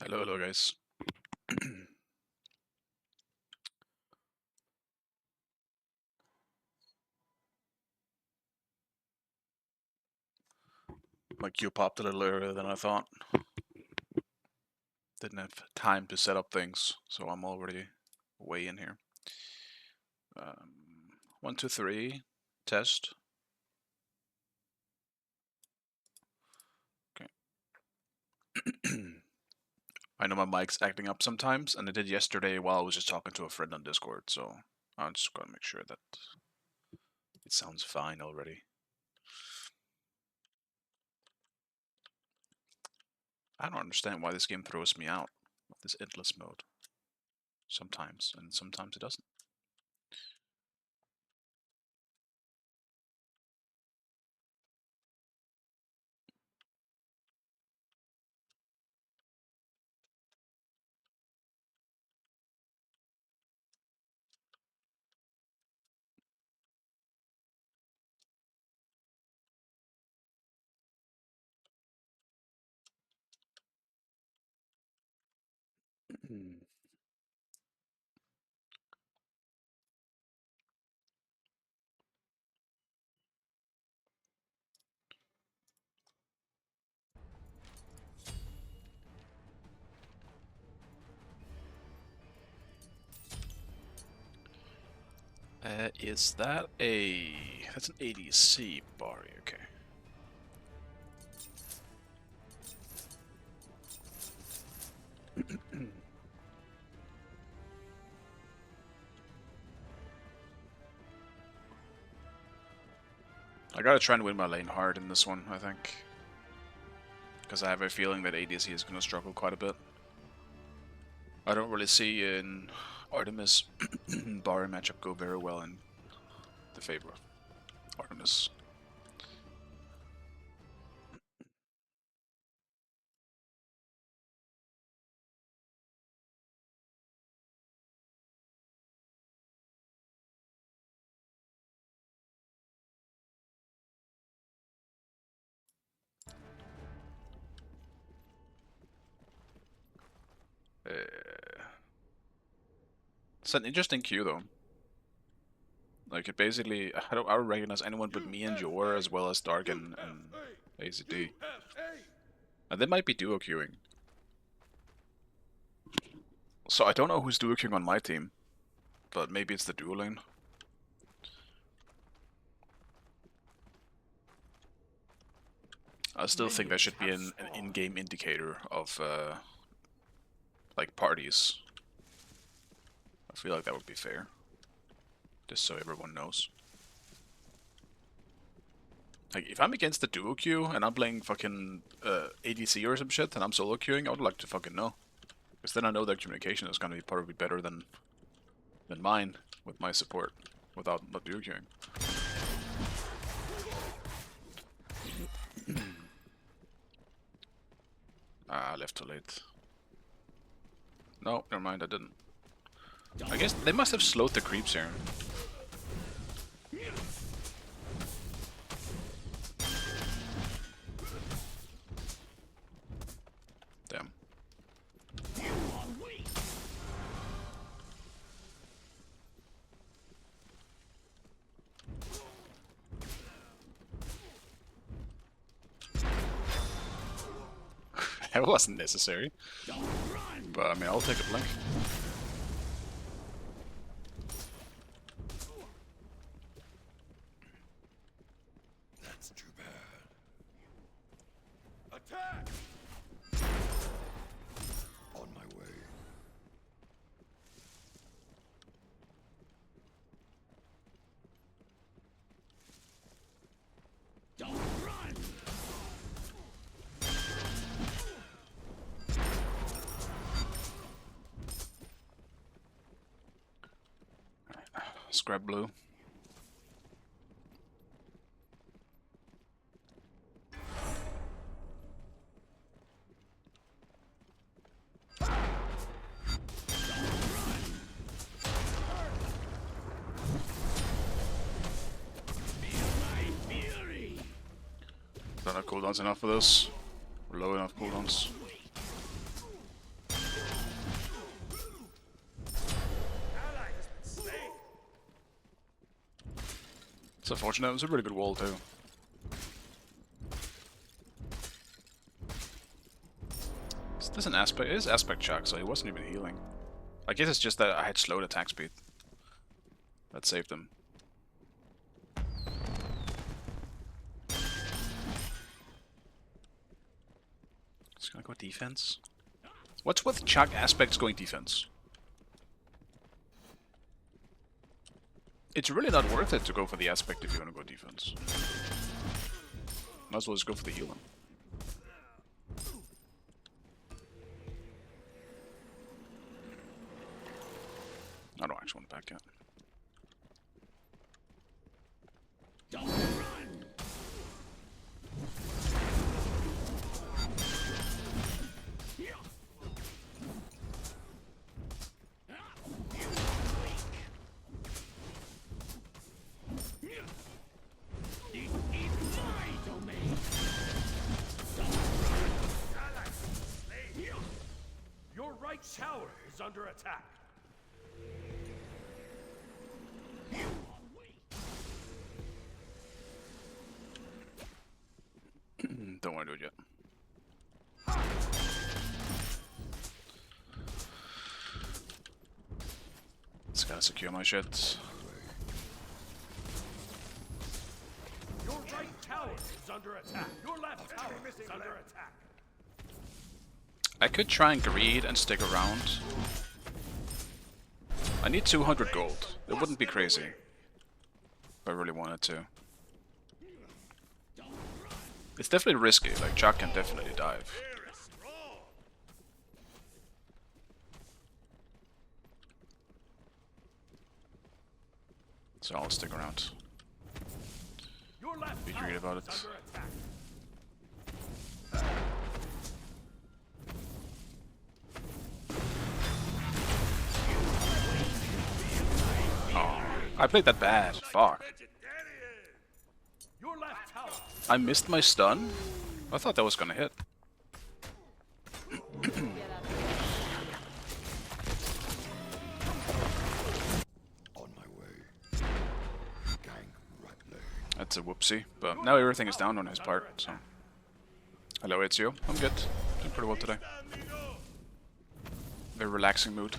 Hello, hello guys. My queue popped a little earlier than I thought. Didn't have time to set up things, so I'm already way in here. 1, 2, 3, test. Okay. I know my mic's acting up sometimes, and it did yesterday while I was just talking to a friend on Discord, so I'm just gonna make sure that it sounds fine already. I don't understand why this game throws me out of this endless mode. Sometimes, and sometimes it doesn't. Is that a... That's an ADC Bari, okay. I gotta try and win my lane hard in this one, I think. Because I have a feeling that ADC is gonna struggle quite a bit. I don't really see an Artemis Bari matchup go very well in the favor of Artemis. It's an interesting queue though. Like it basically, I don't recognize anyone but me and Jor, as well as Dark and AZD. And they might be duo queuing. So I don't know who's duo queuing on my team, but maybe it's the duo lane. I still think there should be an in-game indicator of like parties. I feel like that would be fair. Just so everyone knows. Like, if I'm against the duo queue and I'm playing fucking ADC or some shit and I'm solo queuing, I would like to fucking know. Because then I know their communication is gonna be probably better than mine with my support without not duo queuing. I left too late. No, never mind, I didn't. I guess they must have slowed the creeps here. Damn. It wasn't necessary. But I mean, I'll take a blink. That's too bad. Attack! On my way. Don't run! Scrap blue. Don't have cooldowns enough for this. Low enough cooldowns. It's unfortunate. It was a really good wall too. Is this an aspect? It is aspect shock, so he wasn't even healing. I guess it's just that I had slowed attack speed. That saved him. Just gonna go defense. What's with Chuck aspects going defense? It's really not worth it to go for the aspect if you want to go defense. Might as well just go for the healing. I don't actually want to back yet. Don't run! Your right tower is under attack. Don't want to do it yet. Just gotta secure my shit. Your right tower is under attack. Your left tower is under attack. I could try and greed and stick around. I need 200 gold. It wouldn't be crazy if I really wanted to. It's definitely risky, like Chuck can definitely dive. So I'll stick around. Be greedy about it. Oh, I played that bad. Fuck. I missed my stun? I thought that was gonna hit. On my way. Gang right leg. That's a whoopsie, but now everything is down on his part, so... Hello, Ezio. I'm good. Doing pretty well today. Very relaxing mood.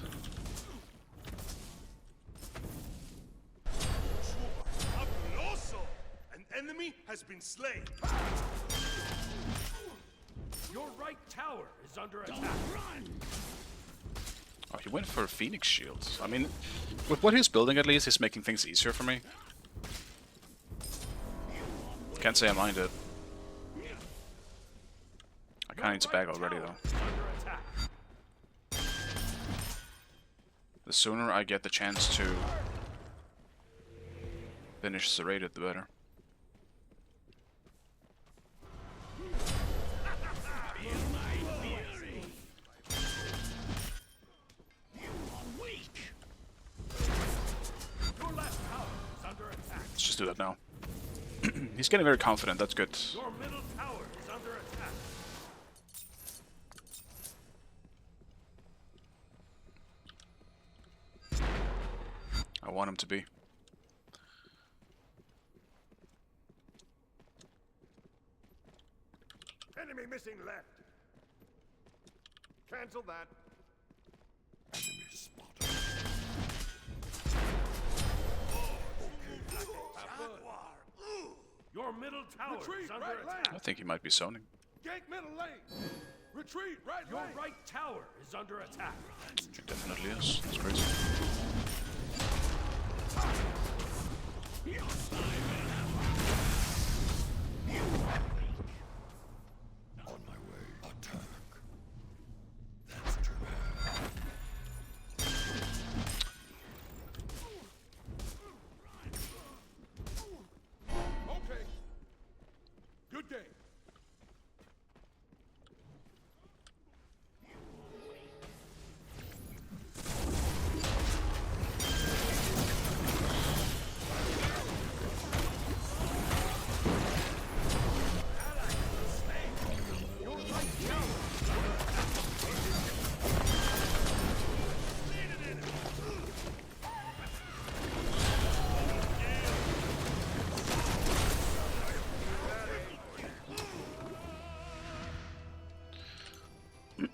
An enemy has been slain. Your right tower is under attack. Oh, he went for Phoenix shields. I mean, with what he's building at least, he's making things easier for me. Can't say I mind it. I kinda need to bag already though. The sooner I get the chance to finish Serrated, the better. Let's just do that now. He's getting very confident, that's good. Your middle tower is under attack. I want him to be. Enemy missing left. Cancel that. Enemy spotted. Your middle tower is under attack. I think he might be zoning. Gank middle lane. Retreat right lane. Your right tower is under attack. It definitely is. That's crazy. On my way. Attack. That's too bad. Okay. Good game.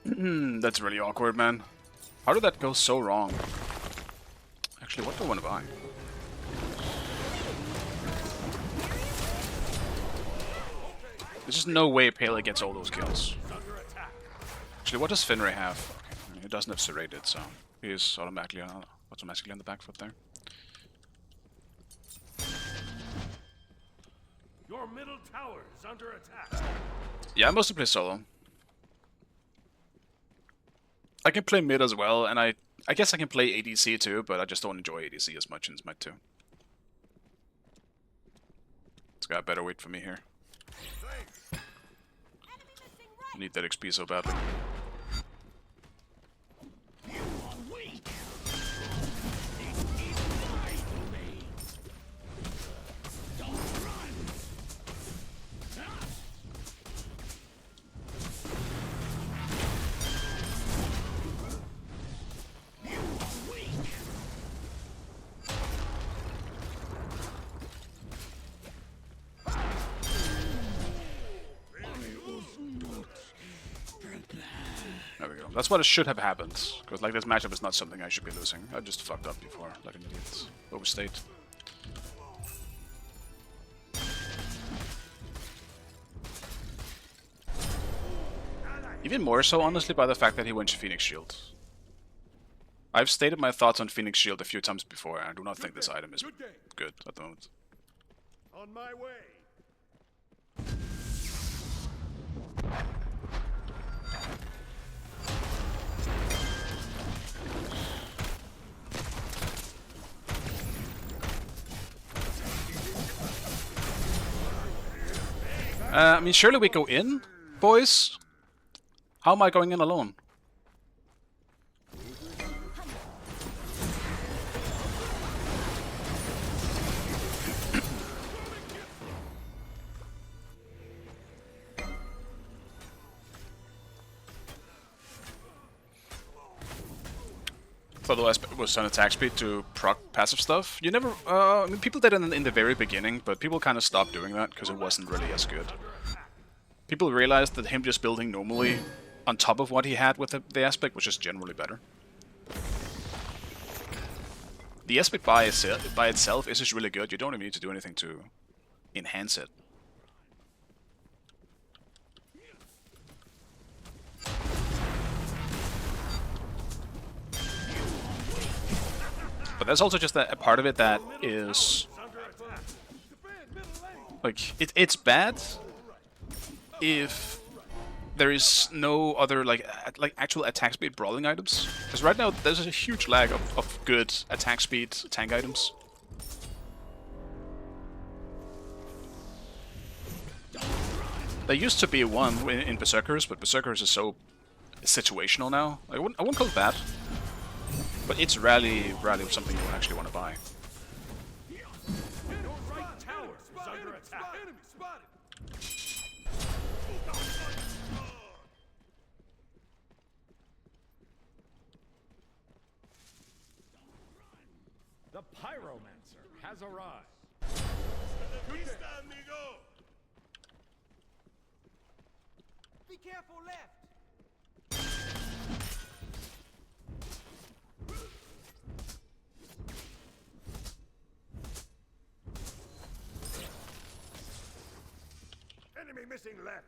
That's really awkward, man. How did that go so wrong? Actually, what do I want to buy? There's just no way Pele gets all those kills. Actually, what does Finray have? Okay, I mean, he doesn't have serrated, so he is automatically on the back foot there. Your middle tower is under attack. Yeah, I mostly play solo. I can play mid as well, and I guess I can play ADC too, but I just don't enjoy ADC as much in Smite 2. It's got a better weight for me here. I need that XP so badly. There we go. That's what it should have happened. Because like this matchup is not something I should be losing. I just fucked up before, like an idiot. Overstayed. Even more so, honestly, by the fact that he went to Phoenix Shield. I've stated my thoughts on Phoenix Shield a few times before, and I do not think this item is good at the moment. On my way. I mean, surely we go in, boys? How am I going in alone? Although I was on attack speed to proc passive stuff. You never, I mean, people did it in the very beginning, but people kind of stopped doing that because it wasn't really as good. People realized that him just building normally on top of what he had with the aspect was just generally better. The aspect by itself is just really good. You don't even need to do anything to enhance it. But there's also just a part of it that is like it's bad if there is no other like actual attack speed brawling items. Because right now there's a huge lag of good attack speed tank items. There used to be one in Berserkers, but Berserkers is so situational now. I wouldn't call it bad. But it's rarely something you actually want to buy. Your right tower is under attack. Enemy spotted. The Pyromancer has arrived. Be careful left. Enemy missing left.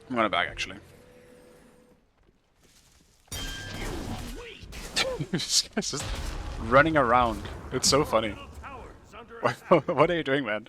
I'm gonna back actually. This guy's just running around. It's so funny. What are you doing, man?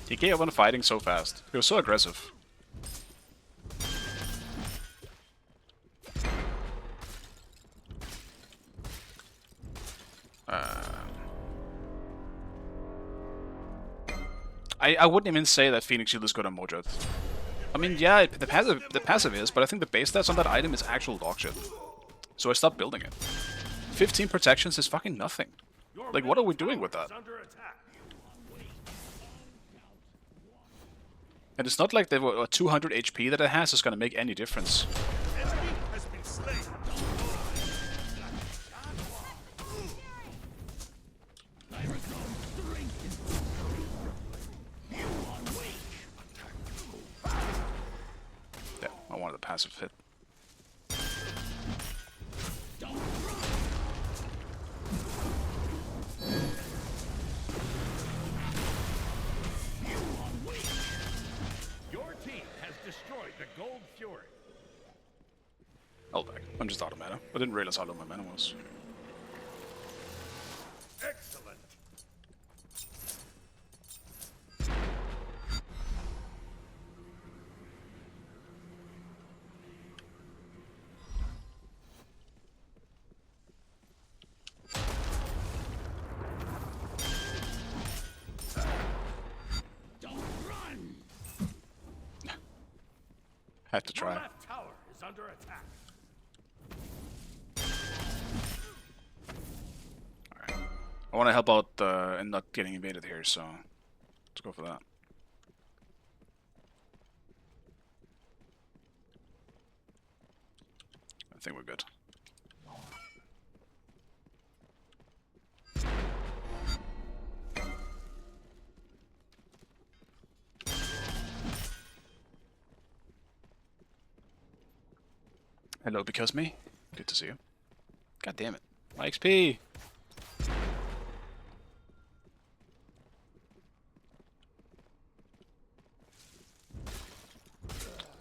He gave up on fighting so fast. He was so aggressive. I wouldn't even say that Phoenix Shield is good on Mojad. I mean, yeah, the passive is, but I think the base stats on that item is actual dog shit. So I stopped building it. 15 protections is fucking nothing. Like, what are we doing with that? And it's not like the 200 HP that it has is gonna make any difference. Yeah, I wanted a passive hit. I'll back. I'm just out of mana. I didn't realize how low my mana was. Excellent. Don't run. Had to try. Your left tower is under attack. Alright. I want to help out and not getting invaded here, so let's go for that. I think we're good. Hello, because me? Good to see you. God damn it. My XP!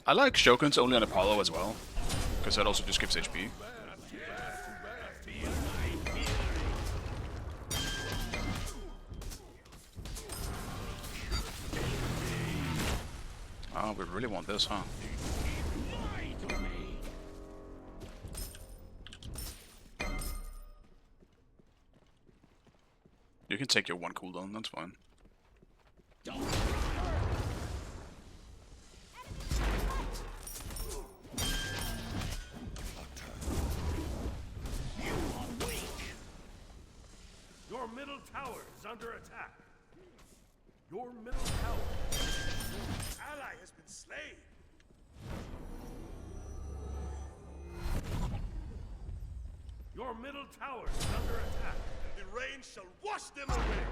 I like Shoguns only on Apollo as well, because that also just gives HP. Oh, we really want this, huh? You can take your one cooldown, that's fine. Your middle tower is under attack. Your middle tower. Your ally has been slain. Your middle tower is under attack. The rain shall wash them away.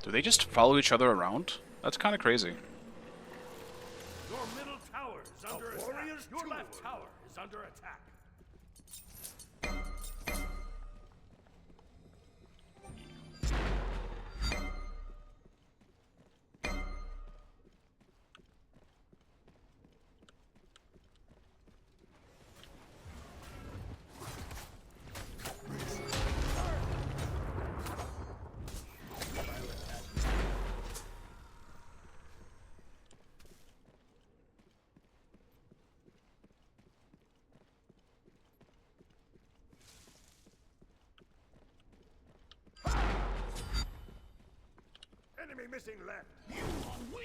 Do they just follow each other around? That's kind of crazy. Your middle tower is under attack. Your left tower is under attack. Enemy missing left.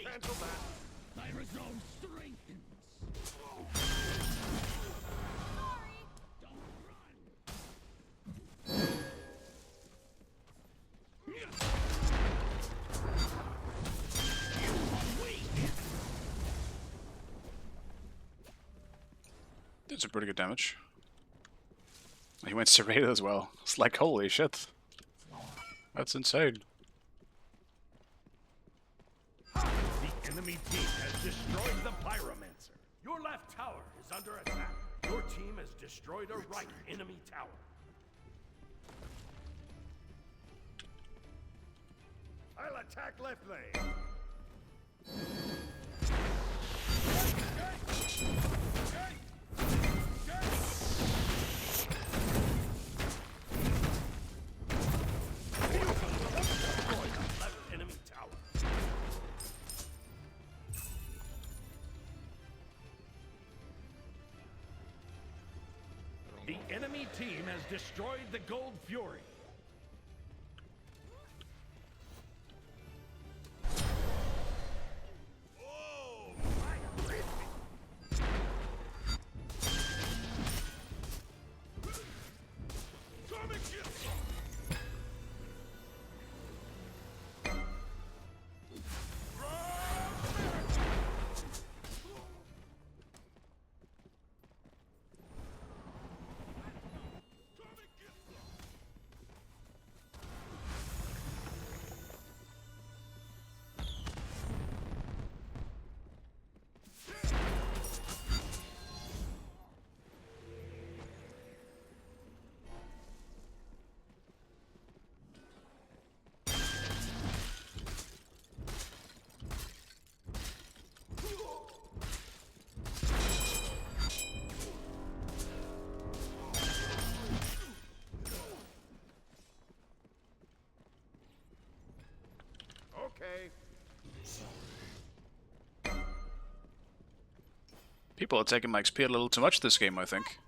Cancel that. Thy resolve strengthens. Don't run. You are weak. Did some pretty good damage. He went serrated as well. It's like, holy shit. That's insane. The enemy team has destroyed the Pyromancer. Your left tower is under attack. Your team has destroyed a right enemy tower. I'll attack left lane. Destroy the left enemy tower. enemy team has destroyed the Gold Fury. Okay. People are taking my XP a little too much this game, I think.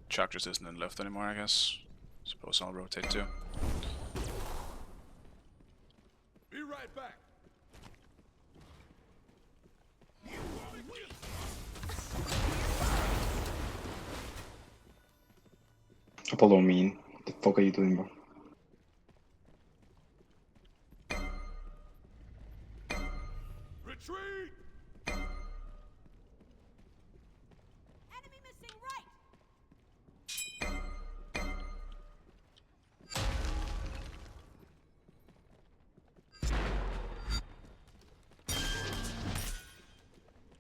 Chuck just isn't in left anymore, I guess. Suppose I'll rotate too. Be right back. Apollo mean. What the fuck are you doing, bro? Retreat! Enemy missing right.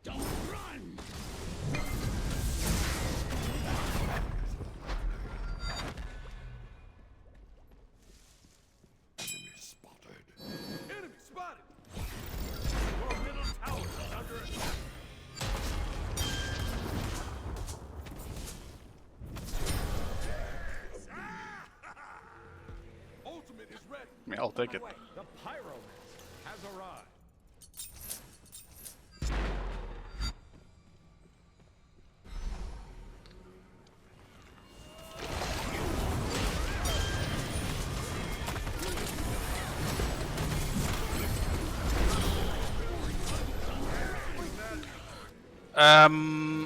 Don't run! Enemy spotted! Your middle tower is under attack. Ultimate is ready. I mean, I'll take it. The Pyromancer has arrived.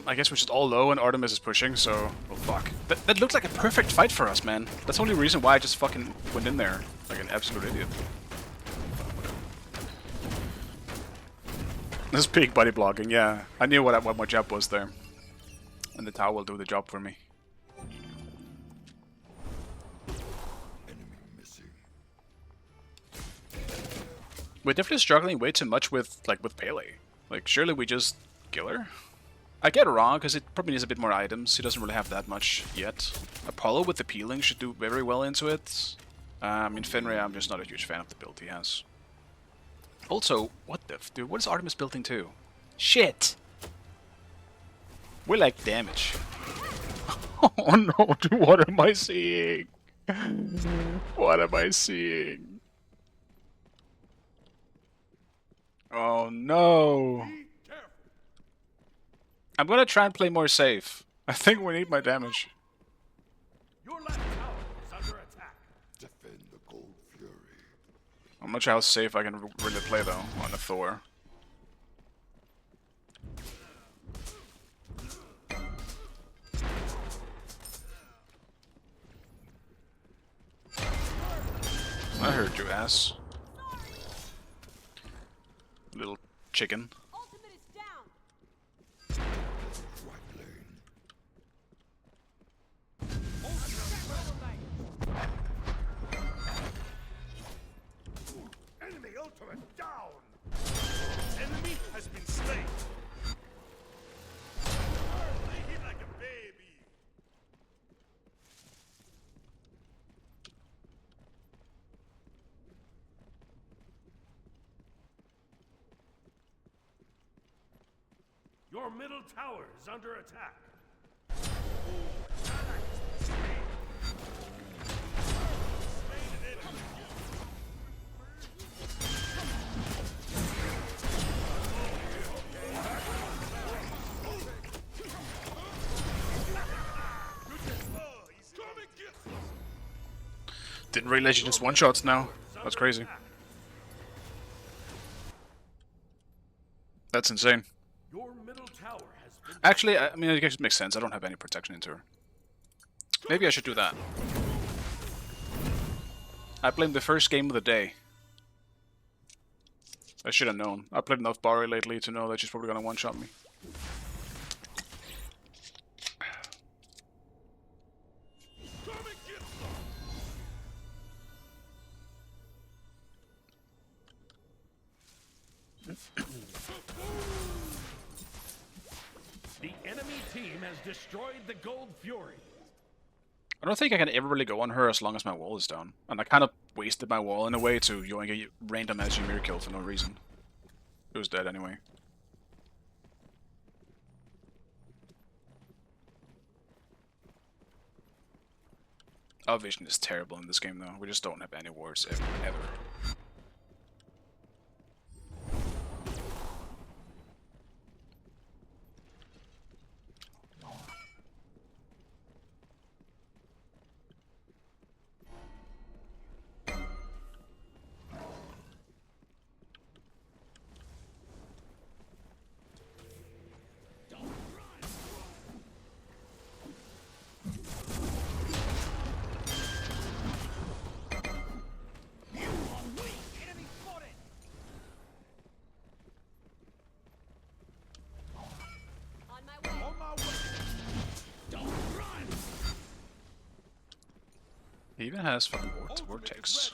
I guess we're just all low and Artemis is pushing, so... Oh, fuck. That looked like a perfect fight for us, man. That's the only reason why I just fucking went in there like an absolute idiot. This is peak body blocking, yeah. I knew what my job was there. And the tower will do the job for me. We're definitely struggling way too much with Pele. Like, surely we just kill her? I get it wrong, because it probably needs a bit more items. He doesn't really have that much yet. Apollo with the peeling should do very well into it. In Fenrir, I'm just not a huge fan of the build he has. Also, what the f... Dude, what is Artemis building to? Shit! We like damage. Oh no, dude, what am I seeing? What am I seeing? Oh no! I'm gonna try and play more safe. I think we need my damage. Your left tower is under attack. Defend the Gold Fury. I'm not sure how safe I can really play though on the Thor. I heard you, ass. Little chicken. Ultimate is down. Right lane. Enemy ultimate down. Enemy has been slain. Play him like a baby. Your middle tower is under attack. Didn't realize you just one-shots now. That's crazy. That's insane. Your middle tower has been Actually, I mean, it makes sense. I don't have any protection into her. Maybe I should do that. I played the first game of the day. I should have known. I played enough Barry lately to know that she's probably gonna one-shot me. The enemy team has destroyed the Gold Fury. I don't think I can ever really go on her as long as my wall is down. And I kind of wasted my wall in a way to yoink a random SG mirror kill for no reason. It was dead anyway. Our vision is terrible in this game though. We just don't have any wards ever. On my way. On my way. Don't run. He even has fucking vortex.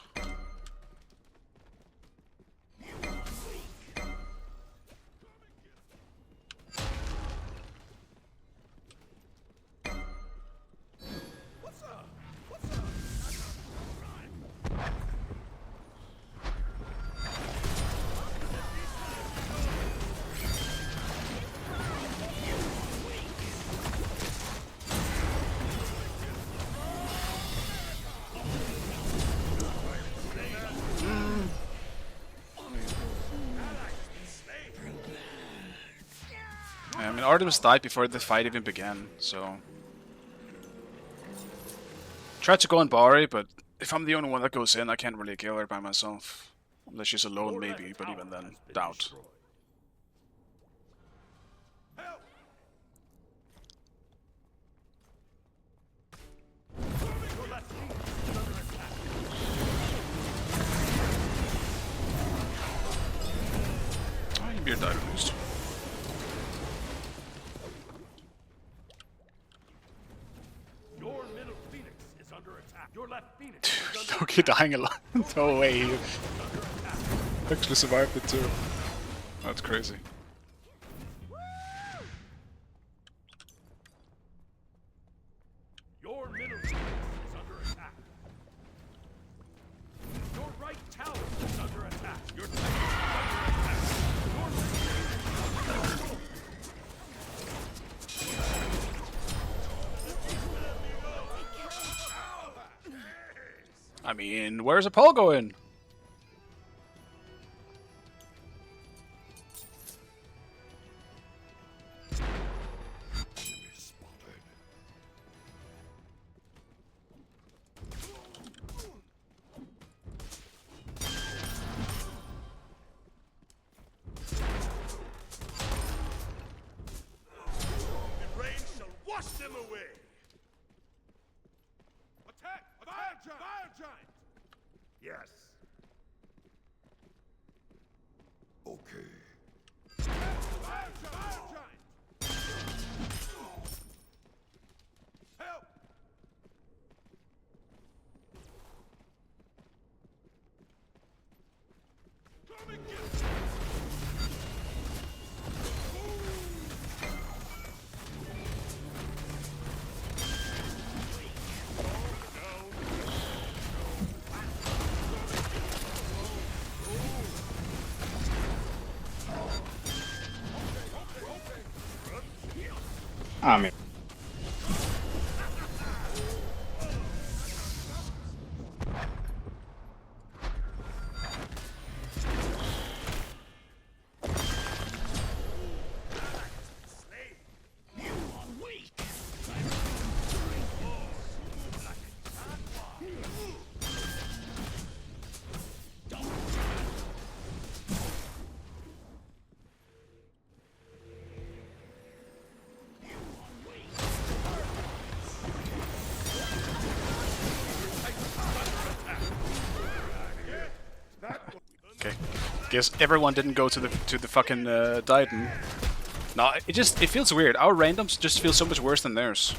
What's up? What's up? I mean, Artemis died before the fight even began, so... Tried to go on Bari, but if I'm the only one that goes in, I can't really kill her by myself. Unless she's alone, maybe, but even then, doubt. Help! Your left team is under attack. Oh, you beard died boost. Your middle Phoenix is under attack. Your left Phoenix is under Loki dying a lot. No way. He actually survived it too. That's crazy. Your middle Phoenix is under attack. Your right tower is under attack. Your Titan is under attack. Your left Phoenix I mean, where's Apollo going? Spotted. The rain shall wash them away. Attack! Fire giant! Fire giant! Yes. Okay. Fire giant! Fire giant! Help! Come and get me! I mean, guess everyone didn't go to the fucking Titan. No, it feels weird. Our randoms just feel so much worse than theirs.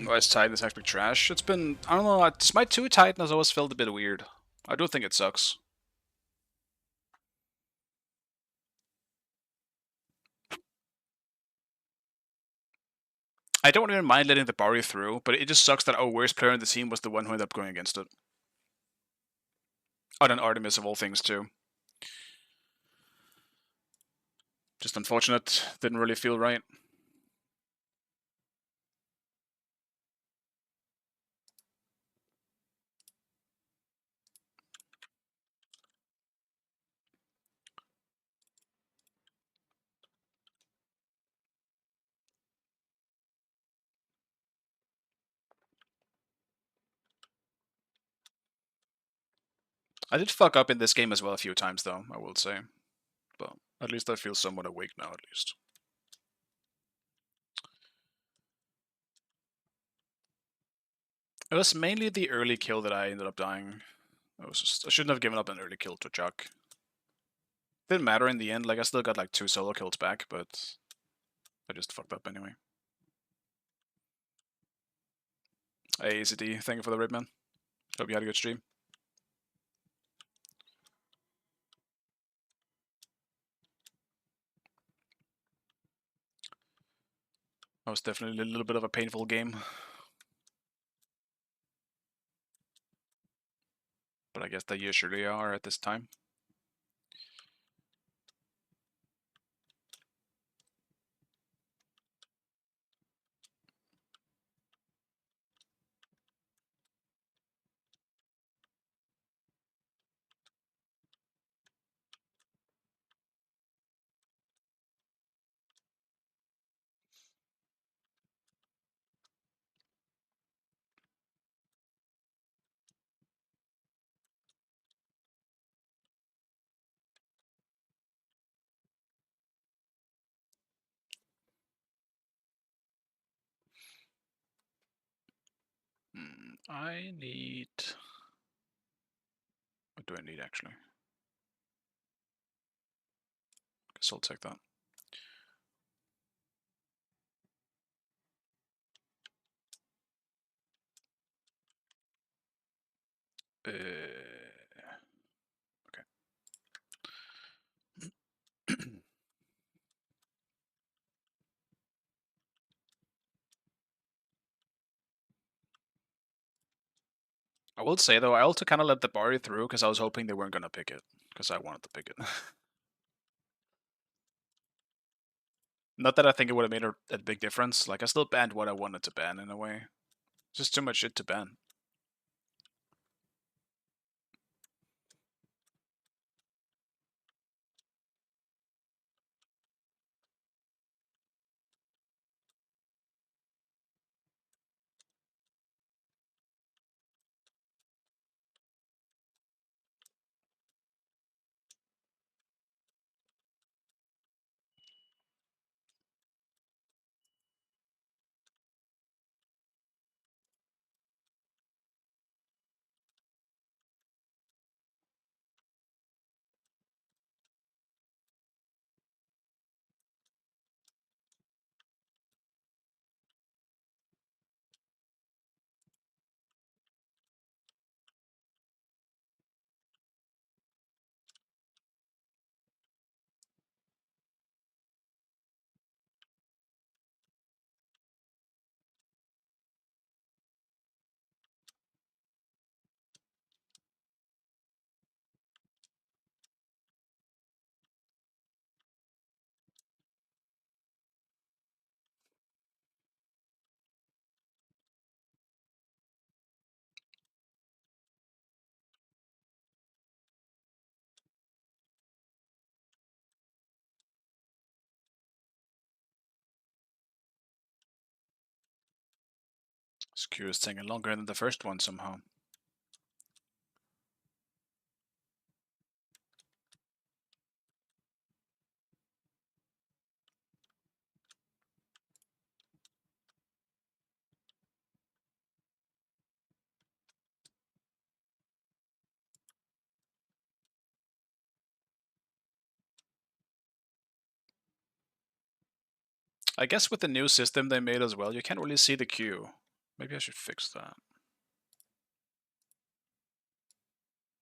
Why's Titan is actually trash? It's been, I don't know, my 2 Titan has always felt a bit weird. I do think it sucks. I don't even mind letting the Barry through, but it just sucks that our worst player in the team was the one who ended up going against it. Oh, and Artemis of all things too. Just unfortunate, didn't really feel right. I did fuck up in this game as well a few times though, I will say. But at least I feel somewhat awake now, at least. It was mainly the early kill that I ended up dying. I shouldn't have given up an early kill to Chuck. Didn't matter in the end, like I still got like 2 solo kills back, but I just fucked up anyway. Hey ACD, thank you for the raid, man. Hope you had a good stream. That was definitely a little bit of a painful game. But I guess they usually are at this time. I need... What do I need actually? Guess I'll take that. Okay. I will say though, I also kind of let the Bari through because I was hoping they weren't gonna pick it, because I wanted to pick it. Not that I think it would have made a big difference. Like I still banned what I wanted to ban in a way. Just too much shit to ban. This queue is taking longer than the first one somehow. I guess with the new system they made as well, you can't really see the queue. Maybe I should fix that.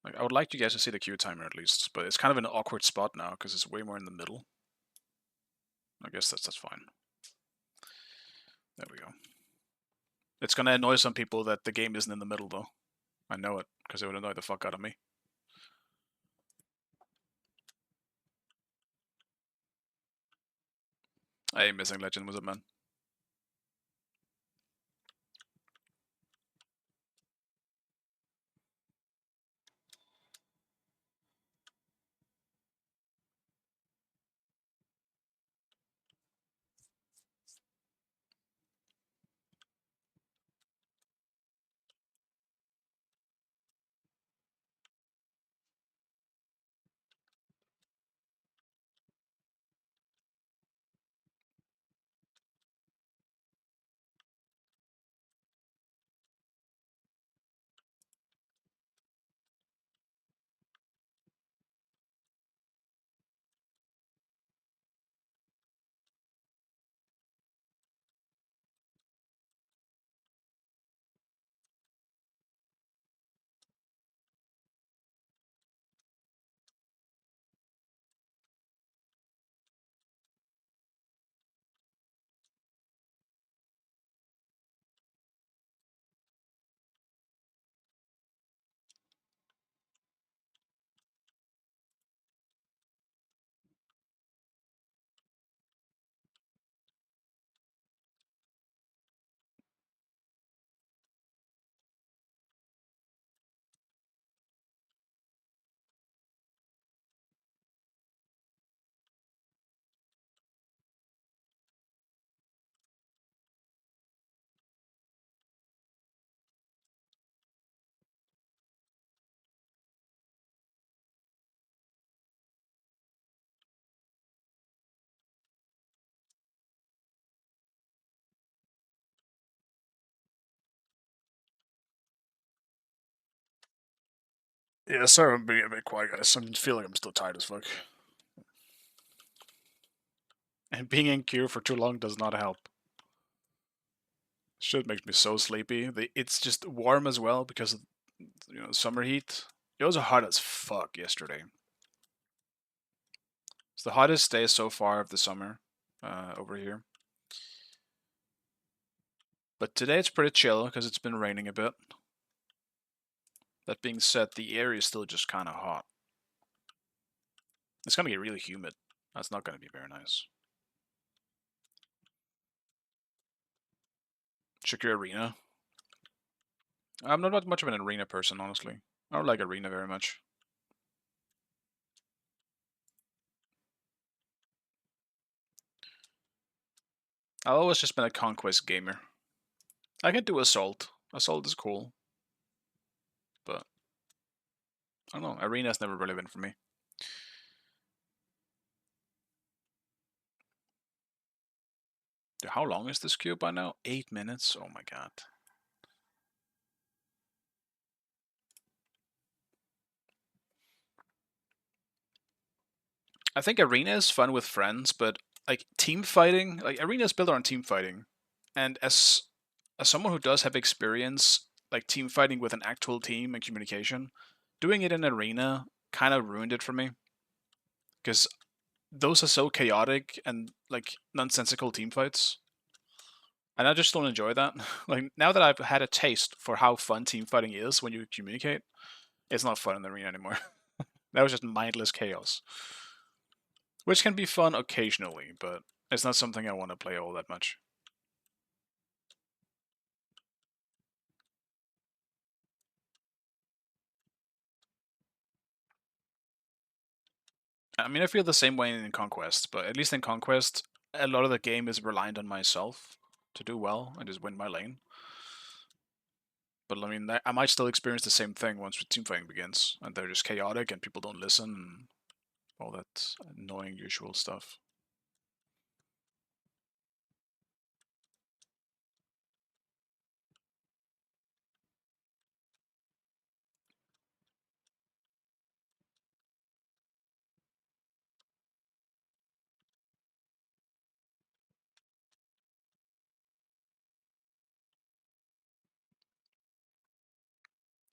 Like, I would like you guys to see the queue timer at least, but it's kind of an awkward spot now because it's way more in the middle. I guess that's fine. There we go. It's gonna annoy some people that the game isn't in the middle though. I know it, because it would annoy the fuck out of me. Hey, Missing Legend, what's up, man? Yeah, sorry I'm being a bit quiet, guys. I feel like I'm still tired as fuck. And being in queue for too long does not help. Shit makes me so sleepy. It's just warm as well because of, summer heat. It was hot as fuck yesterday. It's the hottest day so far of the summer over here. But today it's pretty chill because it's been raining a bit. That being said, the air is still just kind of hot. It's gonna get really humid. That's not gonna be very nice. Check your arena. I'm not much of an arena person, honestly. I don't like arena very much. I've always just been a conquest gamer. I can do assault. Assault is cool. But I don't know, arena's never really been for me. Dude, how long is this queue by now? 8 minutes? Oh my god. I think arena is fun with friends, but like team fighting, like arena is built on team fighting. And as someone who does have experience like team fighting with an actual team and communication, doing it in arena kind of ruined it for me. Because those are so chaotic and like nonsensical team fights. And I just don't enjoy that. Like now that I've had a taste for how fun team fighting is when you communicate, it's not fun in the arena anymore. That was just mindless chaos. Which can be fun occasionally, but it's not something I want to play all that much. I mean, I feel the same way in Conquest, but at least in Conquest, a lot of the game is reliant on myself to do well and just win my lane. But I mean, I might still experience the same thing once teamfighting begins, and they're just chaotic and people don't listen and all that annoying usual stuff.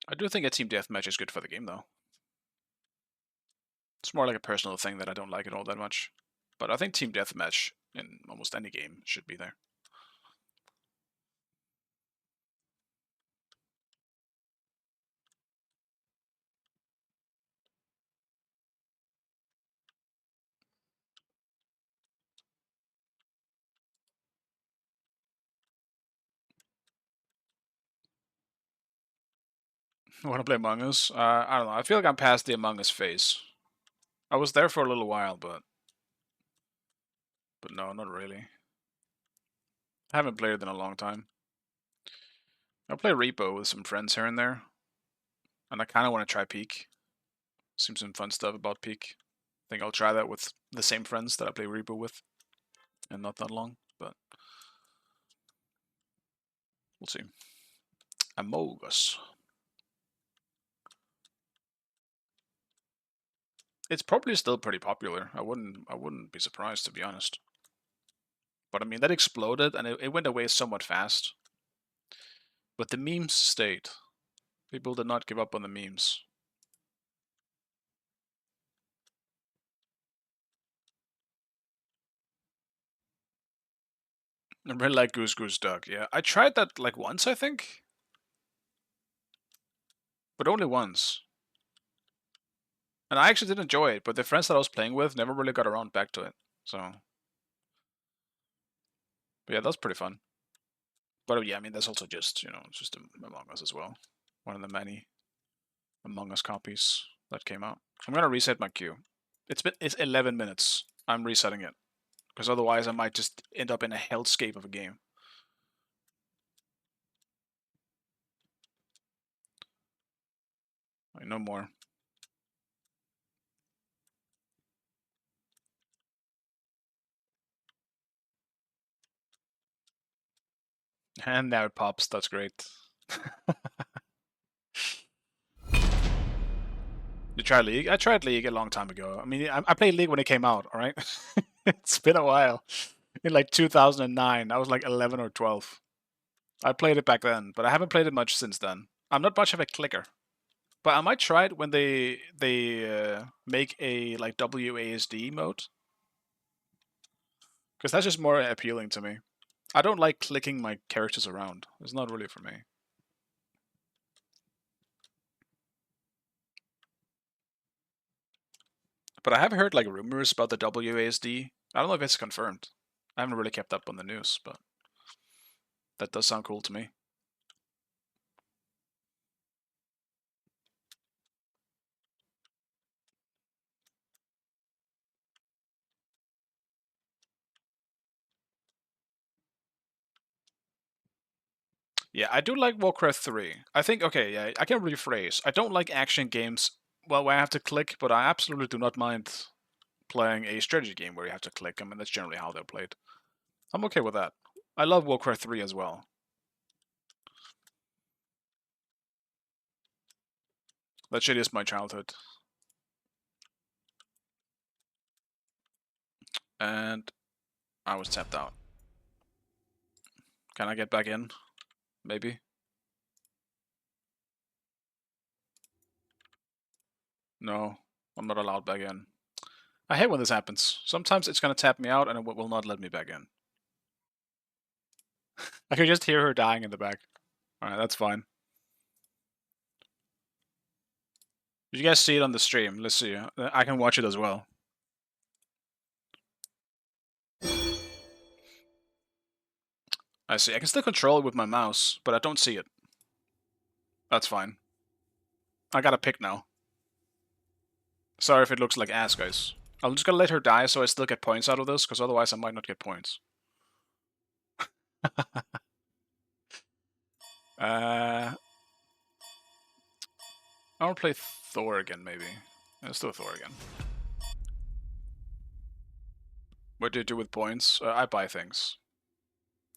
I do think a team deathmatch is good for the game, though. It's more like a personal thing that I don't like it all that much. But I think team deathmatch in almost any game should be there. Want to play Among Us? I don't know. I feel like I'm past the Among Us phase. I was there for a little while, but no, not really. I haven't played it in a long time. I play Repo with some friends here and there, and I kind of want to try Peak. Seems some fun stuff about Peak. I think I'll try that with the same friends that I play Repo with, and not that long, but we'll see. Among Us. It's probably still pretty popular. I wouldn't be surprised, to be honest. But I mean, that exploded and it went away somewhat fast. But the memes stayed. People did not give up on the memes. I really like Goose Goose Duck. Yeah, I tried that like once, I think, but only once. And I actually did enjoy it, but the friends that I was playing with never really got around back to it. So, but yeah, that's pretty fun. But yeah, I mean, that's also just just Among Us as well. One of the many Among Us copies that came out. I'm gonna reset my queue. It's 11 minutes. I'm resetting it because otherwise I might just end up in a hellscape of a game. Right, no more. And now it pops. That's great. You try League? I tried League a long time ago. I mean, I played League when it came out. All right, it's been a while. In like 2009, I was like 11 or 12. I played it back then, but I haven't played it much since then. I'm not much of a clicker, but I might try it when they make a like WASD mode, because that's just more appealing to me. I don't like clicking my characters around. It's not really for me. But I have heard like rumors about the WASD. I don't know if it's confirmed. I haven't really kept up on the news, but that does sound cool to me. Yeah, I do like Warcraft 3. I think, okay, yeah, I can rephrase. I don't like action games, well, where I have to click, but I absolutely do not mind playing a strategy game where you have to click. I mean, that's generally how they're played. I'm okay with that. I love Warcraft 3 as well. That shit is my childhood. And I was tapped out. Can I get back in? Maybe? No, I'm not allowed back in. I hate when this happens. Sometimes it's gonna tap me out and it will not let me back in. I can just hear her dying in the back. Alright, that's fine. Did you guys see it on the stream? Let's see. I can watch it as well. I see. I can still control it with my mouse, but I don't see it. That's fine. I gotta pick now. Sorry if it looks like ass, guys. I'm just gonna let her die so I still get points out of this, because otherwise I might not get points. I want to play Thor again, maybe. Let's do Thor again. What do you do with points? I buy things.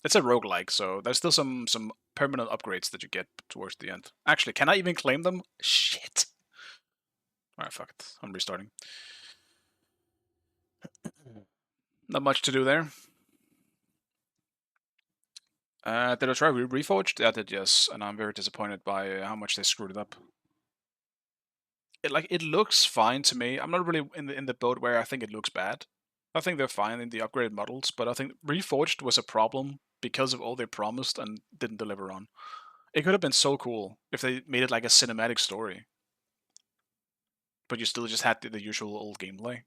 It's a roguelike, so there's still some permanent upgrades that you get towards the end. Actually, can I even claim them? Shit. Alright, fuck it. I'm restarting. Not much to do there. Did I try Reforged? I did, yes, and I'm very disappointed by how much they screwed it up. It looks fine to me. I'm not really in the boat where I think it looks bad. I think they're fine in the upgraded models, but I think Reforged was a problem because of all they promised and didn't deliver on. It could have been so cool if they made it like a cinematic story, but you still just had the usual old gameplay.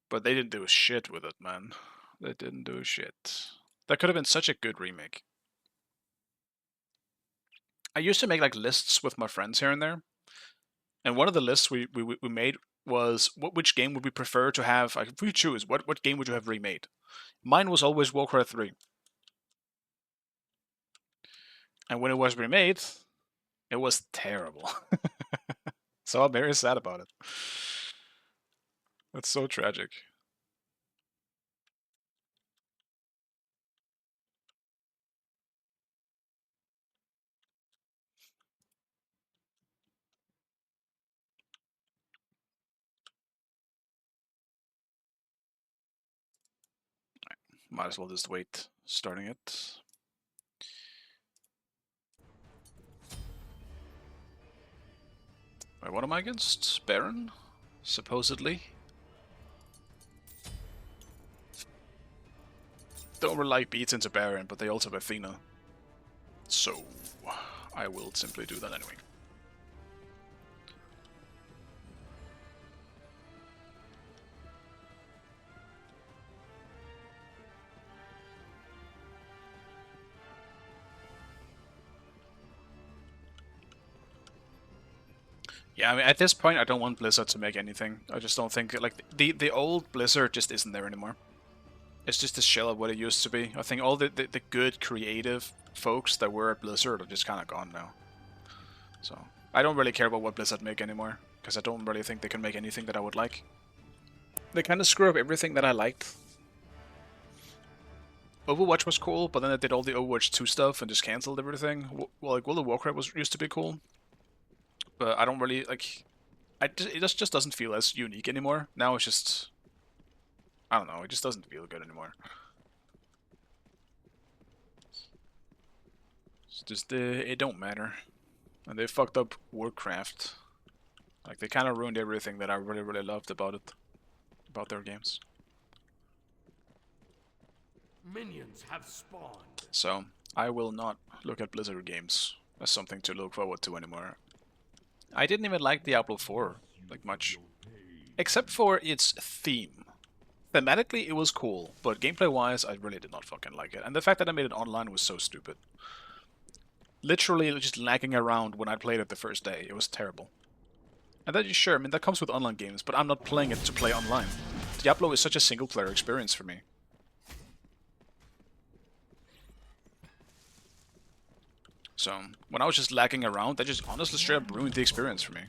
But they didn't do a shit with it, man. They didn't do shit. That could have been such a good remake. I used to make like lists with my friends here and there, and one of the lists we made was which game would we prefer to have? Like, if we choose, what game would you have remade? Mine was always Warcraft 3. And when it was remade, it was terrible. So I'm very sad about it. That's so tragic. Might as well just wait starting it. Wait, what am I against? Baron? Supposedly? Don't really like beats into Baron, but they also have Athena. So, I will simply do that anyway. Yeah, I mean, at this point, I don't want Blizzard to make anything. I just don't think, like, the old Blizzard just isn't there anymore. It's just a shell of what it used to be. I think all the good creative folks that were at Blizzard are just kind of gone now. So, I don't really care about what Blizzard make anymore, because I don't really think they can make anything that I would like. They kind of screw up everything that I liked. Overwatch was cool, but then they did all the Overwatch 2 stuff and just cancelled everything. Well, like, World of Warcraft used to be cool. But I don't really, like... it just doesn't feel as unique anymore. Now it's just... I don't know, it just doesn't feel good anymore. It's just, it don't matter. And they fucked up Warcraft. Like, they kind of ruined everything that I really, really loved about it. About their games. Minions have spawned. So, I will not look at Blizzard games as something to look forward to anymore. I didn't even like Diablo 4, like, much. Except for its theme. Thematically, it was cool, but gameplay-wise, I really did not fucking like it. And the fact that I made it online was so stupid. Literally just lagging around when I played it the first day. It was terrible. And that, sure, I mean, that comes with online games, but I'm not playing it to play online. Diablo is such a single-player experience for me. So, when I was just lagging around, that just honestly straight up ruined the experience for me.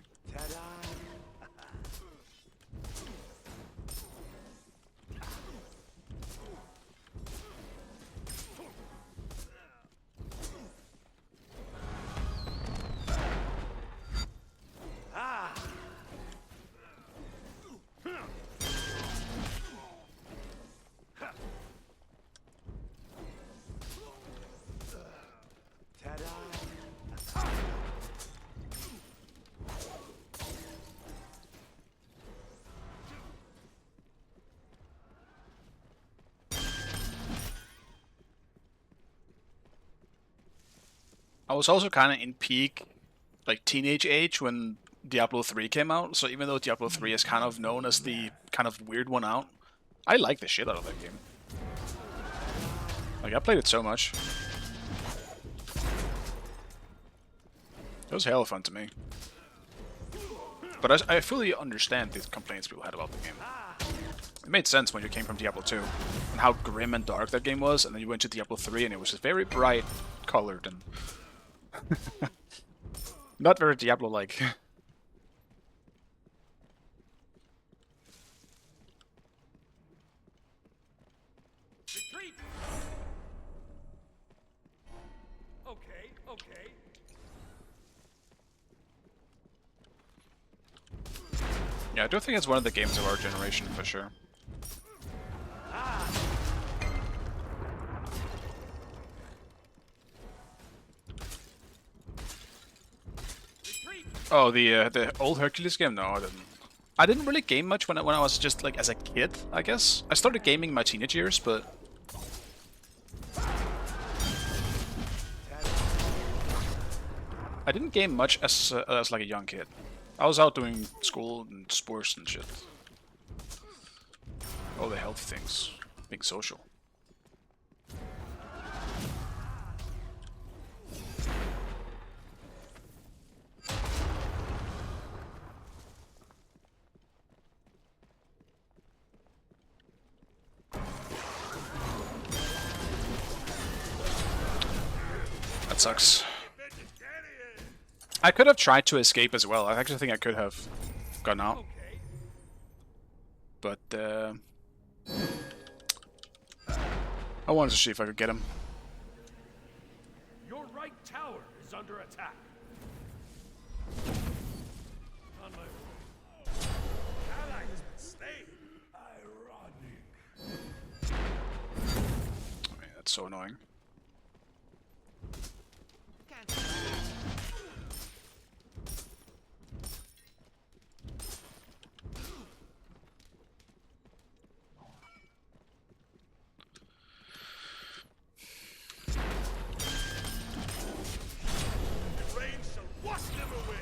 I was also kind of in peak, like, teenage age when Diablo 3 came out, so even though Diablo 3 is kind of known as the kind of weird one out, I like the shit out of that game. Like, I played it so much. It was hella fun to me. But I fully understand the complaints people had about the game. It made sense when you came from Diablo 2, and how grim and dark that game was, and then you went to Diablo 3 and it was just very bright colored and... not very Diablo-like. Retreat! Okay, okay. Yeah, I do think it's one of the games of our generation, for sure. Oh, the old Hercules game? No, I didn't. I didn't really game much when I was just like as a kid, I guess. I started gaming in my teenage years, but I didn't game much as like a young kid. I was out doing school and sports and shit. All the healthy things, being social. That sucks. I could have tried to escape as well. I actually think I could have gotten out. But, I wanted to see if I could get him. Your right tower is under attack. On my way. Allies slain. Ironic. I mean, that's so annoying. Rain shall wash them away.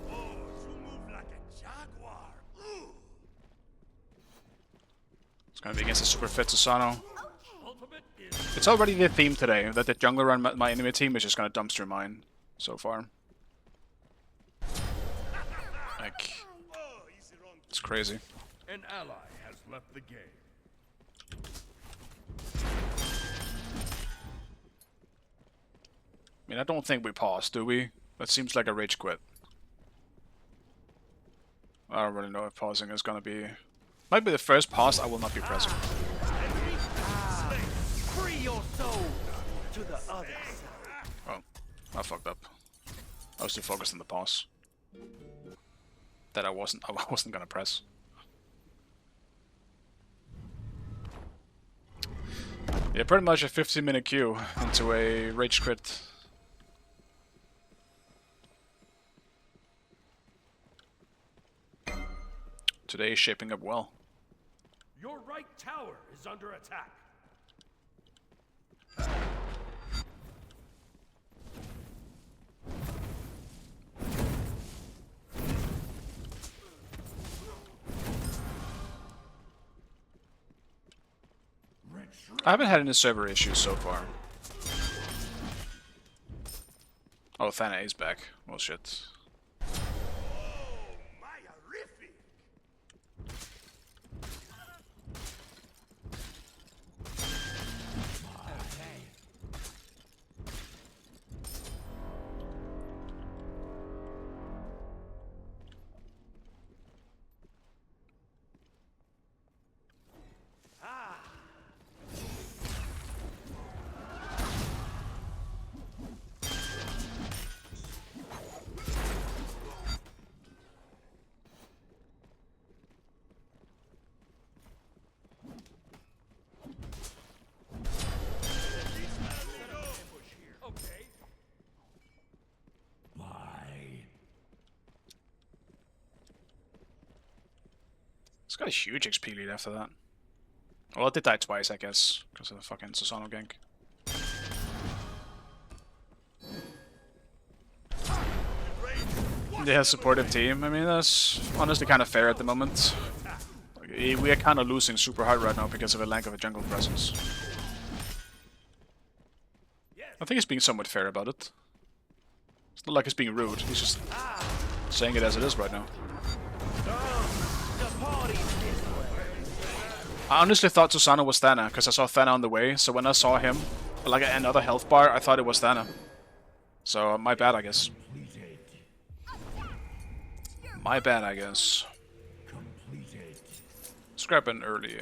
Oh, you move like a jaguar. Ooh. It's gonna be against a super fit Susano. Ultimate is It's already the theme today, that the jungler on my enemy team is just gonna dumpster mine so far. Like, oh, easy run. it's crazy. An ally has left the game. I mean, I don't think we paused, do we? That seems like a rage quit. I don't really know if pausing is gonna be... Might be the first pause I will not be pressing. Free your soul to the other side. Oh, I fucked up. I was too focused on the pause. That I wasn't gonna press. Yeah, pretty much a 15-minute queue into a rage crit. Today is shaping up well. Your right tower is under attack. I haven't had any server issues so far. Oh, Thana is back. Well, shit. Maiarific. Okay. It's got a huge XP lead after that. Well, it did die twice, I guess, because of the fucking Susano gank. Yeah, supportive team. I mean, that's honestly kind of fair at the moment. Like, we are kind of losing super hard right now because of a lack of a jungle presence. I think he's being somewhat fair about it. It's not like he's being rude, he's just saying it as it is right now. I honestly thought Susano was Thana, because I saw Thana on the way, so when I saw him, like another health bar, I thought it was Thana. So, my bad, I guess. My bad, I guess. Scrap an early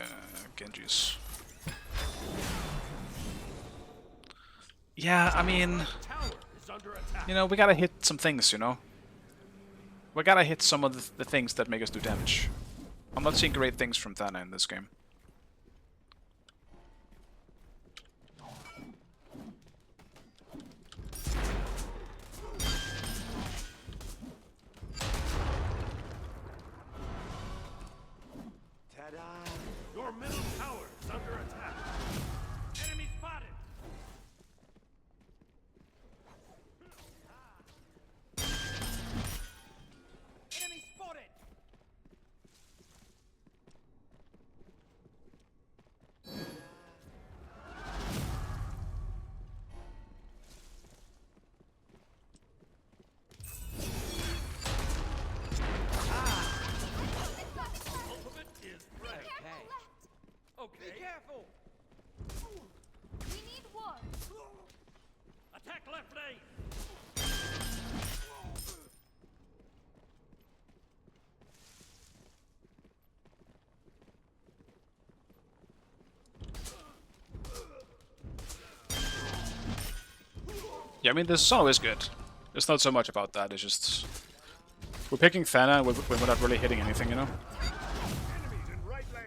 Genjis. Yeah, I mean, Tower is under attack. you know, we gotta hit some things, you know? We gotta hit some of the things that make us do damage. I'm not seeing great things from Thana in this game. Your middle tower is under attack. Enemy spotted. Enemy spotted. Ultimate is ready. Okay. Be careful. We need wood. Attack left lane. Yeah, I mean, this is always good. It's not so much about that, it's just... We're picking Thana when we're not really hitting anything, you know? Enemies in right lane.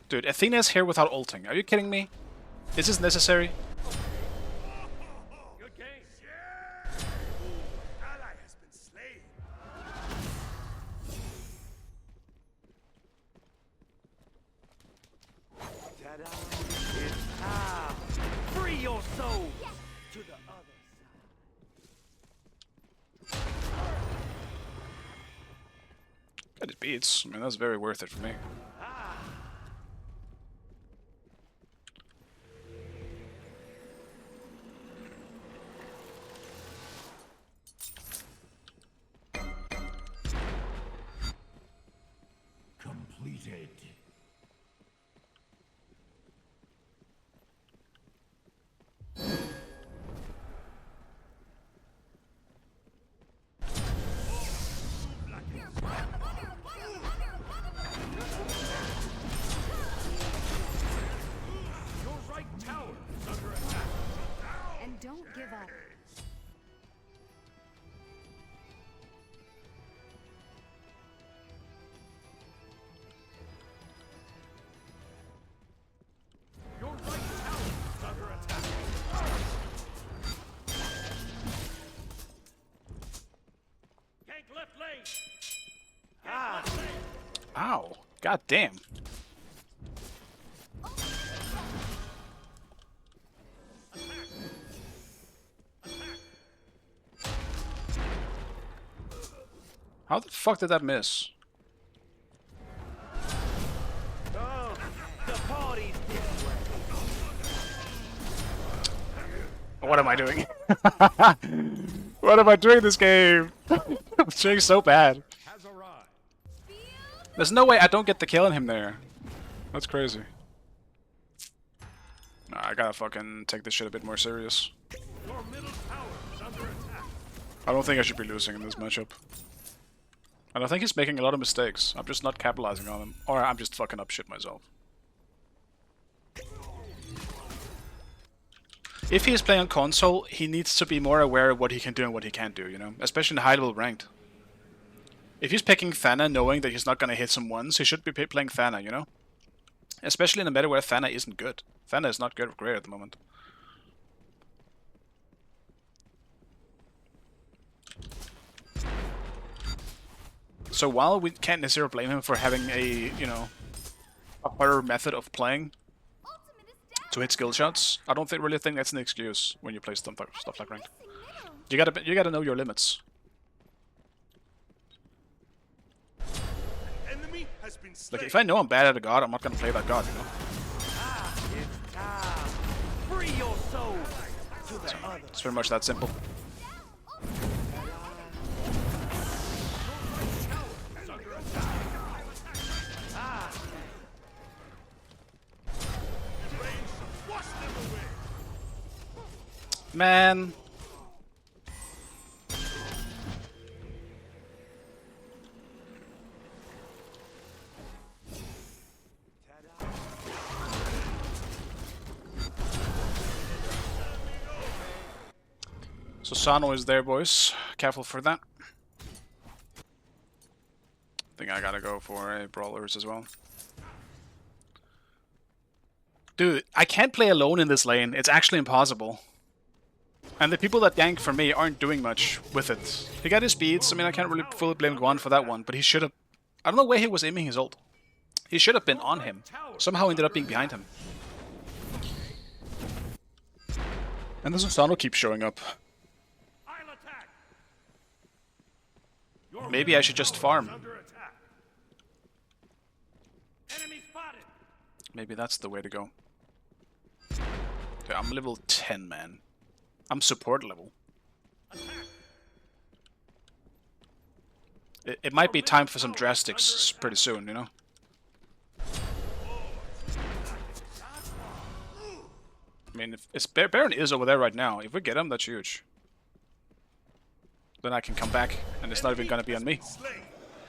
Dude, Athena's here without ulting. Are you kidding me? Is this necessary? Good game. Ally has been slain. Ta-da! It's time. Free your soul to the other side. Got his beats. I mean, that's very worth it for me. Completed. Your right tower is under attack. And don't give up. Your right tower is under attack. Gank left lane. Gank left lane. Ow. God damn. Attack. Attack. How the fuck did that miss? Oh, the party's this way. What am I doing? What am I doing this game? I'm doing so bad. Has arrived. There's no way I don't get the kill on him there. That's crazy. Nah, I gotta fucking take this shit a bit more serious. Your middle tower is under attack. I don't think I should be losing in this matchup. And I think he's making a lot of mistakes. I'm just not capitalizing on them. Or I'm just fucking up shit myself. If he is playing on console, he needs to be more aware of what he can do and what he can't do, you know? Especially in high level ranked. If he's picking Thana knowing that he's not gonna hit some ones, he should be playing Thana, you know? Especially in a meta where Thana isn't good. Thana is not good or great at the moment. So while we can't necessarily blame him for having a, you know, a better method of playing Ultimate is down. to hit skill shots, I don't really think that's an excuse when you play stuff like ranked. Missing middle. You gotta know your limits. Enemy has been slain. Like if I know I'm bad at a god, I'm not gonna play that god, you know. It's time. Free your soul to the other. It's pretty much that simple. Is under attack. Wash them away. Man. So Sano is there, boys. Careful for that. think I gotta go for a brawlers as well. Dude, I can't play alone in this lane. It's actually impossible. And the people that gank for me aren't doing much with it. He got his speeds. I mean, I can't really fully blame Guan for that one, but he should have... I don't know where he was aiming his ult. He should have been on him. Somehow ended up being behind him. And the Susano keeps showing up. I'll attack. Your Maybe I should just farm. under attack. Enemy spotted. Maybe that's the way to go. Dude, I'm level 10, man. I'm support level. It might be time for some drastics pretty soon, you know? I mean, if Baron is over there right now, if we get him, that's huge. Then I can come back, and it's not even gonna be on me. Slain.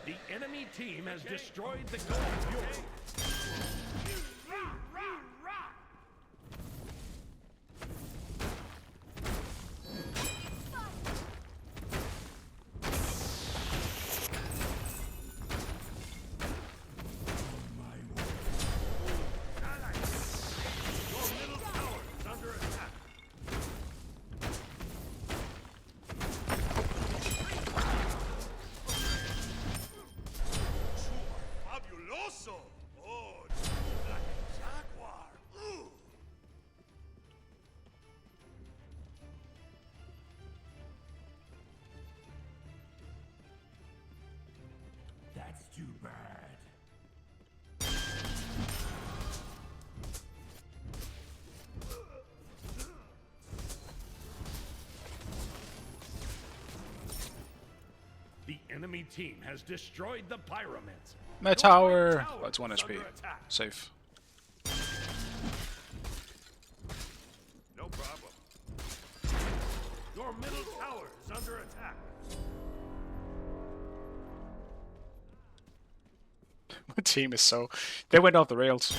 The enemy team has destroyed the goal. Fabuloso. Oh, like a jaguar. Ooh. That's too bad. The enemy team has destroyed the Pyromancer. My tower! Oh, it's 1 HP. Safe. No problem. Your middle tower is under attack. My team is so... They went off the rails.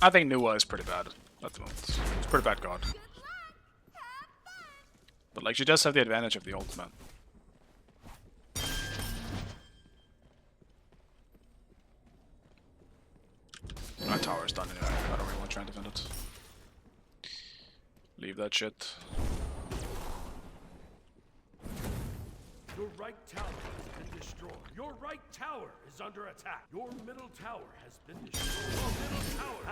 I think Nuwa is pretty bad at the moment. It's pretty bad god. But like, she does have the advantage of the ultimate. My tower's done anyway. I don't really want to try and defend it. Leave that shit. Your right tower has been destroyed. Your right tower is under attack. Your middle tower has been destroyed. Your middle tower.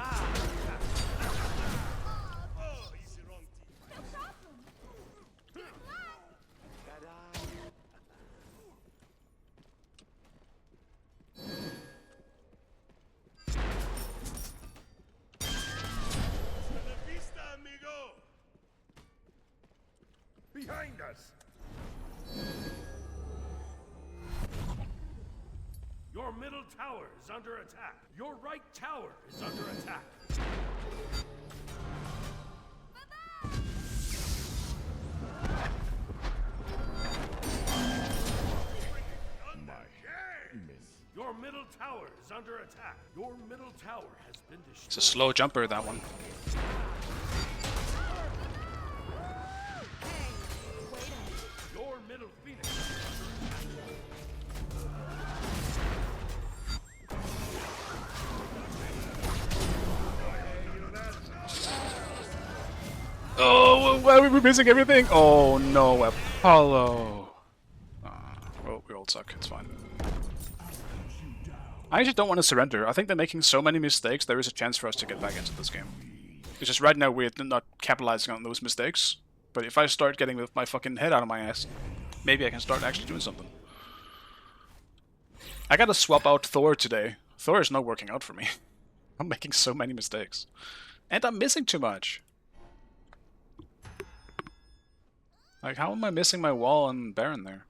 Oh, easy wrong team. No problem. Good luck. Hasta la vista, amigo. Behind us. Your middle tower is under attack. Your right tower is under attack. Your middle tower is under attack. Your middle tower has been destroyed. It's a slow jumper, that one. Your middle phoenix. Oh, why are we missing everything? Oh no, Apollo. Oh, we all suck. It's fine. I actually don't want to surrender. I think they're making so many mistakes, there is a chance for us to get back into this game. It's just right now we're not capitalizing on those mistakes. But if I start getting with my fucking head out of my ass, maybe I can start actually doing something. I gotta swap out Thor today. Thor is not working out for me. I'm making so many mistakes. And I'm missing too much. Like, how am I missing my wall and Baron there?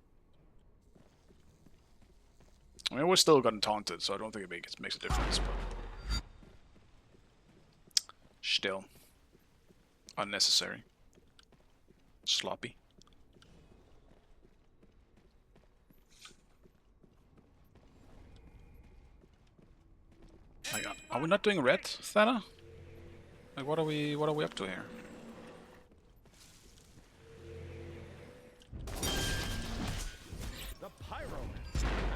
I mean, we're still getting taunted, so I don't think it makes a difference, but... Still. Unnecessary. Sloppy. Like, are we not doing red, Thana? Like, what are we up to here? The Pyromancer.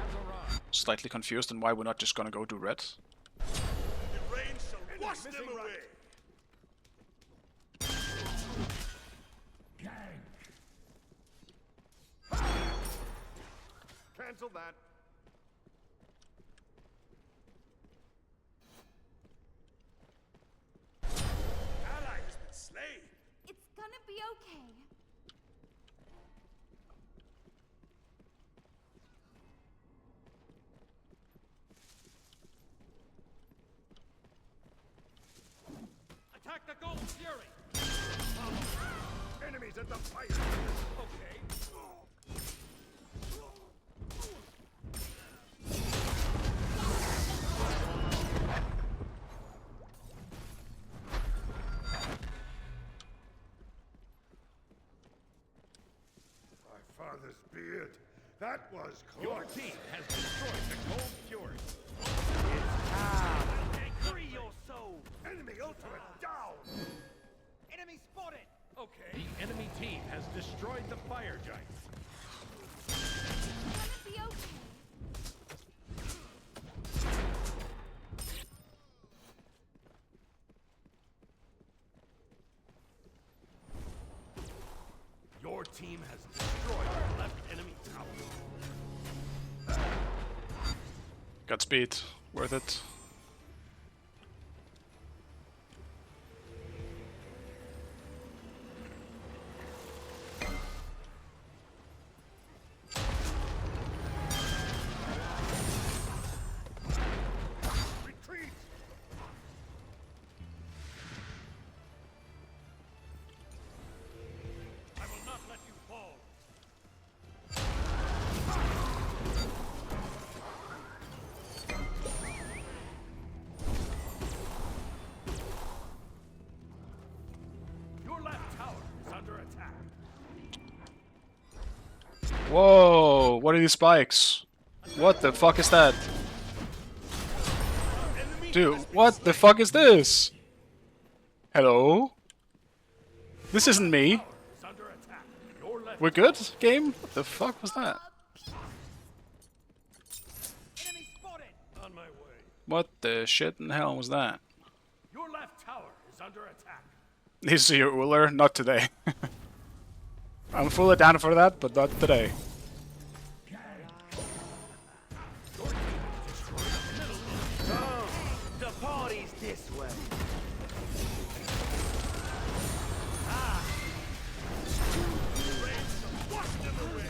slightly confused on why we're not just gonna go do red. The rain shall wash them away. Cancel that. Ally has been slain. It's gonna be okay. Attack the Gold Fury! Enemies at the fire! Okay. My father's beard. That was close. Your team has destroyed the Gold Fury. It's time. Free your soul. Enemy ultimate down. Enemy spotted. Okay. The enemy team has destroyed the fire giants. It's gonna be okay. Your team has destroyed the left enemy tower. Got speed. Worth it. Retreat! I will not let you fall. Your left tower is under attack. Whoa! What are these spikes? What the fuck is that? Dude, what the fuck is this? Hello? This isn't me. Is under attack. Your left We're good, game? What the fuck was that? enemy spotted. On my way. What the shit in hell was that? Your left tower is under attack. This is your ruler, not today. I'm fully down for that, but not today. The party's this way. Wash them away.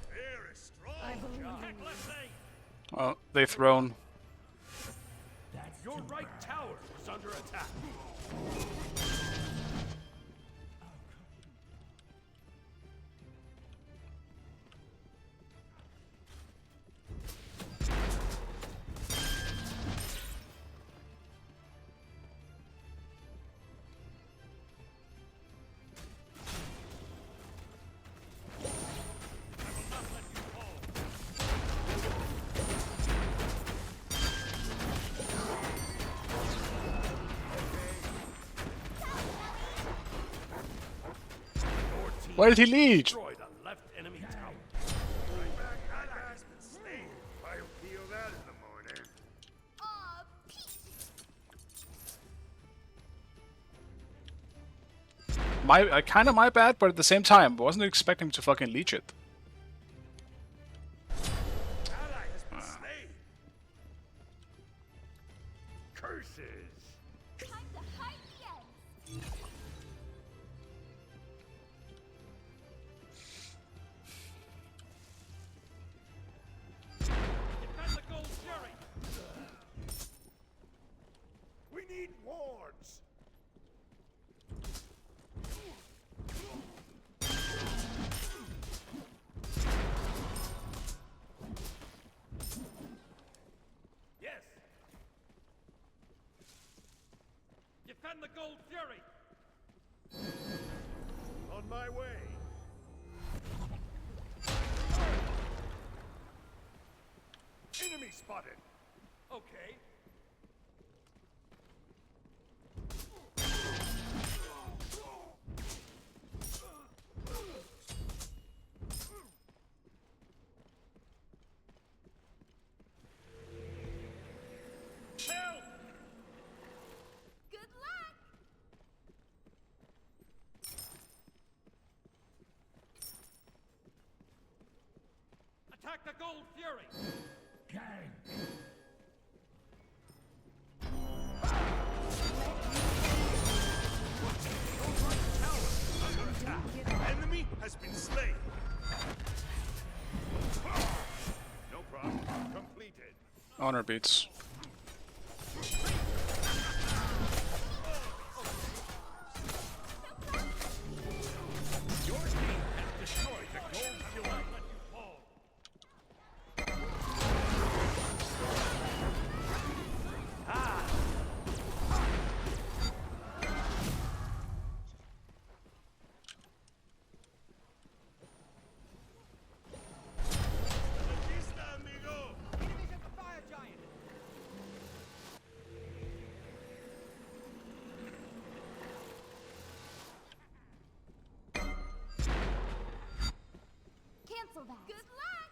Very strong. Attack left lane. Oh, they've thrown. Your right tower is under attack. Why did he lead? Destroy the left enemy tower. Ally has been slain. I'll feel that in the morning. Aw, peace. Kind of my bad, but at the same time, I wasn't expecting to fucking leech it. Ally has been slain. Curses. Time to hide the ends. Defend the Gold Fury. We need wards. Yes. Defend the Gold Fury. On my way. Enemy spotted. Okay. Help! Good luck! Attack the Gold Fury! Gang. Enemy has been slain. No problem. Completed. Honor beats. Your team has destroyed the Gold Fury! Let you fall! Vista, amigo. Enemies at the fire giant. Cancel that. Good luck!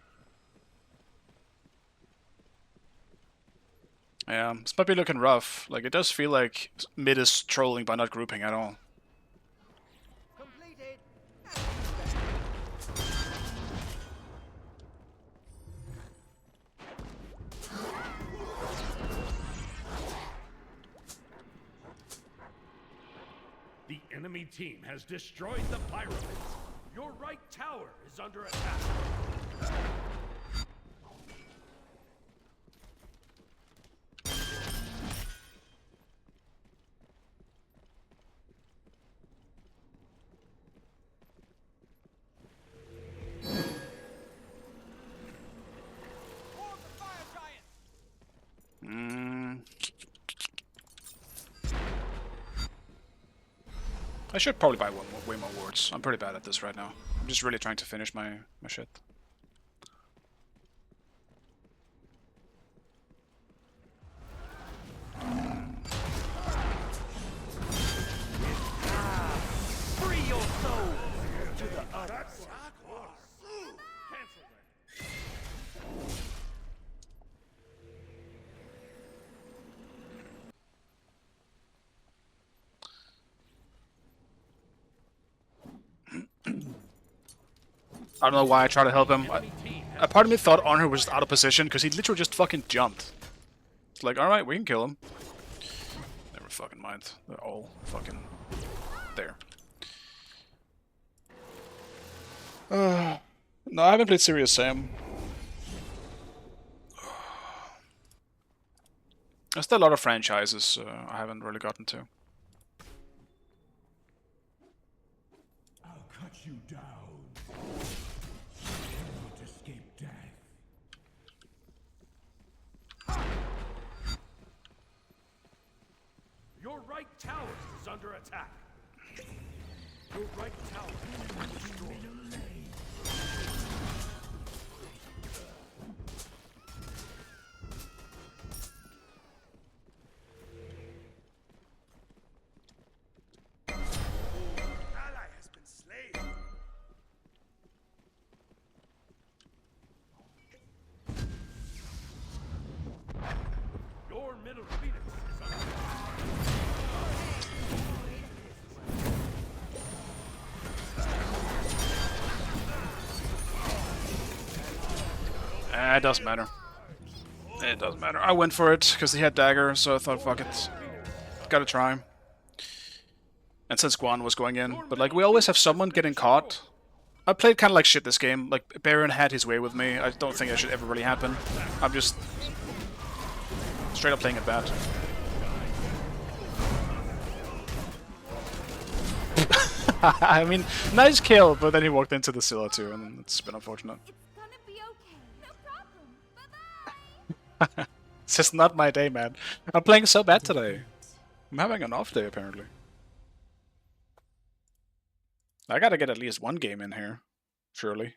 Yeah, this might be looking rough. Like, it does feel like mid is trolling by not grouping at all. Completed. The enemy team has destroyed the pyramids. Your right tower is under attack. More of the fire giant. I should probably buy way more wards. I'm pretty bad at this right now. I'm just really trying to finish my shit. Free your soul to the other. That was Cancel that. I don't know why I try to help him. Enemy team has A part of me thought Honor was just out of position because he literally just fucking jumped. It's like, alright, we can kill him. Never fucking mind. They're all fucking there. No, I haven't played Serious Sam. There's still a lot of franchises I haven't really gotten to. I'll cut you down. Cannot escape death. Your right tower is under attack. Your right tower is destroyed. Ally has been slain. Your middle Phoenix is under attack. It doesn't matter. It doesn't matter. I went for it because he had dagger, so I thought, fuck it. Gotta try. And since Guan was going in, but like we always have someone getting caught. I played kind of like shit this game. Like Baron had his way with me. I don't think that should ever really happen. I'm just straight up playing it bad. I mean, nice kill, but then he walked into the Scylla too, and it's been unfortunate. It's gonna be okay. No problem. Bye-bye. It's just not my day, man. I'm playing so bad today. I'm having an off day, apparently. I gotta get at least one game in here, surely.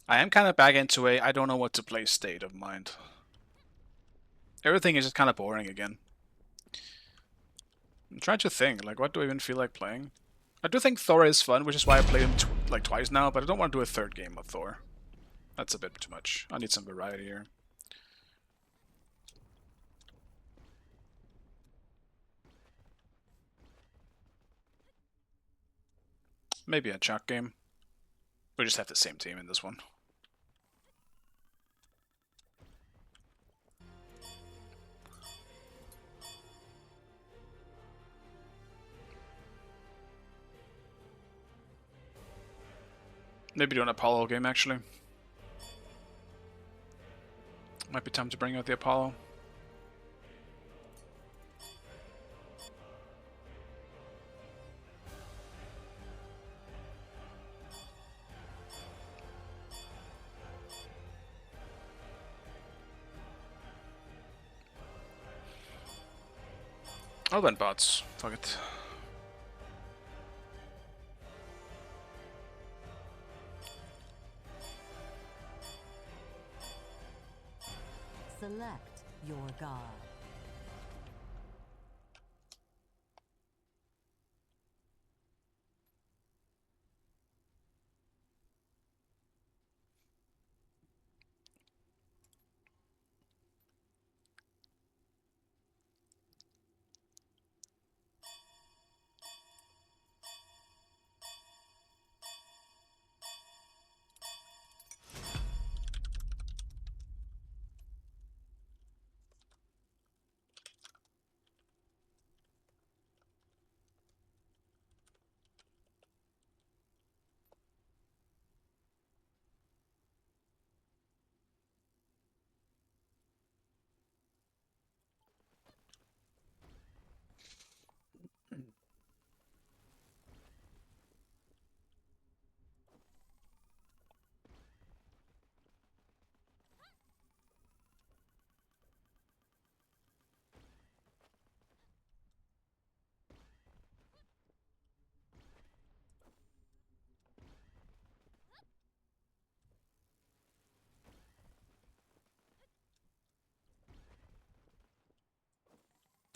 I am kind of back into a I don't know what to play state of mind. Everything is just kind of boring again. I'm trying to think, like, what do I even feel like playing? I do think Thor is fun, which is why I played him like twice now, but I don't want to do a third game of Thor. That's a bit too much. I need some variety here. Maybe a Chuck game. We just have the same team in this one. Maybe do an Apollo game, actually. Might be time to bring out the Apollo. Oh, then bots. Fuck it. Select your god.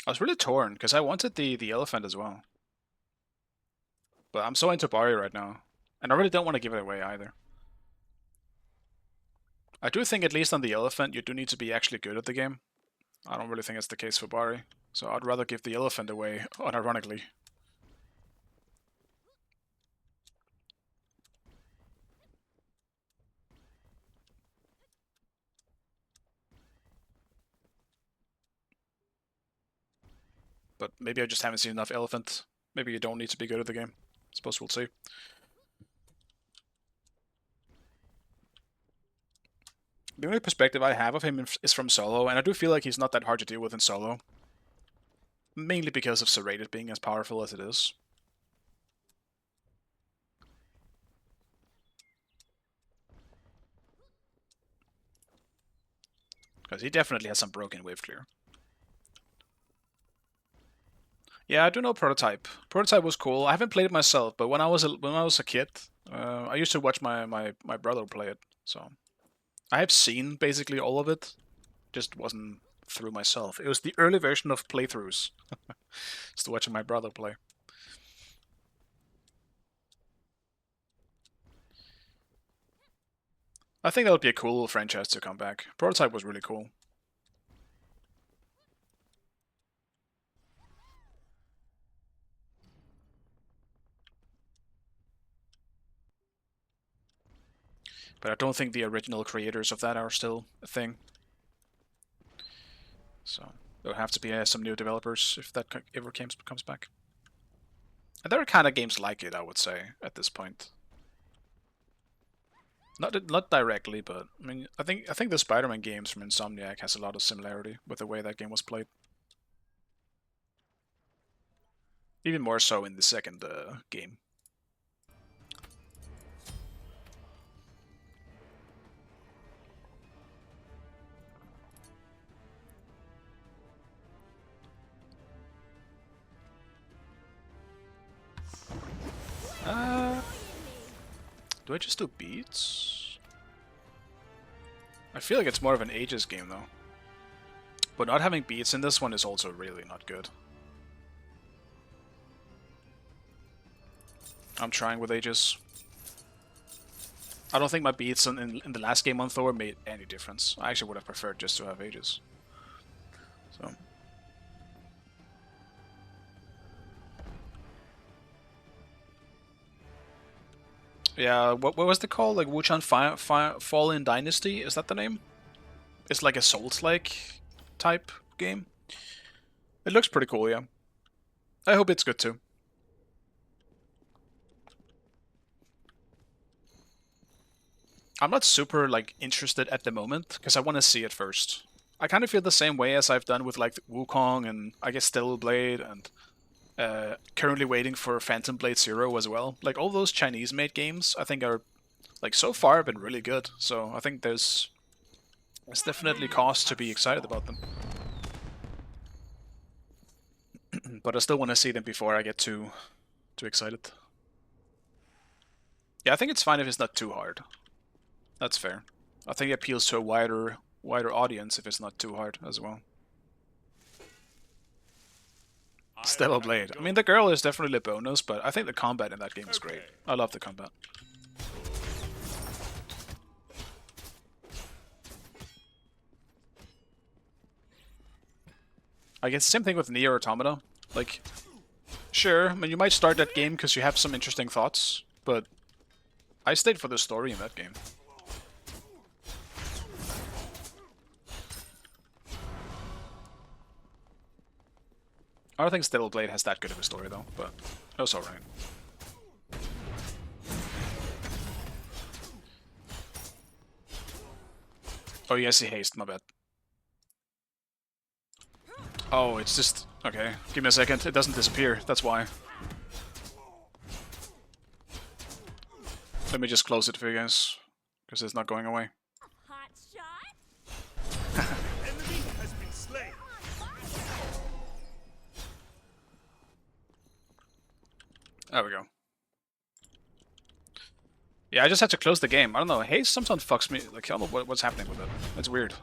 I was really torn, because I wanted the elephant as well. But I'm so into Bari right now. And I really don't want to give it away either. I do think, at least on the elephant, you do need to be actually good at the game. I don't really think that's the case for Bari. So I'd rather give the elephant away, unironically. But maybe I just haven't seen enough elephant. Maybe you don't need to be good at the game. I suppose we'll see. The only perspective I have of him is from solo, and I do feel like he's not that hard to deal with in solo. Mainly because of Serrated being as powerful as it is. Because he definitely has some broken wave clear. Yeah, I do know Prototype. Prototype was cool. I haven't played it myself, but when I was a kid, I used to watch my brother play it. So I have seen basically all of it, just wasn't through myself. It was the early version of playthroughs. Just watching my brother play. I think that would be a cool franchise to come back. Prototype was really cool. But I don't think the original creators of that are still a thing. So there'll have to be some new developers if that ever comes back. And there are kind of games like it, I would say, at this point. Not directly, but I mean, I think the Spider-Man games from Insomniac has a lot of similarity with the way that game was played. Even more so in the second game. Do I just do beats? I feel like it's more of an Aegis game though. But not having beats in this one is also really not good. I'm trying with Aegis. I don't think my beats in the last game on Thor made any difference. I actually would have preferred just to have Aegis. So. Yeah, what was it called? Like Wuchan Fallen Dynasty? Is that the name? It's like a Souls-like type game. It looks pretty cool, yeah. I hope it's good too. I'm not super like interested at the moment because I want to see it first. I kind of feel the same way as I've done with like Wukong and I guess Stellar Blade and currently waiting for Phantom Blade Zero as well. Like all those Chinese-made games, I think are like so far been really good. So I think there's definitely cause to be excited about them. But I still want to see them before I get too excited. Yeah, I think it's fine if it's not too hard. That's fair. I think it appeals to a wider audience if it's not too hard as well. Stellar Blade. I mean, the girl is definitely a bonus, but I think the combat in that game is great. I love the combat. I guess same thing with Nier Automata. Like, sure, I mean, you might start that game because you have some interesting thoughts, but I stayed for the story in that game. I don't think Stellar Blade has that good of a story though, but that's alright. Oh yes, he haste, my bad. Oh, it's just... okay, give me a second, it doesn't disappear, that's why. Let me just close it for you guys, because it's not going away. Hot shot. Enemy has been slain. There we go. Yeah, I just had to close the game. I don't know, haste sometimes fucks me, like, I don't know what's happening with it. It's weird.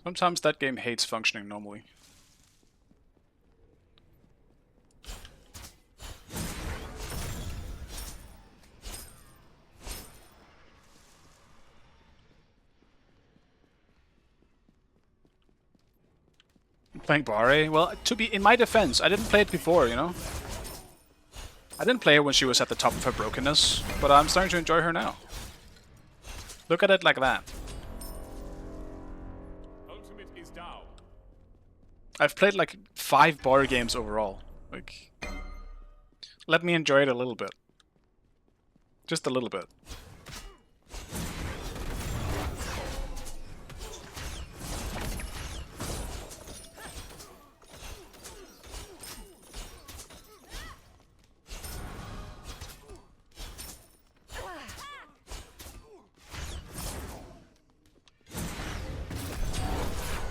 Sometimes that game hates functioning normally. Playing Barre? Well, to be in my defense, I didn't play it before, you know? I didn't play her when she was at the top of her brokenness, but I'm starting to enjoy her now. Look at it like that. Ultimate is down. I've played like 5 Barre games overall. Like, let me enjoy it a little bit. Just a little bit.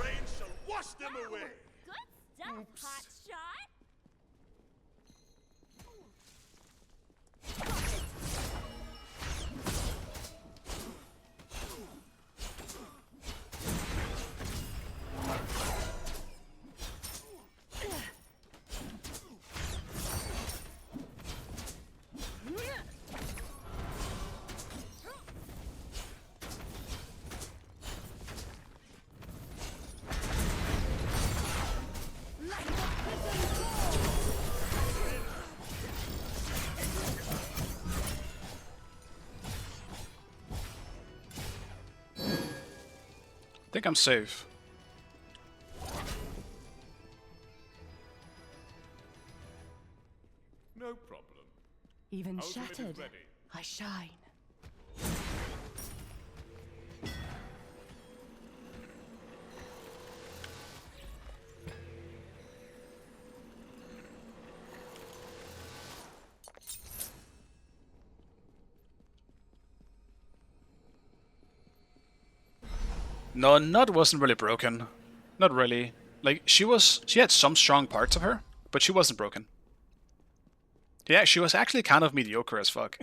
Rain shall wash them away. Good stuff, hot shot. I think I'm safe. No problem. Even Ultimate is shattered, ready. I shine. No, Nut wasn't really broken. Not really. Like, she had some strong parts of her, but she wasn't broken. Yeah, she was actually kind of mediocre as fuck.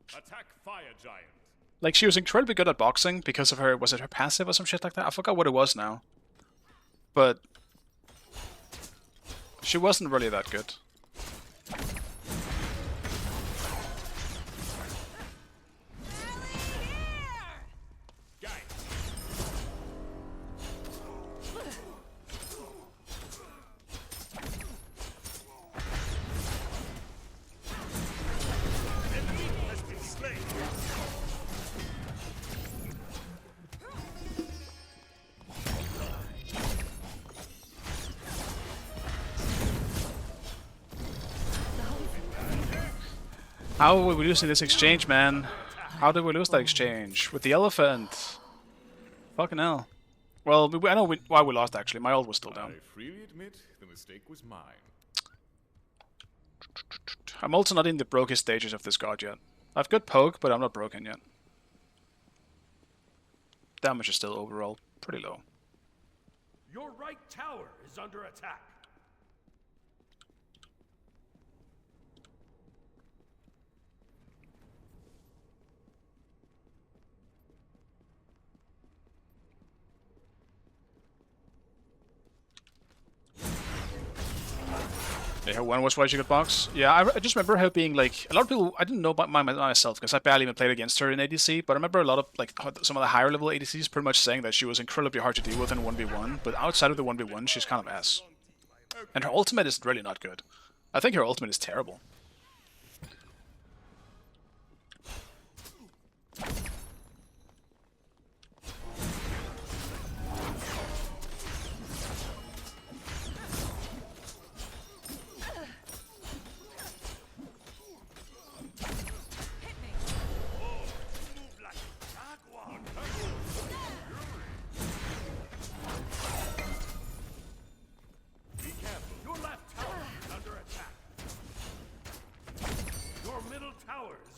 Attack Fire Giant. Like, she was incredibly good at boxing because of her, was it her passive or some shit like that? I forgot what it was now. But she wasn't really that good. How are we losing this exchange, man? How did we lose that exchange? With the elephant? Fucking hell. Well, I know why we lost, actually. My ult was still down. I freely admit the mistake was mine. I'm also not in the brokest stages of this god yet. I've got poke, but I'm not broken yet. Damage is still overall pretty low. Your right tower is under attack. Yeah, when was why she got box? Yeah, I just remember her being like, a lot of people, I didn't know about myself because I barely even played against her in ADC, but I remember a lot of, like, some of the higher level ADCs pretty much saying that she was incredibly hard to deal with in 1v1, but outside of the 1v1, she's kind of ass. And her ultimate is really not good. I think her ultimate is terrible.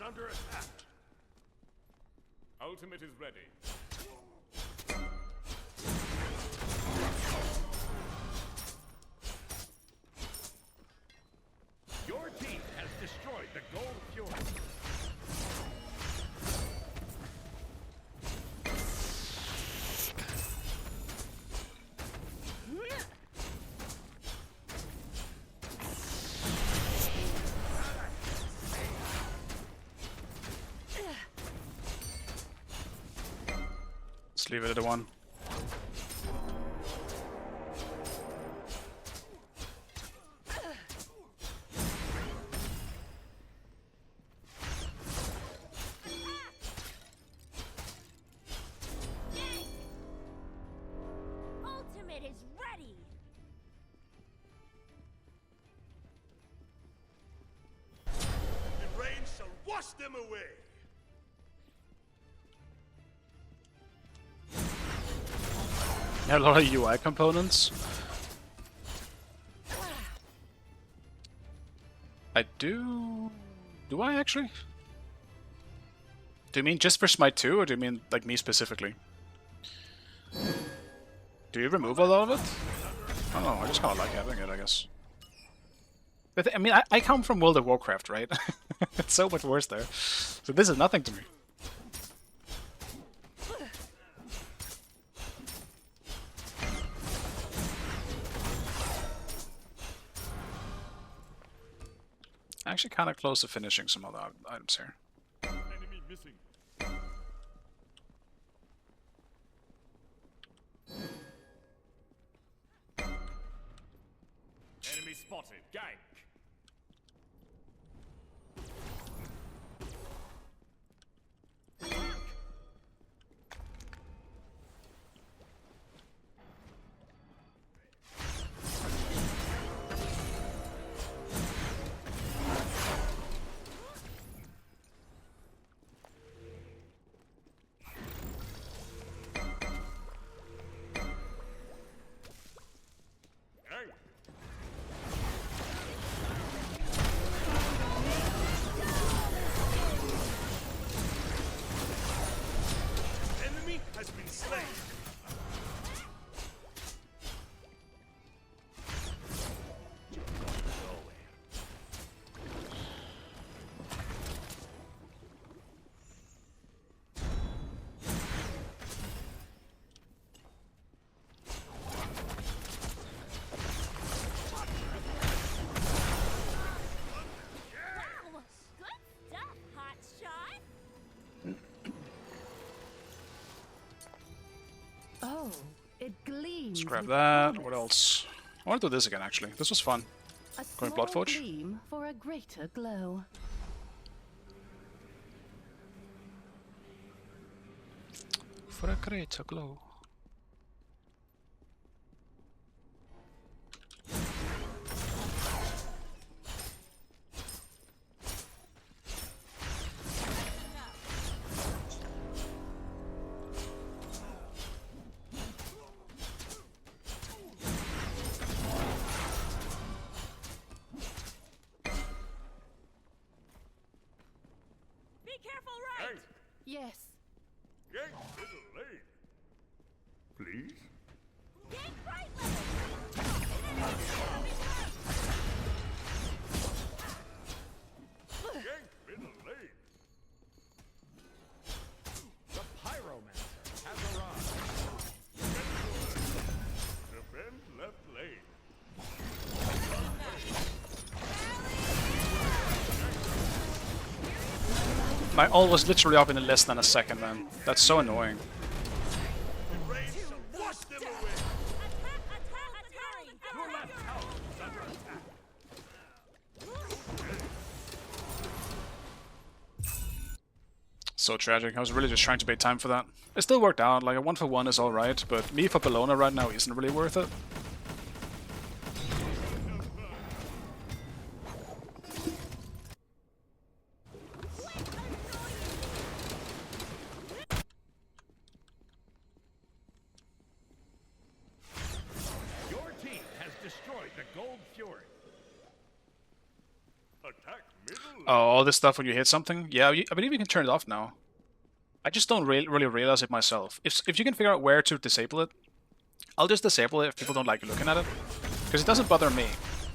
Under attack. Ultimate is ready. Your team has destroyed the Gold Fury. Let's leave it at a 1. Ultimate is ready. The rain shall wash them away. Yeah, a lot of UI components. I do... Do I actually? Do you mean just for Smite 2, or do you mean like me specifically? Do you remove a lot of it? I don't know, I just kind of like having it, I guess. But I mean, I come from World of Warcraft, right? It's so much worse there. So this is nothing to me. Actually kind of close to finishing some other items here. Enemy missing. Enemy spotted. Gank. grab that. What else? I want to do this again, actually. This was fun. A Going small Bloodforge. gleam for a greater glow. For a greater glow. Be careful, right? Hey, Yes. gang middle lane. Please? Gank right lane! Gang middle lane. The Pyromancer has arrived. Defend left lane. My ult was literally up in less than a second, man. That's so annoying. Raise some, wash them away. Your left tower is under attack. So tragic. I was really just trying to bait time for that. It still worked out. Like a 1-for-1 is alright, but me for Bellona right now isn't really worth it. Your team has destroyed the Gold Fury. Attack middle lane. Oh, all this stuff when you hit something? Yeah, I believe you can turn it off now. I just don't really realize it myself. If you can figure out where to disable it, I'll just disable it if people don't like looking at it. Because it doesn't bother me.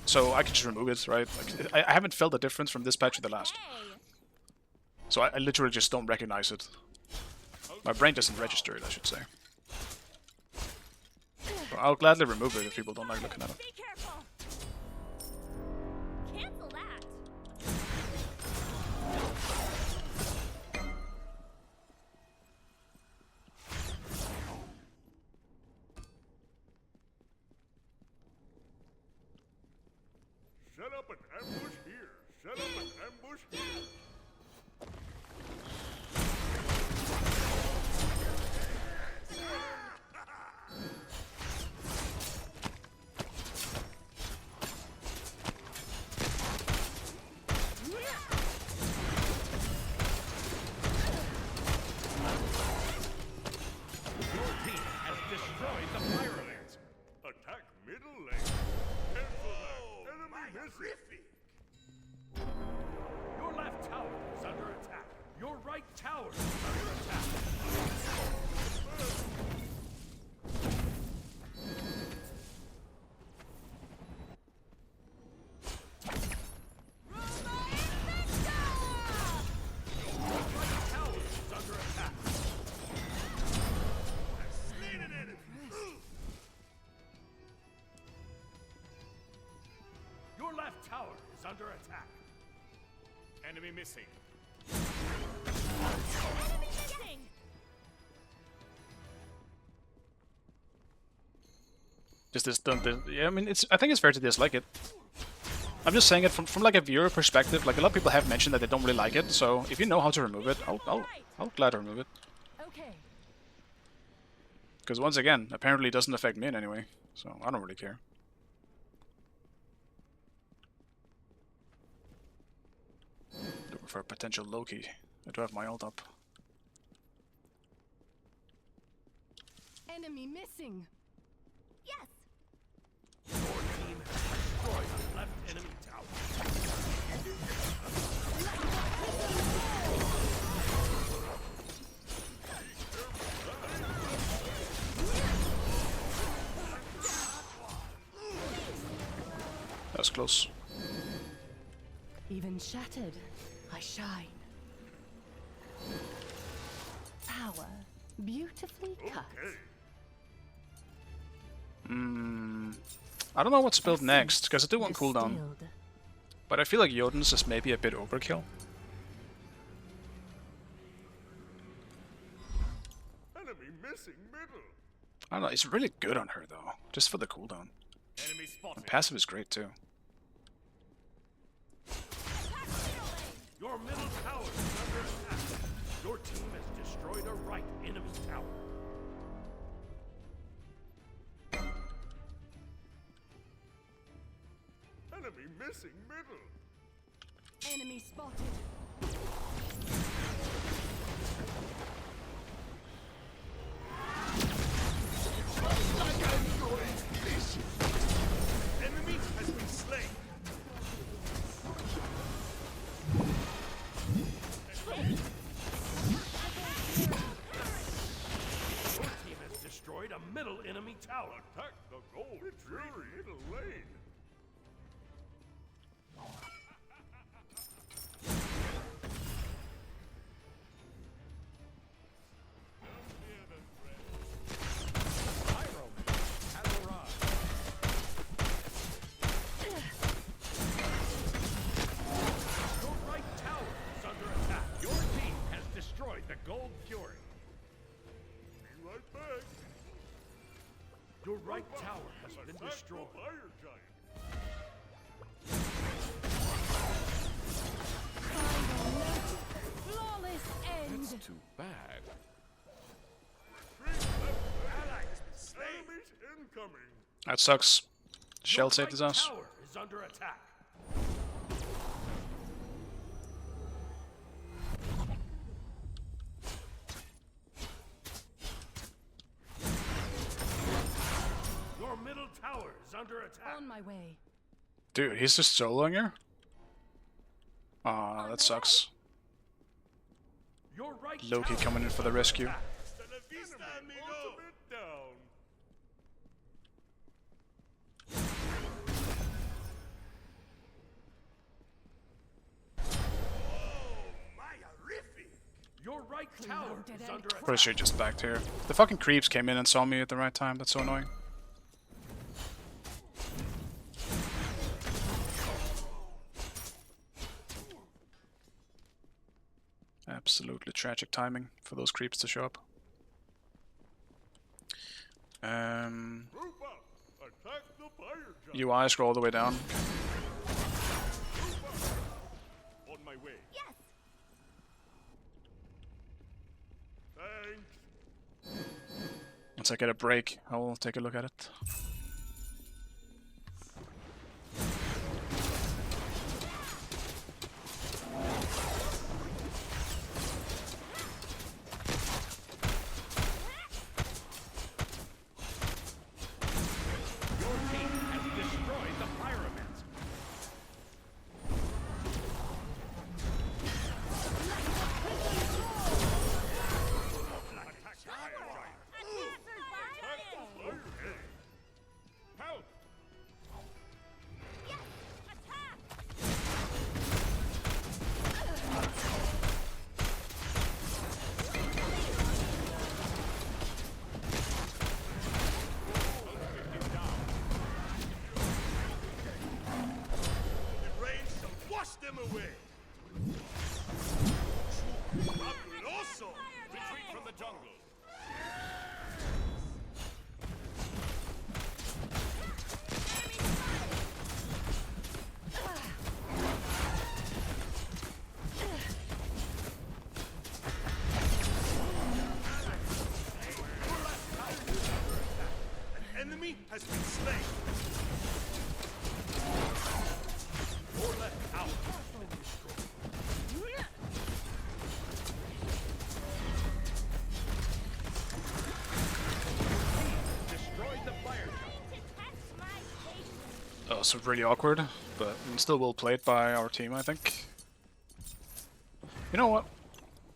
So I can just remove it, right? Like, I haven't felt the difference from this patch to the last. So I literally just don't recognize it. My brain doesn't register it, I should say. But I'll gladly remove it if people don't like looking at it. Be careful! Cancel that! Set up an ambush here. Set up an ambush here. Your team has destroyed the Pyromancer. Attack middle lane. Cancel that. Enemy missing. Your left tower is under attack. Your right tower is under attack. Right tower is under attack. Your left tower is under attack. Enemy missing. Enemy missing! Just this, yeah, I mean, I think it's fair to dislike it. I'm just saying it from like a viewer perspective. Like a lot of people have mentioned that they don't really like it. So if you know how to remove it, I'll gladly remove it. Okay. Because once again, apparently it doesn't affect me in any way. So I don't really care. Looking for a potential Loki. I do have my ult up. Enemy missing. Yes! Your team has destroyed the left enemy tower. That was close. Even shattered, I shine. Power beautifully cut. I don't know what's built next, because I do want cooldown. Distilled. But I feel like Jotun's is maybe a bit overkill. Enemy missing middle. I don't know, he's really good on her though, just for the cooldown. Enemy spotted. And passive is great too. Your middle tower is under attack. Your team has destroyed a right enemy tower. Enemy missing middle. Enemy spotted. Enemy has been slain. Your team has destroyed a middle enemy tower. Attack the gold. Fury middle lane. Your right tower is under attack. Your team has destroyed the gold fury. Be right back. Your right tower has been Attack destroyed. the fire giant. Flawless end. Too bad. Ally has been slain. Enemies incoming. That sucks. Shell Your saved right his ass. tower is under attack. Your middle tower is under attack. On my way. Dude, he's just soloing her? Aw, that sucks. Your right Loki tower coming in is for the under rescue. attack. Hasta la vista, amigo. Ultimate down. Your right tower Clean is out under it. attack. Pretty sure he just backed here. The fucking creeps came in and saw me at the right time. That's so annoying. Absolutely tragic timing for those creeps to show up. Group up. Attack the fire giant. UI scroll all the way down. On my way. Yes. Thanks. Once I get a break, I will take a look at it. Your team has destroyed the pyramids. Attack the fire giant. Attack the fire giant. Help. Yes. Attack. The rain shall wash them away. Fabuloso. Retreat from the jungle. An enemy has been slain. Your left tower has been destroyed. Destroyed the fire giant. To test my patience. That was really awkward, but still well played by our team, I think. You know what?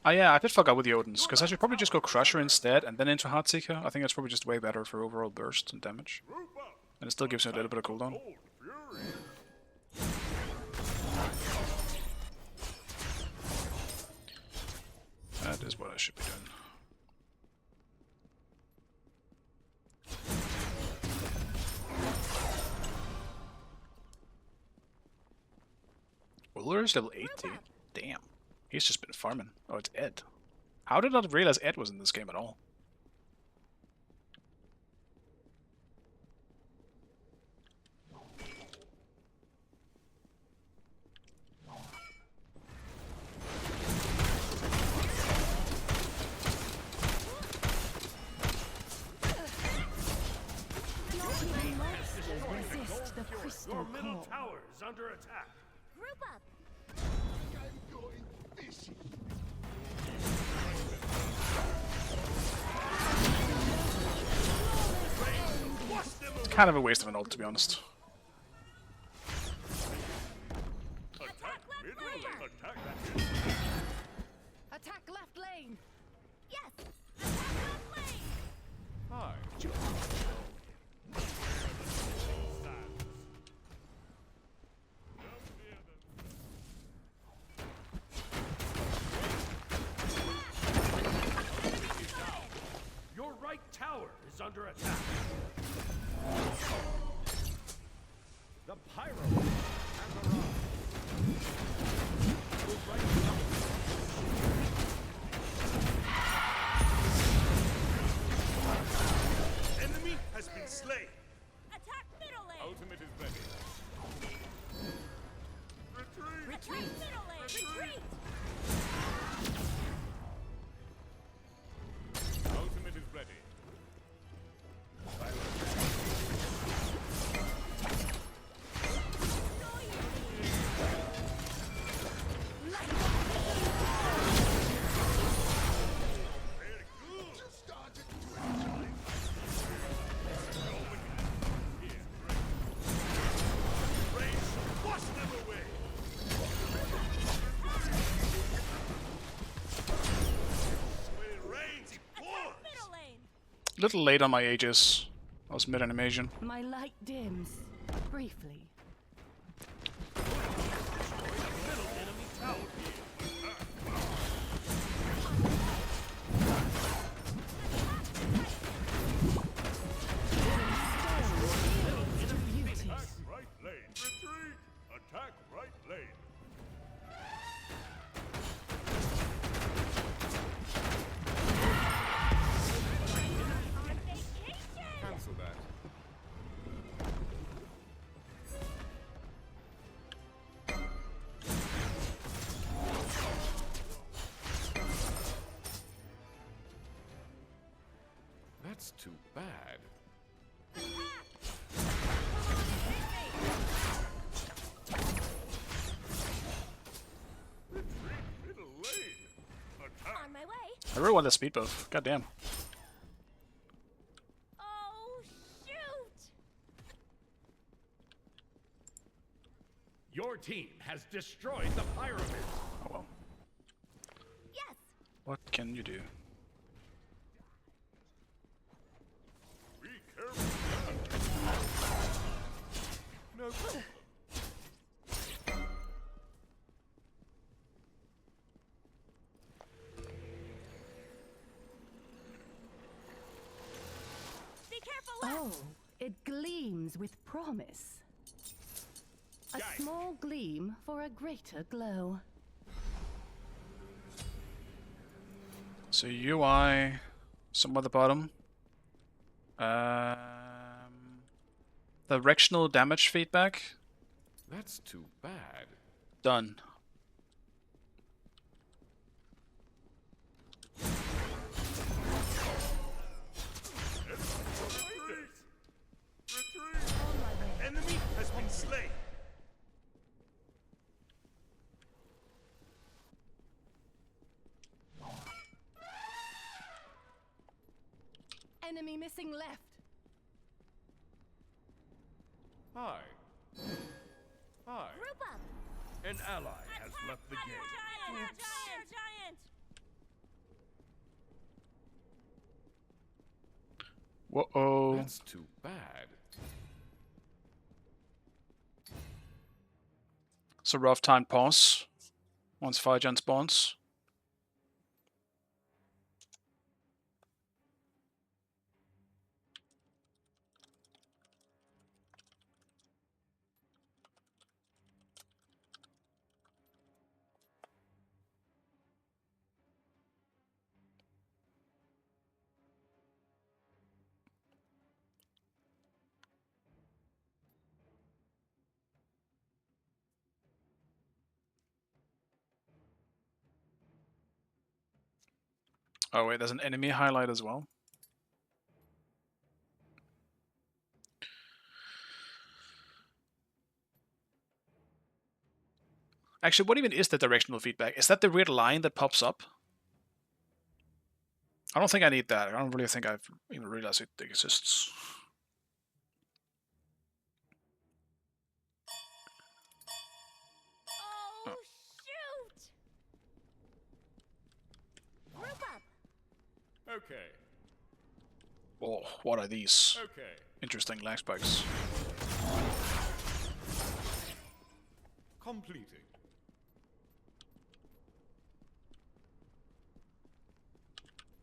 Yeah, I did fuck up with the Odins, because I should probably just go Crusher instead and then into Heartseeker. I think that's probably just way better for overall burst and damage. Group up. And it still gives you a little bit of cooldown. Gold fury. That is what I should be doing. Uller is level 80. Damn. He's just been farming. Oh, it's Ed. How did I not realize Ed was in this game at all? Fury, Crystal your middle Core. tower is under attack. Group up. Kind of a waste of an ult, to be honest. Attack left middle lane. lane. Attack that is. Attack left lane. Yes. Attack left lane. Hi. Your right tower is under attack. The pyro has arrived. Your right tower. Enemy has been slain. Attack middle lane. Ultimate is ready. Retreat. Attack middle lane. Retreat. Ultimate is ready. Wash them away. When rains, it pours. Middle lane. Little late on my ages. I was mid animation. My light dims. Briefly. Middle enemy tower. Beauty. Attack right lane. Retreat. Attack right lane. Cancel that. That's too bad. Retreat middle lane. Attack. On my way. I really want that speed buff. God damn. Oh, shoot. Your team has destroyed the pyramid. Oh well. Yes. What can you do? Be careful. No problem. Be careful left. Oh, it gleams with promise. A Yikes. small gleam for a greater glow. So UI, somewhere at the bottom. Directional damage feedback. That's too bad. Done. Retreat. Retreat. Enemy has been slain. Enemy missing left. Hi. Hi. Group up. An ally has left the game. Giant. Giant. Whoa. That's too bad. It's a rough time pause. Once fire gen spawns. Oh wait, there's an enemy highlight as well. Actually, what even is the directional feedback? Is that the weird line that pops up? I don't think I need that. I don't really think I've even realized it exists. Oh, shoot! Group up. Okay. Oh, what are these? Okay. Interesting lag spikes. Completing.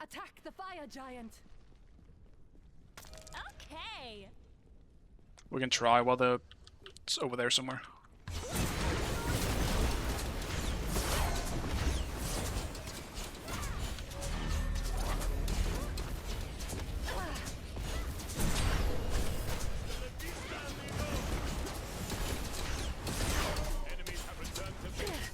Attack the fire giant. Okay. We can try while it's over there somewhere. Enemies have returned to base.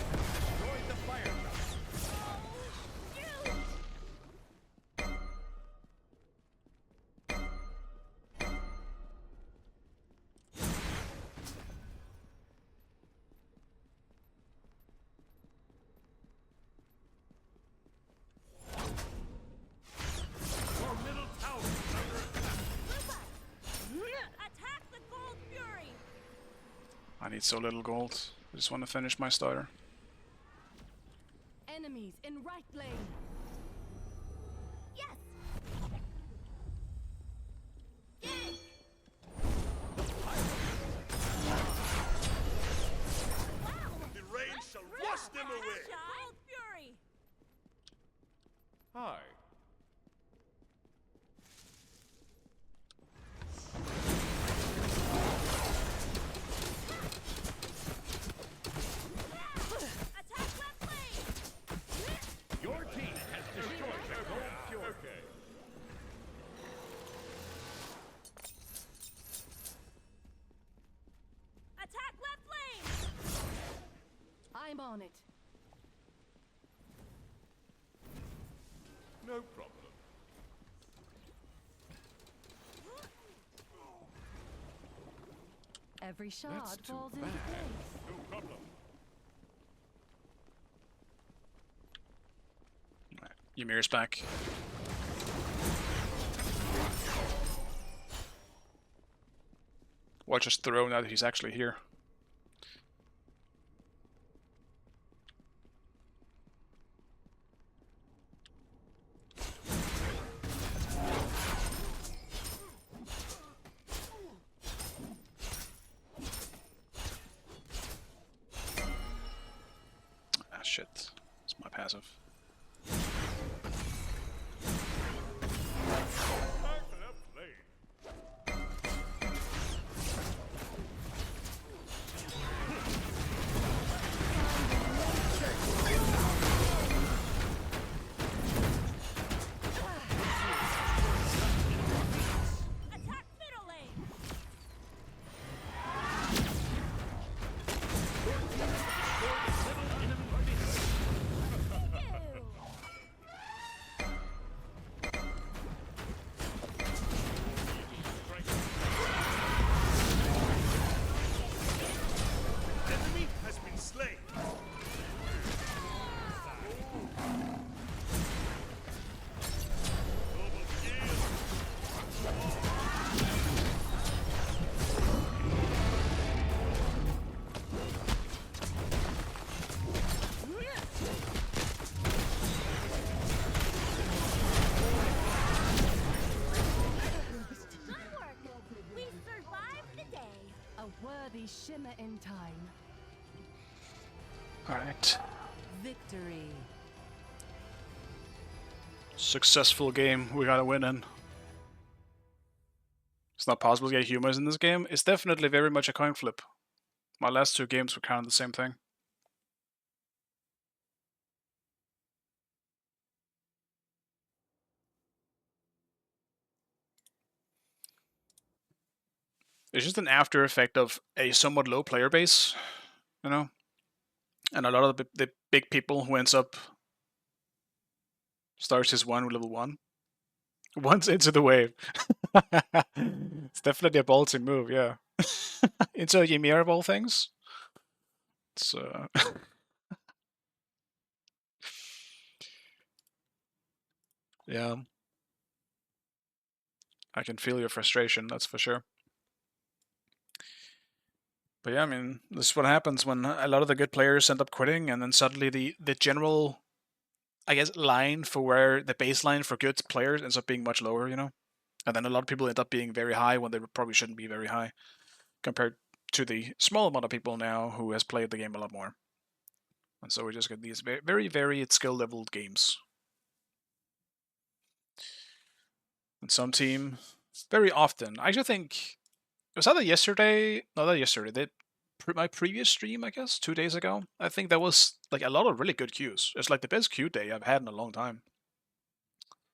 Destroyed the fire giant. Your middle tower is under attack. Attack the Gold Fury. I need so little gold. I just want to finish my starter. Enemies in right lane. Yes. Yay. The rain shall wash them away. Gold Fury. Hi. Attack left lane. Your team has destroyed the Gold Fury. Okay. Attack left lane. I'm on it. No problem. Every shard That's too falls into bad. place. No problem. Ymir's back. Watch us throw now that he's actually here. Ah, shit. It's my passive. Back left lane. Attack middle lane. Ew. Enemy has been slain. Double kill. Good work. We survived the day. A worthy shimmer in time. Alright. Victory. Successful game we gotta win in. It's not possible to get humors in this game. It's definitely very much a coin flip. My last two games were kind of the same thing. It's just an after effect of a somewhat low player base, you know? And a lot of the big people who ends up starts his one with level 1 Once into the wave. It's definitely a ballsy move, yeah. Into a Ymir of all things. It's yeah. I can feel your frustration, that's for sure. But yeah, I mean, this is what happens when a lot of the good players end up quitting, and then suddenly the general, I guess, line for where the baseline for good players ends up being much lower, you know? And then a lot of people end up being very high when they probably shouldn't be very high, compared to the small amount of people now who has played the game a lot more. And so we just get these very varied skill leveled games. And some team, very often, I actually think, was that yesterday? No, not yesterday. My previous stream, I guess, 2 days ago. I think that was like a lot of really good queues. It's like the best queue day I've had in a long time.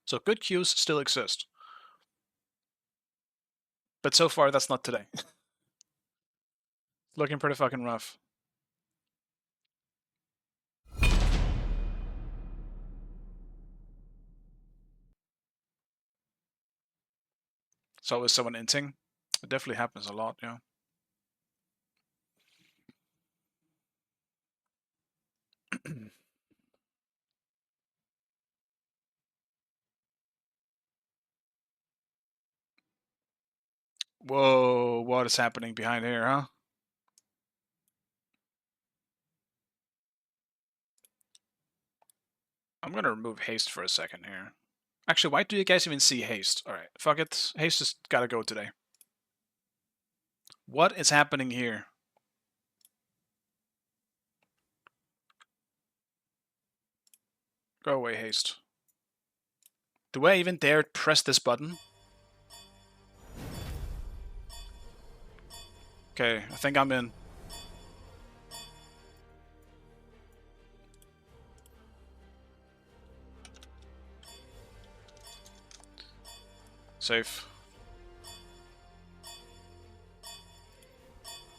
So good queues still exist. But so far, that's not today. Looking pretty fucking rough. So is someone inting? It definitely happens a lot, yeah. Whoa, what is happening behind here, huh? I'm gonna remove haste for a second here. Actually, why do you guys even see haste? Alright, fuck it. Haste just gotta go today. What is happening here? Go away, haste. Do I even dare press this button? Okay, I think I'm in. Safe.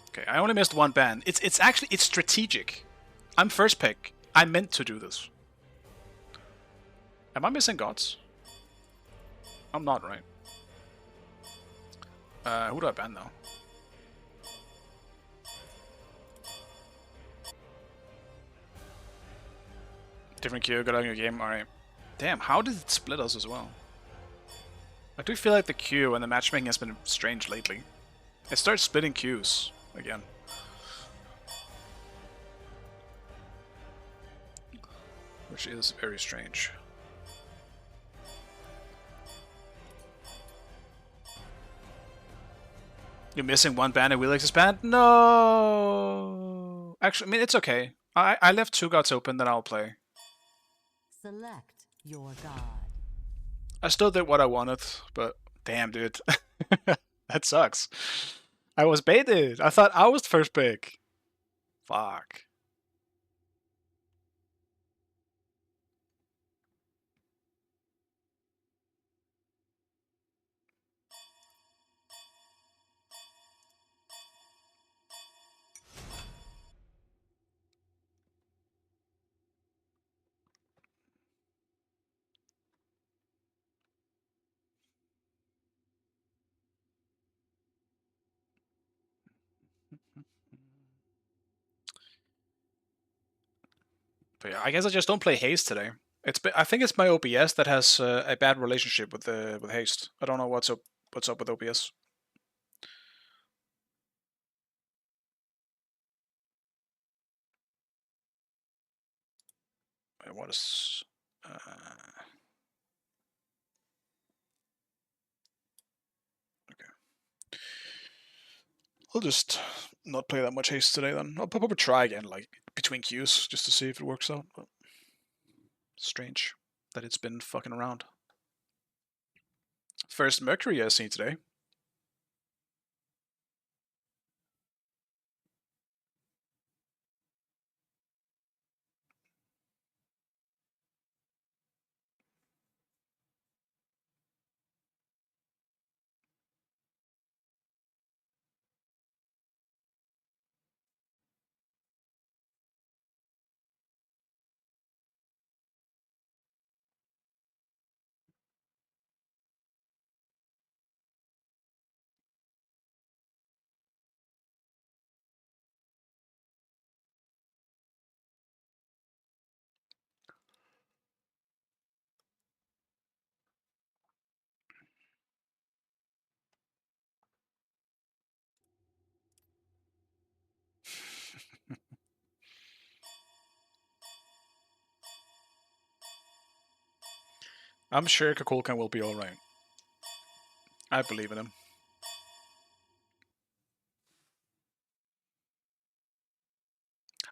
Okay, I only missed one ban. It's actually it's strategic. I'm first pick. I meant to do this. Am I missing gods? I'm not, right? Who do I ban though? Different queue, good on your game. Alright. Damn, how did it split us as well? I do feel like the queue and the matchmaking has been strange lately. It starts splitting queues again. Which is very strange. You're missing one ban and Wheelix's ban? No! Actually, I mean, it's okay. I left two gods open that I'll play. Select your god. I still did what I wanted, but damn, dude. That sucks. I was baited. I thought I was the first pick. Fuck. But yeah, I guess I just don't play haste today. I think it's my OBS that has a bad relationship with haste. I don't know what's up with OBS. What is? Okay. I'll just not play that much haste today then. I'll probably try again, like between queues, just to see if it works out. But strange that it's been fucking around. First Mercury I see today. I'm sure Kukulkan will be alright. I believe in him.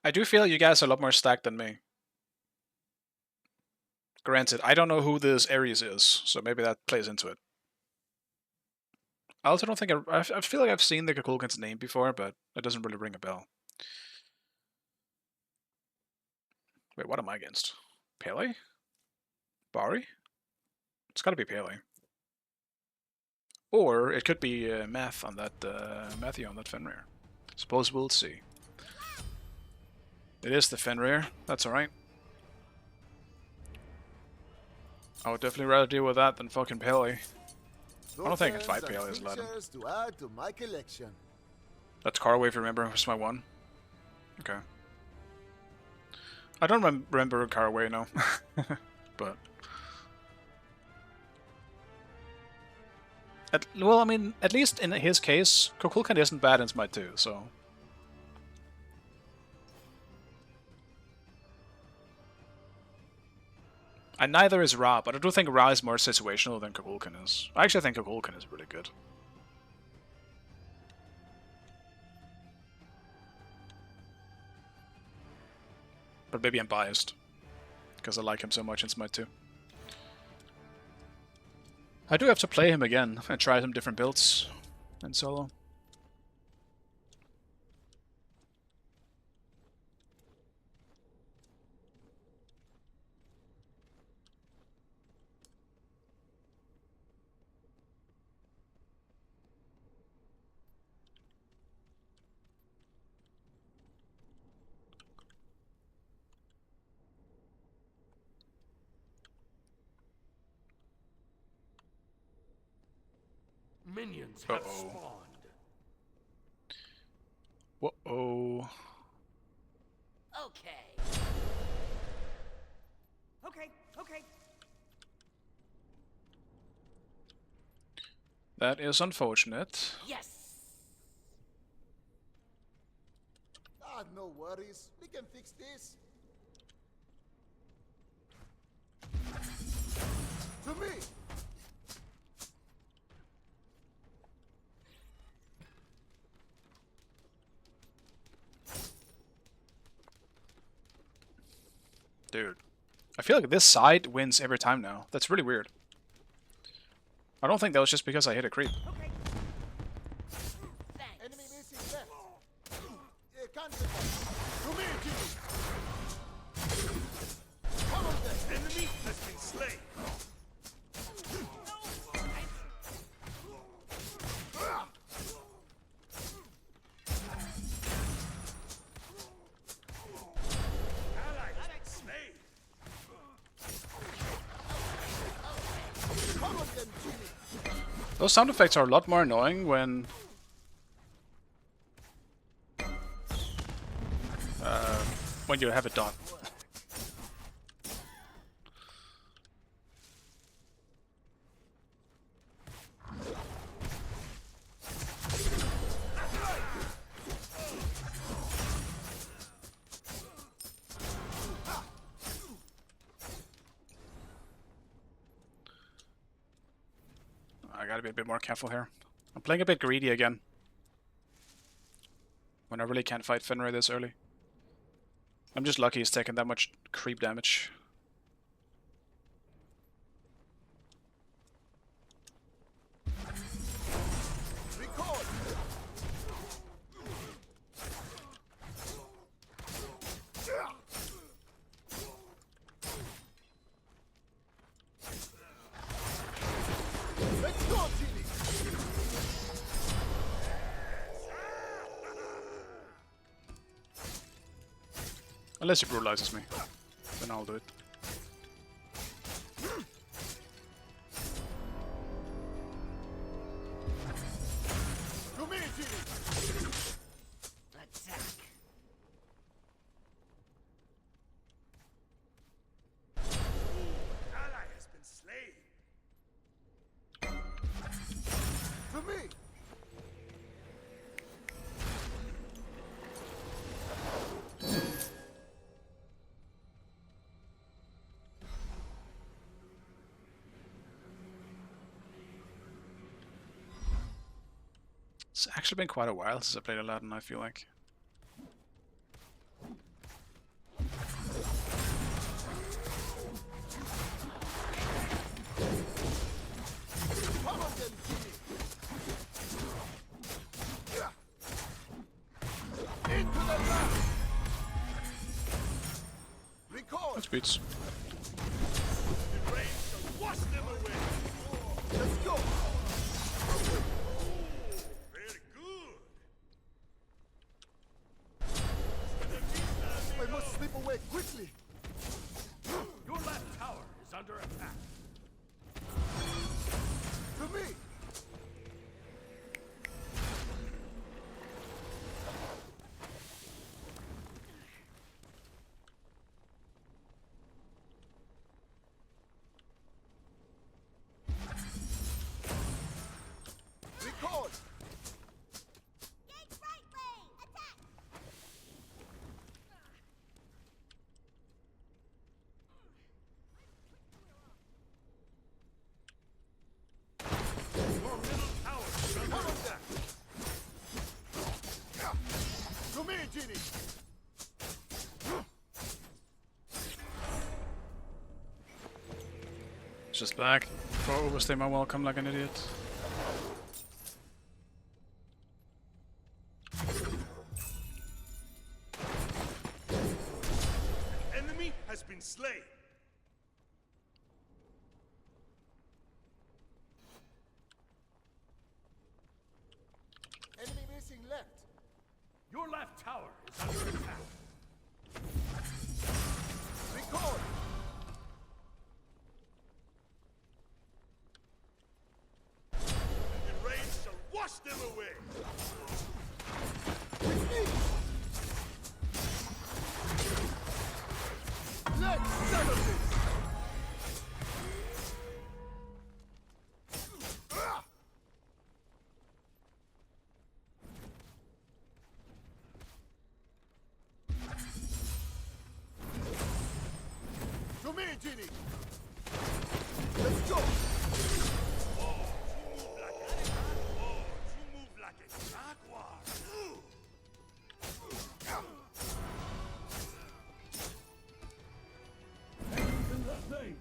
I do feel you guys are a lot more stacked than me. Granted, I don't know who this Ares is, so maybe that plays into it. I also don't think I feel like I've seen the Kukulkan's name before, but it doesn't really ring a bell. Wait, what am I against? Pele? Bari? It's gotta be Pele. Or it could be Math on that Matthew on that Fenrir. Suppose we'll see. It is the Fenrir. That's alright. I would definitely rather deal with that than fucking Pele. I don't think I can fight Pele as Aladdin. To add to my collection. That's Carway, if you remember. It's my one. Okay. I don't remember Carway, no. But... well, I mean, at least in his case, Kukulkan isn't bad in Smite 2, so... And neither is Ra, but I do think Ra is more situational than Kukulkan is. I actually think Kukulkan is really good. But maybe I'm biased, because I like him so much in Smite 2. I do have to play him again and try some different builds in solo. Minions have spawned. Whoa. Okay. Okay. That is unfortunate. Yes. Ah, no worries. We can fix this. To me. Dude. I feel like this side wins every time now. That's really weird. I don't think that was just because I hit a creep. Okay. Enemy missing left. Cancel that. To me, Jimmy. Come on then. Enemy has been slain. Ally has been slain. Come on then, Jimmy. Those sound effects are a lot more annoying when... when you have it done. I gotta be a bit more careful here. I'm playing a bit greedy again. When I really can't fight Fenrir this early. I'm just lucky he's taking that much creep damage. Record. Let's go, Jimmy. Unless he brutalizes me. Then I'll do it. To me, Jimmy. Attack. Ally has been slain. To me. It's actually been quite a while since I played Aladdin, I feel like. Come on then, Jimmy. Into the lab. Record. That's beats. The rain shall wash them away. Let's go. Very good. I must slip away quickly. Your left tower is under attack. To me. Record. Gate right lane! Attack! Your middle tower is under Come on attack. then. To me, Genie. Just back. For overstay my welcome like an idiot. Enemy has been slain. Enemy missing left. Your left tower is under attack. Record. The rain shall wash them away. With me. Let's settle this. Ah! To me, Genie. Let's go. You move like a jaguar. In left lane.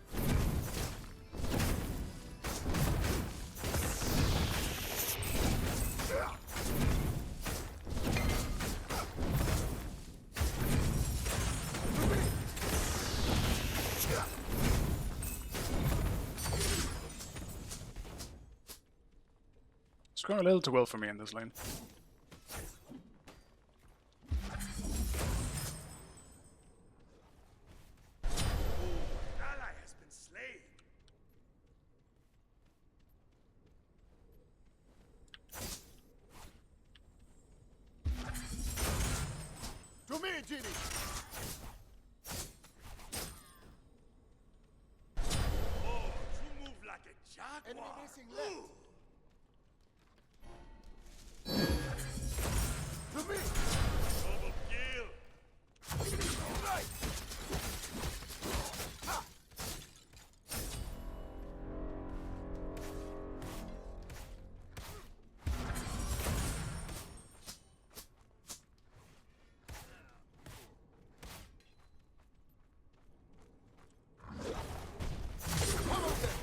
It's going a little too well for me in this lane. Ally has been slain. To me, Genie. Oh, you move like a jaguar. Enemy missing left. To me. Double kill. Right. Ha. Come on then.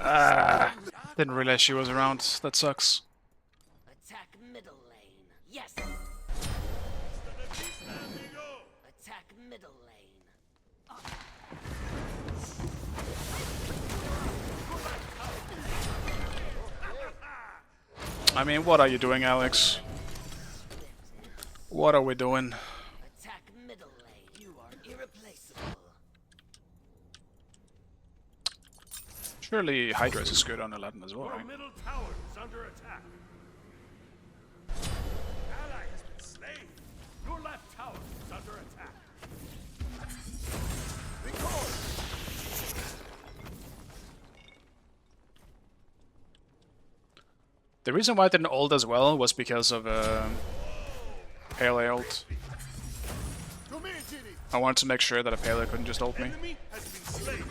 Ah, didn't realize she was around. That sucks. Attack middle lane. Yes. Attack middle lane. I mean, what are you doing, Alex? What are we doing? Attack middle lane. You are irreplaceable. Surely Hydras is good on Aladdin as well, Your right? middle tower is under attack. Ally has been slain. Your left tower is under attack. Record. The reason why I didn't ult as well was because of Pele ult. To me, Genie. I wanted to make sure that a Pele couldn't just ult me. Enemy has been slain.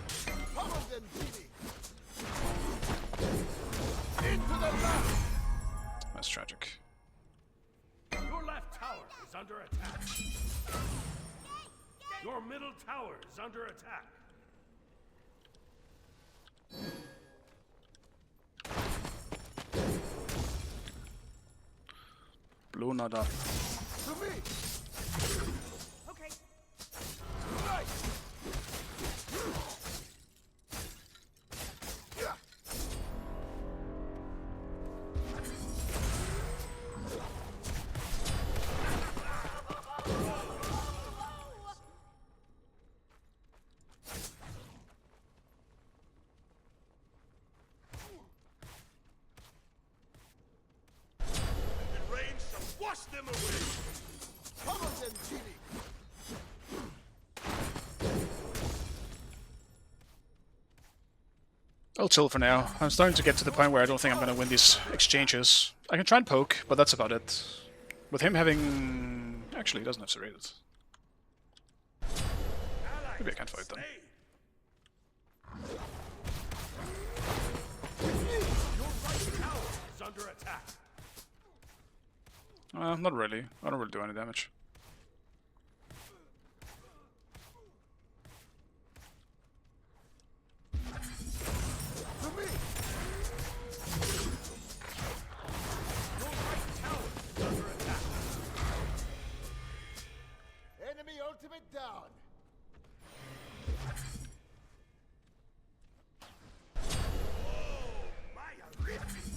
Come on then, Genie. Into the left. That's tragic. Your left tower is under attack. Your middle tower is under attack. Blue not up. To me. Okay. Right. Yeah. The rain shall wash them away. Come on then, Genie. I'll chill for now. I'm starting to get to the point where I don't think I'm gonna win these exchanges. I can try and poke, but that's about it. With him having... Actually, he doesn't have serrated. Maybe I can't fight them. Your right tower is under attack. Not really. I don't really do any damage. To me. Your right tower is under attack. Enemy ultimate down. Oh, my ripping.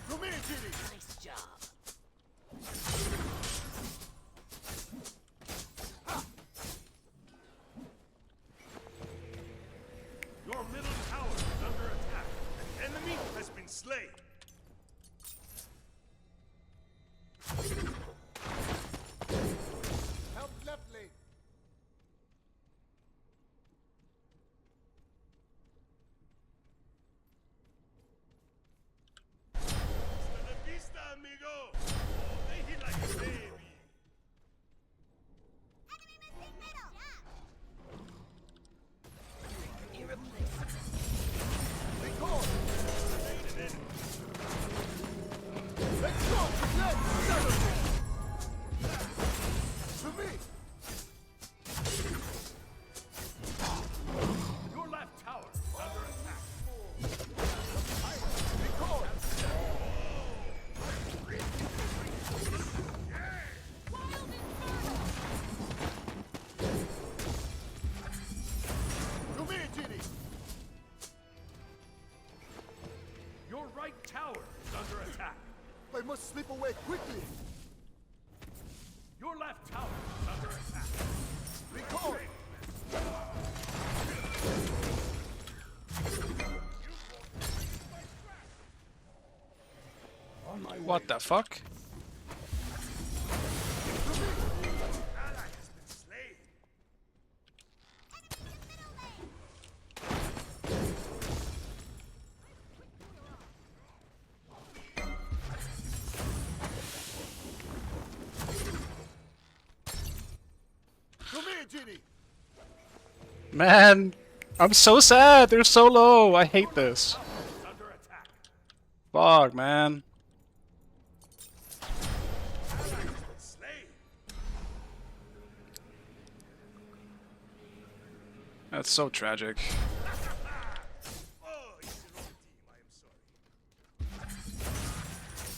To me, Genie. Nice job. Your middle tower is under attack. An enemy has been slain. Help left lane. Hasta la vista, amigo. Oh, they hit like a baby. Enemy missing middle. Irreplaceable. Record. Let's go. Let's celebrate. To me. Your left tower is under attack. Record. To me, Genie. Your right tower is under attack. I must slip away quickly. Your left tower is under attack. Record. What the fuck? Ally has been slain. To me, Genie. Man, I'm so sad. They're so low. I hate this. Is under attack. Fuck, man. Ally has been slain. That's so tragic. Oh, it's the wrong team. I am sorry.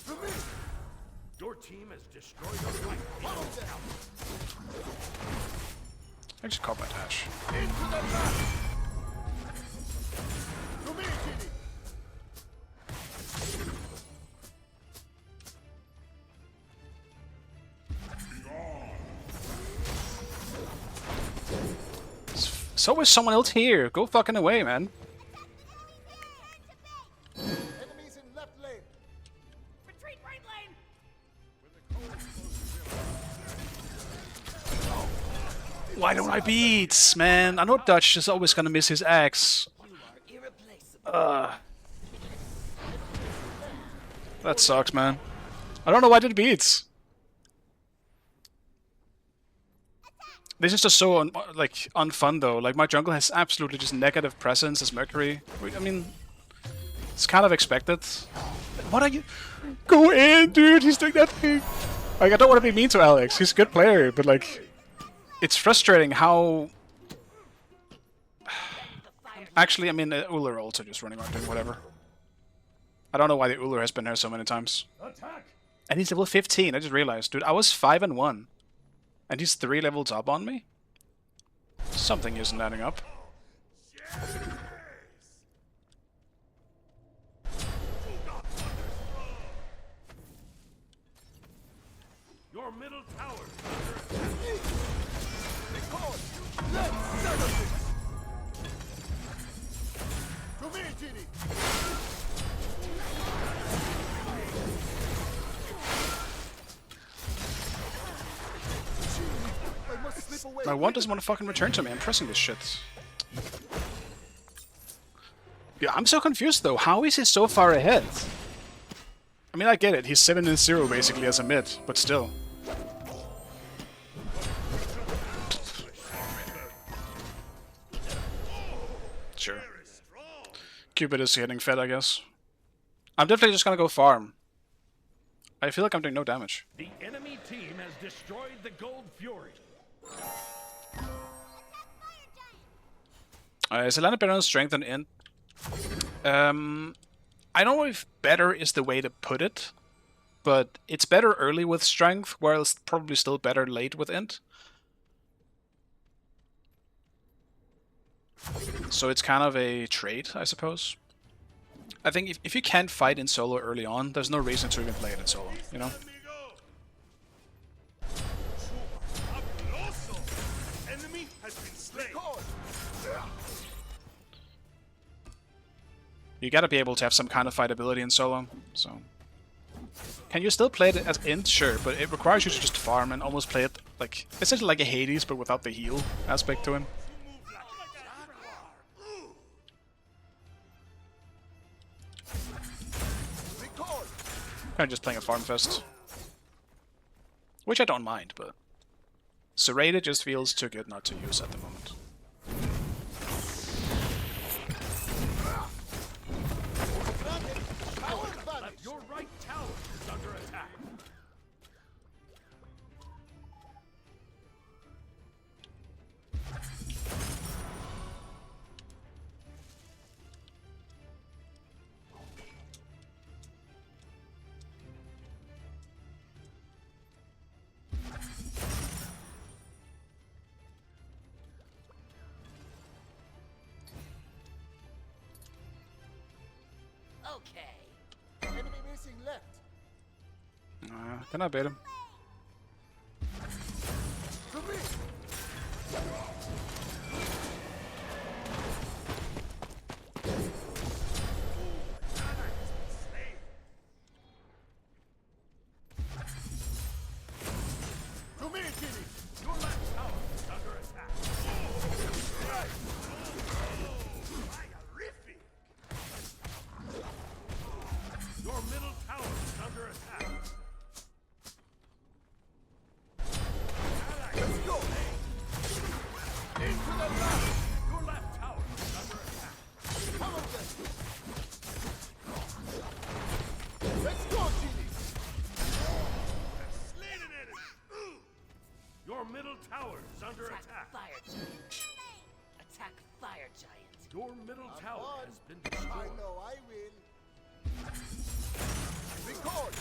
To me. Your team has destroyed the right. Follow them. I just caught my dash. Into the left. To me, Genie. So is someone else here. Go fucking away, man. Enemies in left lane. Retreat right lane. Why don't I beat, man? I know Dutch is always gonna miss his axe. You are irreplaceable. That sucks, man. I don't know why I did beats. This is just so unfun though. Like my jungle has absolutely just negative presence as Mercury. I mean, it's kind of expected. What are you? Go in, dude. He's doing that thing. Like I don't want to be mean to Alex. He's a good player, but like, it's frustrating how. Actually, I mean, Uller also just running around doing whatever. I don't know why the Uller has been here so many times. Attack! And he's level 15. I just realized, dude. I was 5-1. And he's 3 levels up on me? Something isn't adding up. Your middle tower. Let's settle this. To me, Genie. I must slip away. My one doesn't want to fucking return to me. I'm pressing this shit. Yeah, I'm so confused though. How is he so far ahead? I mean, I get it. He's 7-0 basically as a mid, but still. Sure. Cupid is getting fed, I guess. I'm definitely just gonna go farm. I feel like I'm doing no damage. The enemy team has destroyed the Gold Fury. Is Alana better on strength than int? I don't know if better is the way to put it, but it's better early with strength, while probably still better late with int. So it's kind of a trade, I suppose. I think if you can't fight in solo early on, there's no reason to even play it in solo, you know? Enemy has been slain. You gotta be able to have some kind of fightability in solo, so... Can you still play it as int? Sure, but it requires you to just farm and almost play it like... essentially like a Hades, but without the heal aspect to him. Kind of just playing a farm fest. Which I don't mind, but... Serrated just feels too good not to use at the moment. Your right tower is under attack. Okay. Enemy missing left. Can I bait him? To me. To me, Genie. Your left tower is under attack. Your middle tower is under attack. Let's go. Into the left. Your left tower is under attack. Come on, then. Let's go, Genie. Slain an enemy. Your middle tower is under attack. Fire giant. Attack fire giant. Your middle tower on. has been I destroyed. know I will. Record.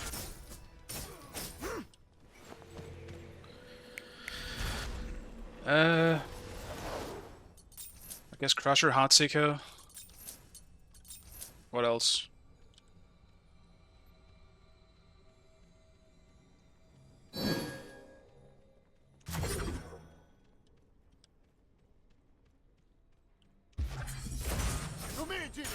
I guess Crusher, Heartseeker. What else? To me, Genie.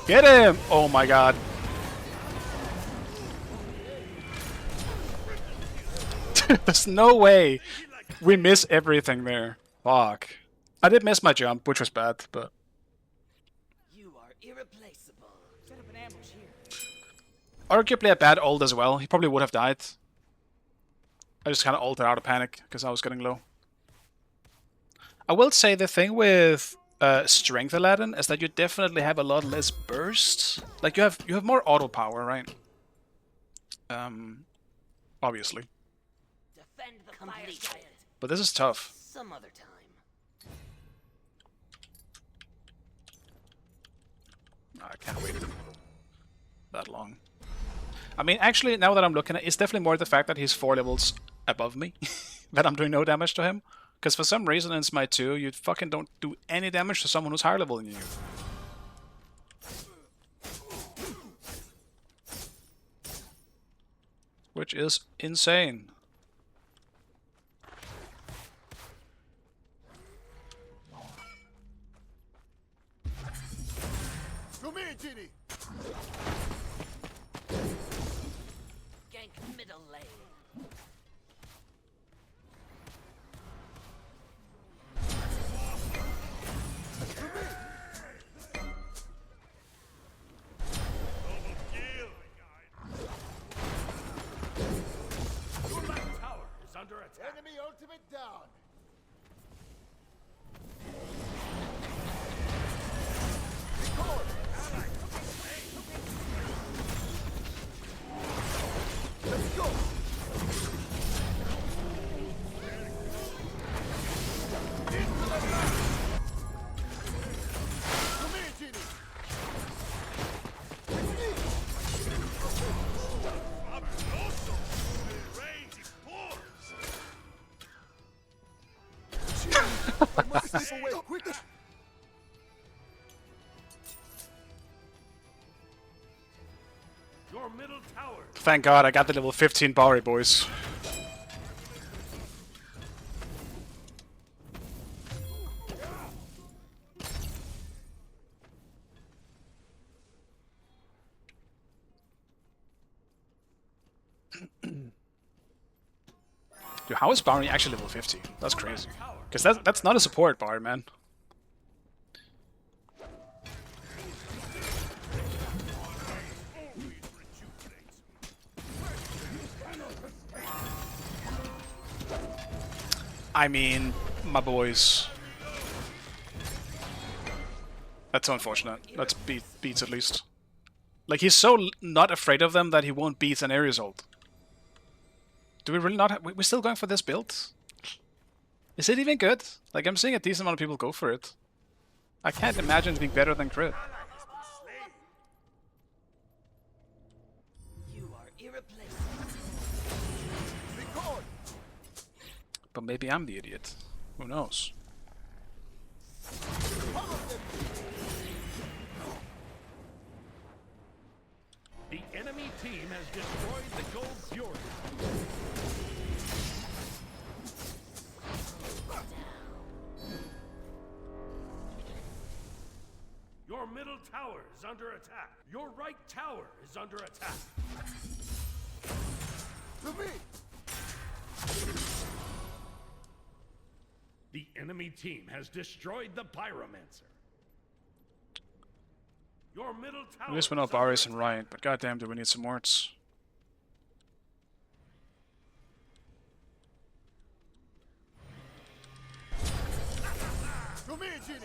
Get him! Oh my god. There's no way we miss everything there. Fuck. I did miss my jump, which was bad, but... You are irreplaceable. Set up an ambush here. Arguably a bad ult as well. He probably would have died. I just kind of ulted out of panic, because I was getting low. I will say the thing with Strength Aladdin is that you definitely have a lot less burst. Like, you have more auto power, right? Obviously. Defend the fire giant. But this is tough. Some other time. I can't wait that long. I mean, actually, now that I'm looking at it, it's definitely more the fact that he's 4 levels above me. That I'm doing no damage to him. Because for some reason in Smite 2, you fucking don't do any damage to someone who's higher level than you. Which is insane. Come here, Ginny. Gank middle lane. Your left tower is under attack. Enemy ultimate down. Let's go. Come here, Ginny. I must slip away quicker. Your middle tower. Thank God I got the level 15 Bowery, boys. Dude, how is Bowery actually level 50? That's crazy. Because that's not a support bar, man. I mean, my boys. That's so unfortunate. Let's beat beats at least. Like, he's so not afraid of them that he won't beat an Ares ult. Do we really not have... We're still going for this build? Is it even good? Like, I'm seeing a decent amount of people go for it. I can't imagine it being better than crit. You are irreplaceable. But maybe I'm the idiot. Who knows? The enemy team has destroyed the Gold Fury. Your middle tower is under attack. Your right tower is under attack. To me. The enemy team has destroyed the Pyromancer. Your middle tower. At least we know Boris and Ryan, but goddamn, do we need some wards? Come here, Ginny.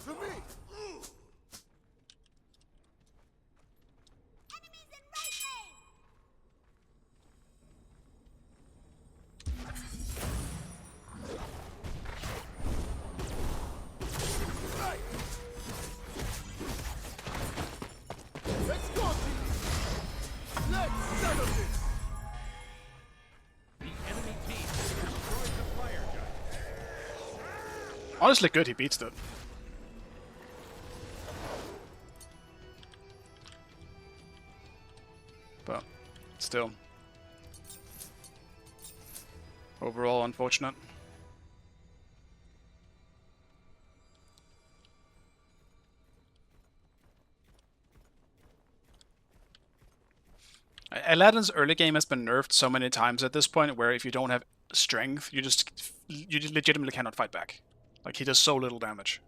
To me. Enemies in right lane! Let's go, Ginny. Let's settle this. The enemy team has destroyed the fire giant. Honestly good, he beats that. but still. Overall, unfortunate. Aladdin's early game has been nerfed so many times at this point, where if you don't have strength, you just legitimately cannot fight back. Like, he does so little damage.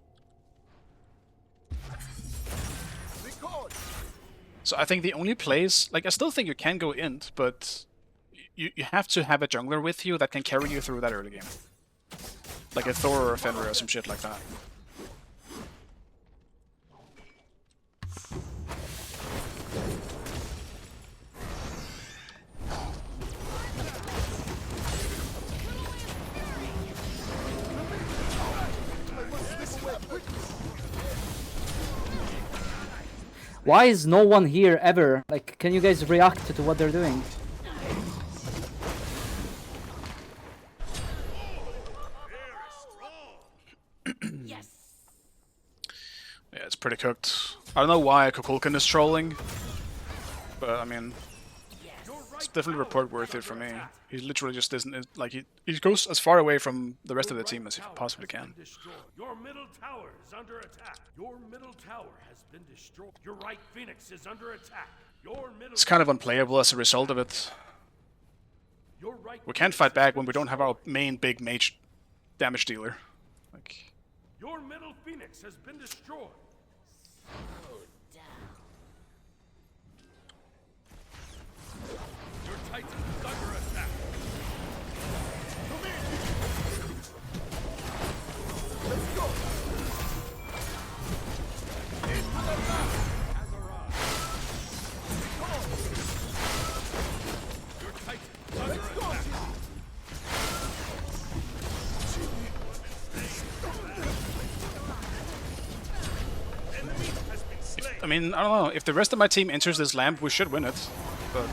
So I think the only place, like, I still think you can go int, but you have to have a jungler with you that can carry you through that early game. Like a Thor or a Fenrir or some shit like that. Why is no one here ever? Like, can you guys react to what they're doing? Yes. Yeah, it's pretty cooked. I don't know why Kukulkan is trolling, but I mean, it's definitely report worthy for me. He literally just isn't, like, he goes as far away from the rest of the team as he possibly can. Your middle tower is under attack. Your middle tower has been destroyed. Your right Phoenix is under attack. Your middle It's kind of unplayable as a result of it. We can't fight back when we don't have our main big mage damage dealer. Like, Your middle Phoenix has been destroyed. Slow down. Your Titan is under attack. Let's go. Your Titan is under attack. I mean, I don't know. If the rest of my team enters this lamp, we should win it. But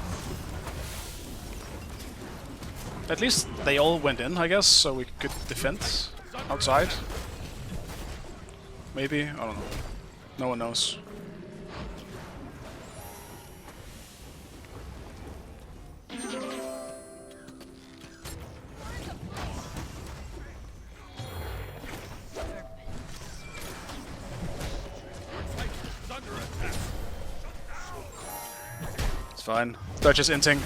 at least they all went in, I guess, so we could defend outside. Maybe? I don't know. No one knows. It's fine. Dutch is inting.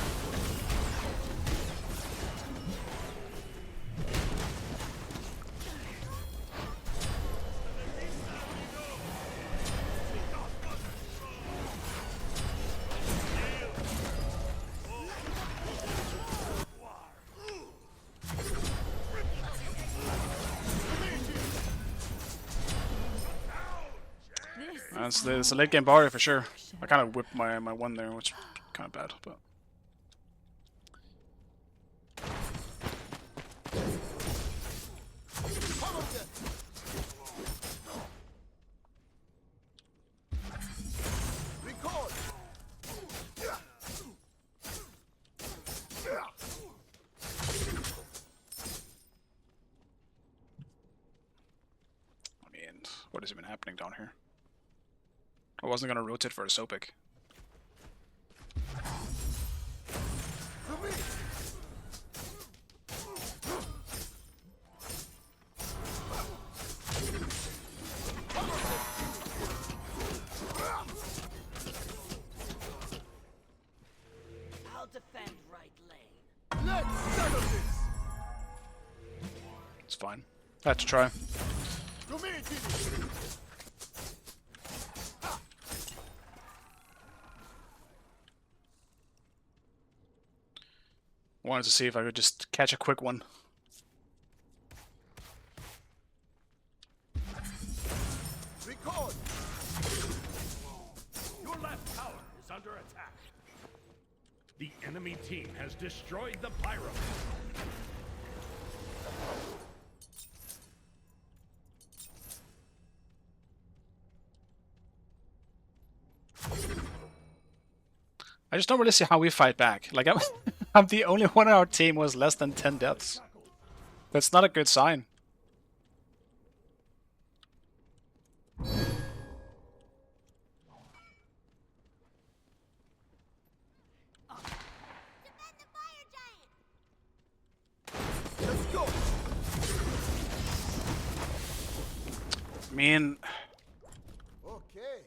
It's a late game barrier for sure. I kind of whipped my one there, which is kind of bad, but. I mean, what is even happening down here? I wasn't gonna rotate for a Sopic. I'll defend right lane. Let's settle this. It's fine. I had to try. Come here, Jimmy. Wanted to see if I could just catch a quick one. Record. Your left tower is under attack. The enemy team has destroyed the pyro. I just don't really see how we fight back. Like, I'm the only one on our team who has less than 10 deaths. That's not a good sign. mean, Okay.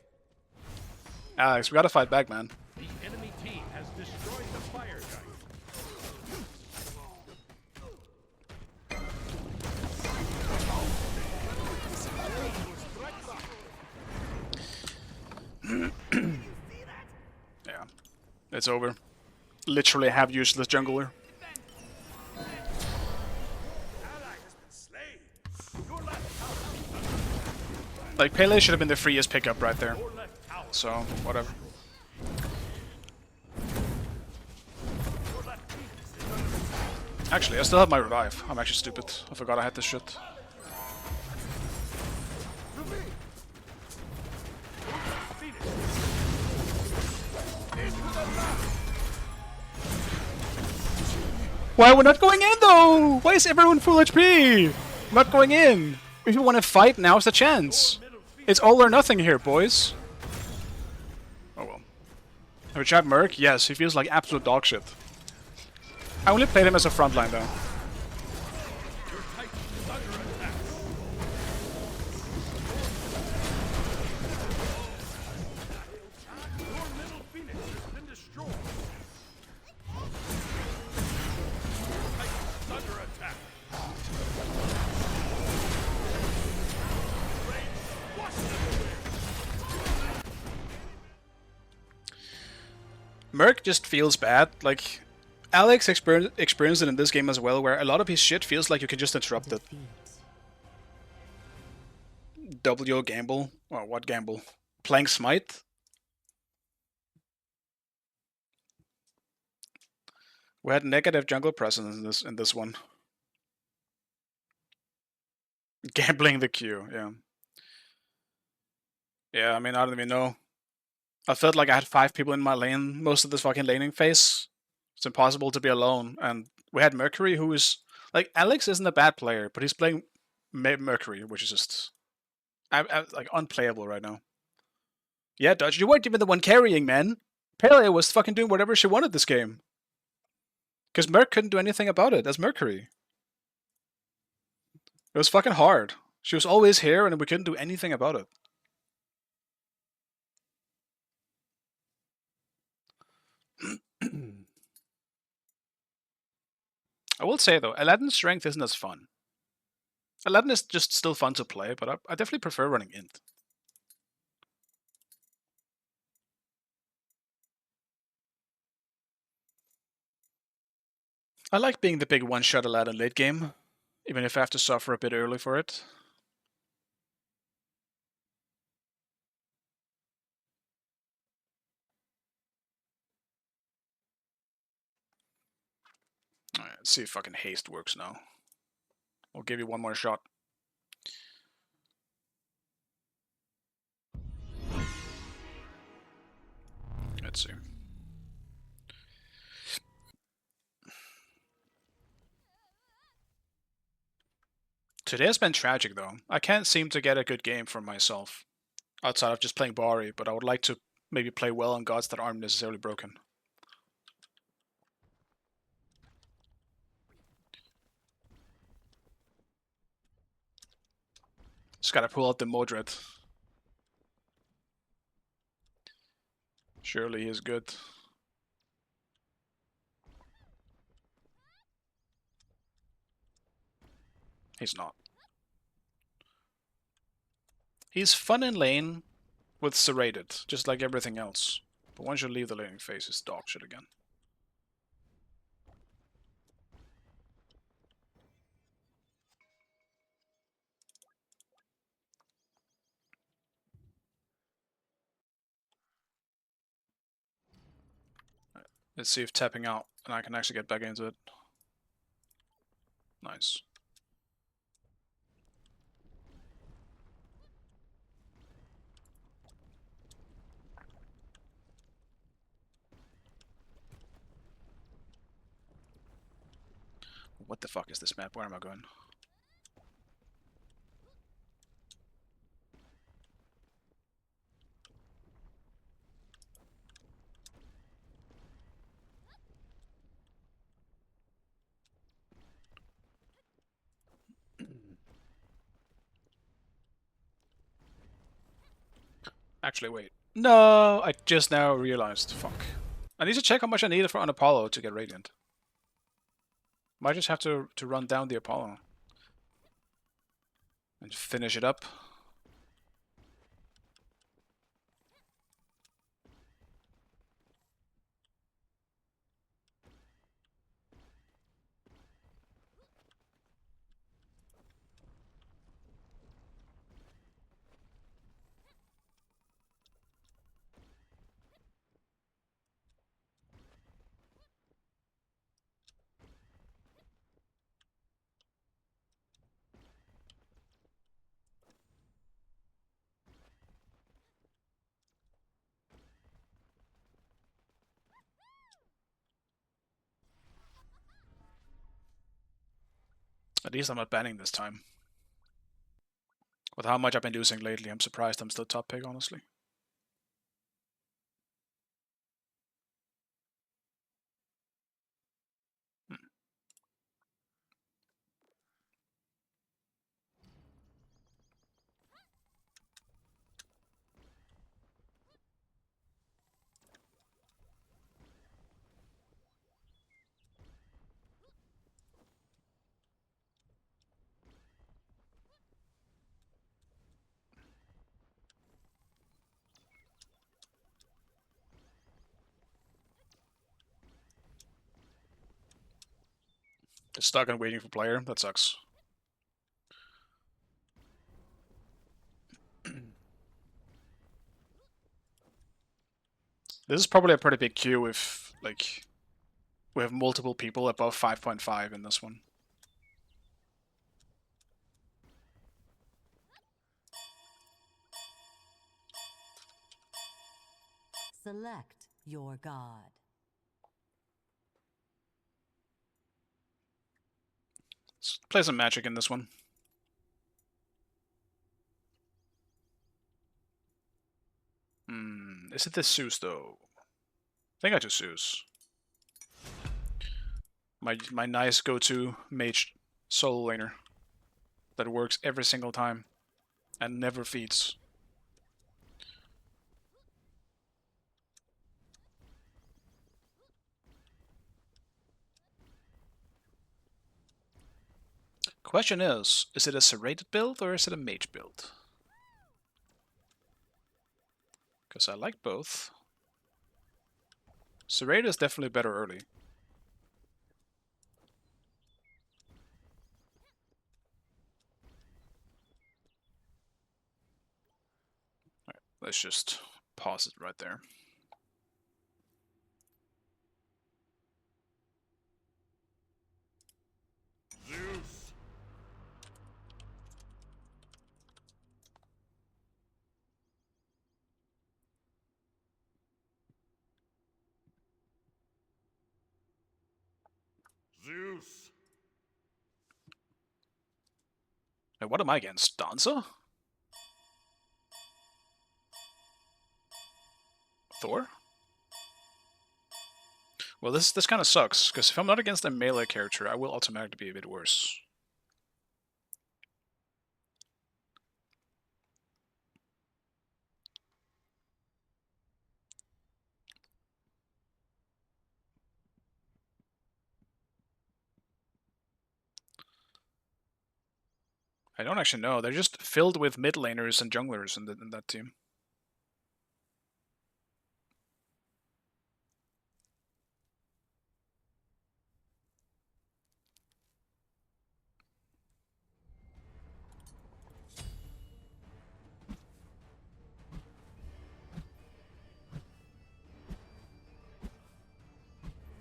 Alex, we gotta fight back, man. The enemy team has destroyed the fire giant. Yeah, it's over. Literally have useless jungler. Like, Pele should have been the freest pickup right there. So, whatever. Actually, I still have my revive. I'm actually stupid. I forgot I had this shit. Why we're not going in though? Why is everyone full HP? Not going in. If you want to fight, now's the chance. It's all or nothing here, boys. Oh well. Have we tried Merc? Yes, he feels like absolute dog shit. I only played him as a frontline though. Merc just feels bad. Like, Alex experienced it in this game as well, where a lot of his shit feels like you can just interrupt it. W gamble? Or what gamble? Playing Smite? We had negative jungle presence in this one. Gambling the queue, yeah. Yeah, I mean, I don't even know. I felt like I had 5 people in my lane most of this fucking laning phase. It's impossible to be alone. And we had Mercury, who is... Like, Alex isn't a bad player, but he's playing Mercury, which is just... like, unplayable right now. Yeah, Dodge, you weren't even the one carrying, man. Pele was fucking doing whatever she wanted this game. Because Merc couldn't do anything about it as Mercury. It was fucking hard. She was always here, and we couldn't do anything about it. I will say though, Aladdin's strength isn't as fun. Aladdin is just still fun to play, but I definitely prefer running int. I like being the big one-shot Aladdin late game, even if I have to suffer a bit early for it. Alright, let's see if fucking haste works now. I'll give you one more shot. Let's see. Today has been tragic though. I can't seem to get a good game for myself. Outside of just playing Bari, but I would like to maybe play well on gods that aren't necessarily broken. Just gotta pull out the Modred. Surely he is good. He's not. He's fun in lane with serrated, just like everything else. But once you leave the laning phase, it's dog shit again. Let's see if tapping out and I can actually get back into it. Nice. What the fuck is this map? Where am I going? Actually, wait. No, I just now realized. Fuck. I need to check how much I needed for an Apollo to get Radiant. Might just have to run down the Apollo. And finish it up. At least I'm not banning this time. With how much I've been losing lately, I'm surprised I'm still top pick, honestly. It's stuck and waiting for player. That sucks. This is probably a pretty big queue if, like, we have multiple people above 5.5 in this one. Select your god. Let's play some magic in this one. Is it this Zeus though? I think I do Zeus. My nice go-to mage solo laner that works every single time and never feeds. Question is it a serrated build or is it a mage build? Because I like both. Serrated is definitely better early. Alright, let's just pause it right there. Zeus. Zeus. Wait, what am I against? Danza? Thor? Well, this kind of sucks, because if I'm not against a melee character, I will automatically be a bit worse. I don't actually know. They're just filled with mid laners and junglers in that team.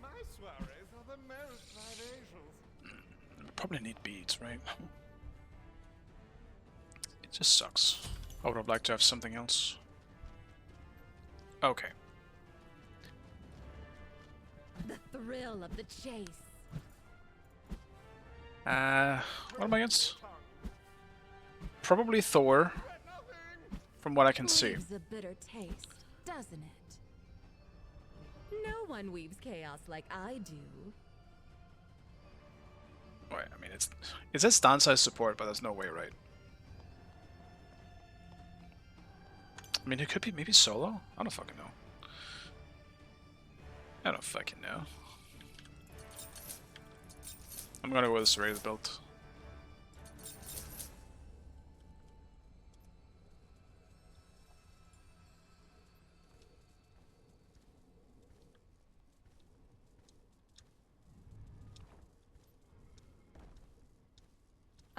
My soirees are the merest vivacious. We probably need beads, right? It just sucks. I would have liked to have something else. Okay. The thrill of the chase. What am I against? Probably Thor, from what I can see. Leaves a bitter taste, doesn't it? No one weaves chaos like I do. Wait, I mean, it says stand size support, but there's no way, right? I mean, it could be maybe solo? I don't fucking know. I don't fucking know. I'm gonna go with the serrated build.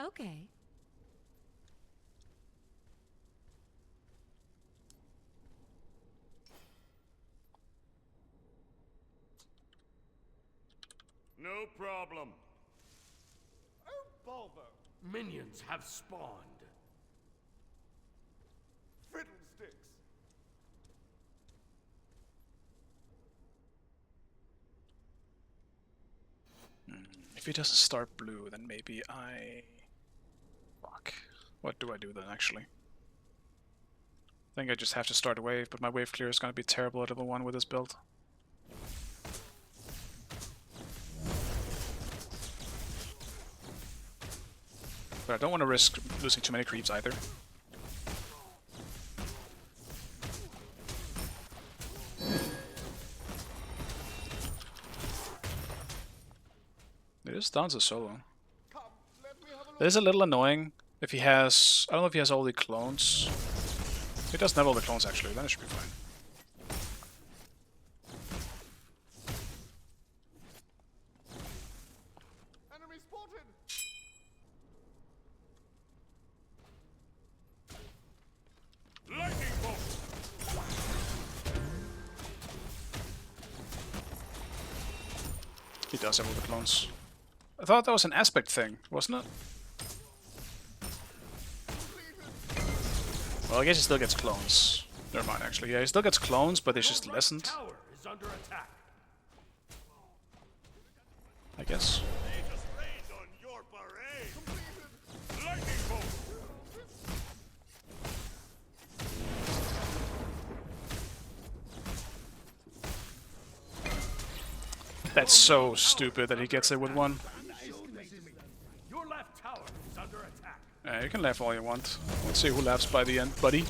Okay. No problem. Oh, bother. Minions have spawned. Fiddlesticks. If he doesn't start blue, then maybe I... Fuck. What do I do then, actually? I think I just have to start a wave, but my wave clear is gonna be terrible at level 1 with this build. But I don't want to risk losing too many creeps either. It is down to solo. Come, let me have a look. It is a little annoying if he has... I don't know if he has all the clones. He doesn't have all the clones actually, then it should be fine. Enemy spotted. Lightning bolt. He does have all the clones. I thought that was an aspect thing, wasn't it? Well, I guess he still gets clones. Never mind, actually. Yeah, he still gets clones, but it's just Your right lessened, tower is under attack. I guess. They just rained on your parade. Lightning bolt. That's so stupid that he gets it with one. Your left tower is under attack. You can laugh all you want. Let's see who laughs by the end, buddy.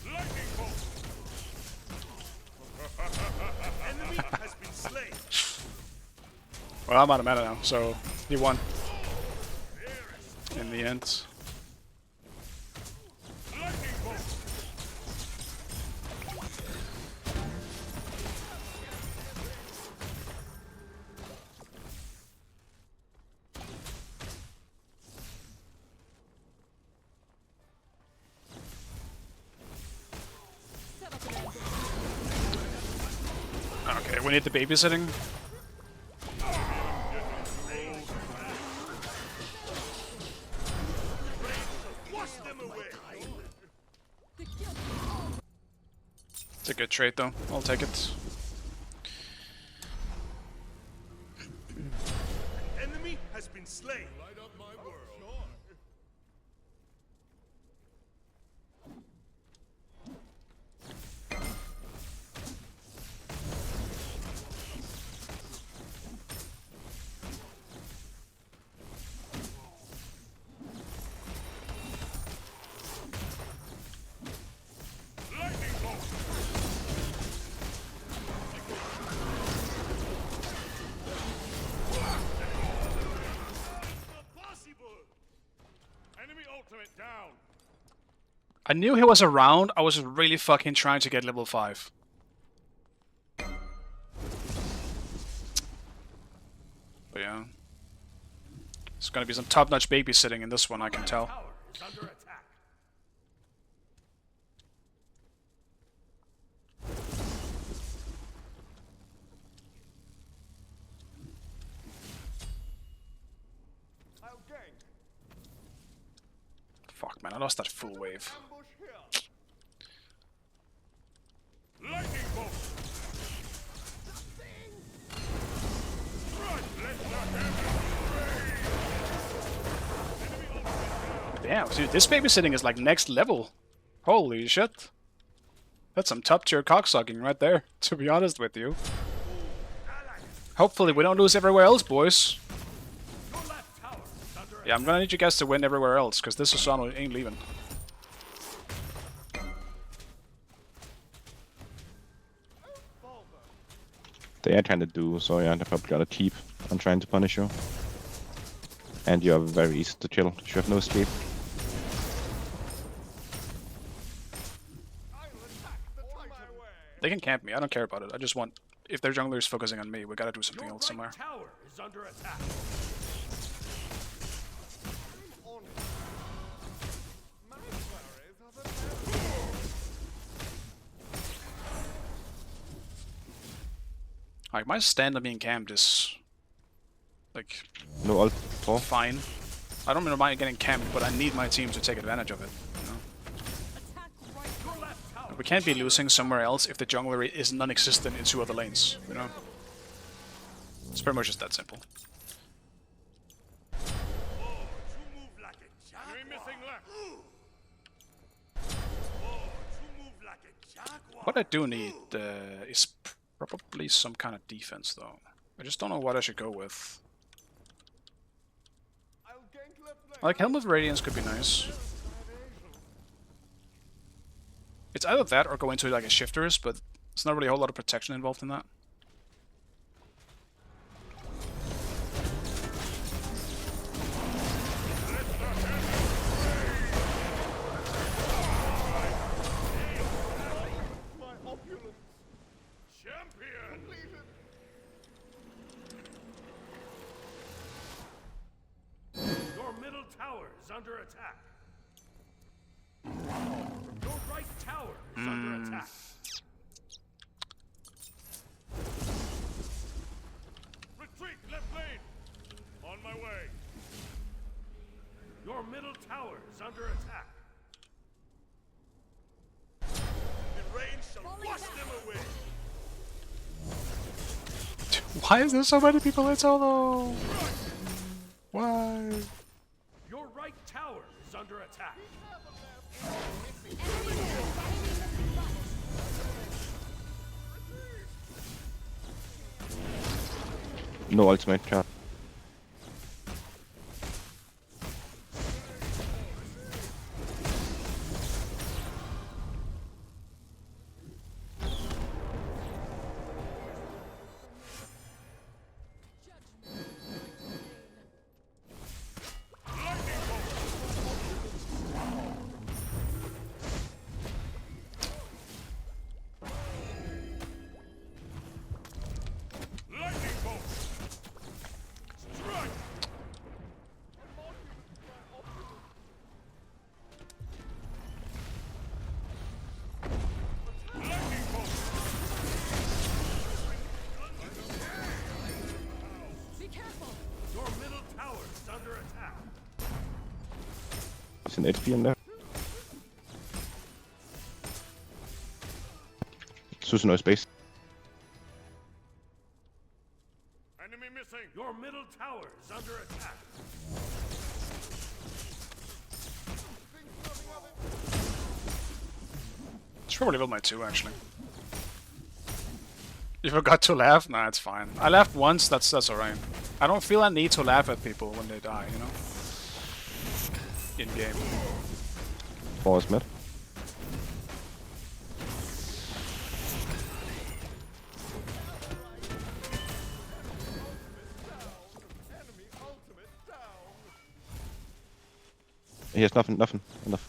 Lightning bolt. Enemy has been slain. Well, I'm out of mana now, so he won. In the end. Lightning bolt. Okay, we need the babysitting. Wash them away. It's a good trade though, I'll take it. Enemy has been slain. Light up my world. Lightning bolt. Impossible. Enemy ultimate down. I knew he was around, I was really fucking trying to get level 5. But yeah. There's gonna be some top-notch babysitting in this one, I can tell. Tower is under attack. I'll gank. Fuck man, I lost that full wave. Ambush here. Lightning bolt. Run, let the Damn, dude, this babysitting is like next level. Holy shit. That's some top tier cocksucking right there, to be honest with you. allies Hopefully we don't lose everywhere else, boys. Your left tower is under Yeah, I'm gonna need you guys to win everywhere else, because this Susano ain't leaving. They are trying to do, so yeah, they probably got a cheap on trying to punish you. And you are very easy to kill, you have no escape. They can camp me, I don't care about it. I just want, if their jungler is focusing on me, we gotta do something Your else somewhere. right tower is under attack. Like, my stand on being camped is, like, No ult, Thor. fine. I don't mind getting camped, but I need my team to take advantage of it, you know? Your left tower. We can't be losing somewhere else if the jungler is non-existent in 2 other lanes, you know? It's pretty much just that simple. What I do need is probably some kind of defense, though. I just don't know what I should go with. Like, Helm of Radiance could be nice. It's either that or go into like a Shifters, but there's not really a whole lot of protection involved in that. Your middle tower is under attack. Your right tower is under attack. Retreat, left lane. On my way. Your middle tower is under attack. In range shall wash them away. Why is there so many people in solo? Why? Your right tower is under attack. No ultimate, yeah. Lightning bolt. Strike. Lightning bolt. Be careful. Your middle tower is under attack. There's an HP in there. Susano is base. Enemy missing. Your middle tower is under attack. Should probably level my 2, actually. You forgot to laugh? Nah, it's fine. I laughed once, that's alright. I don't feel a need to laugh at people when they die, you know? In-game. Thor is mid. He has nothing. Enough.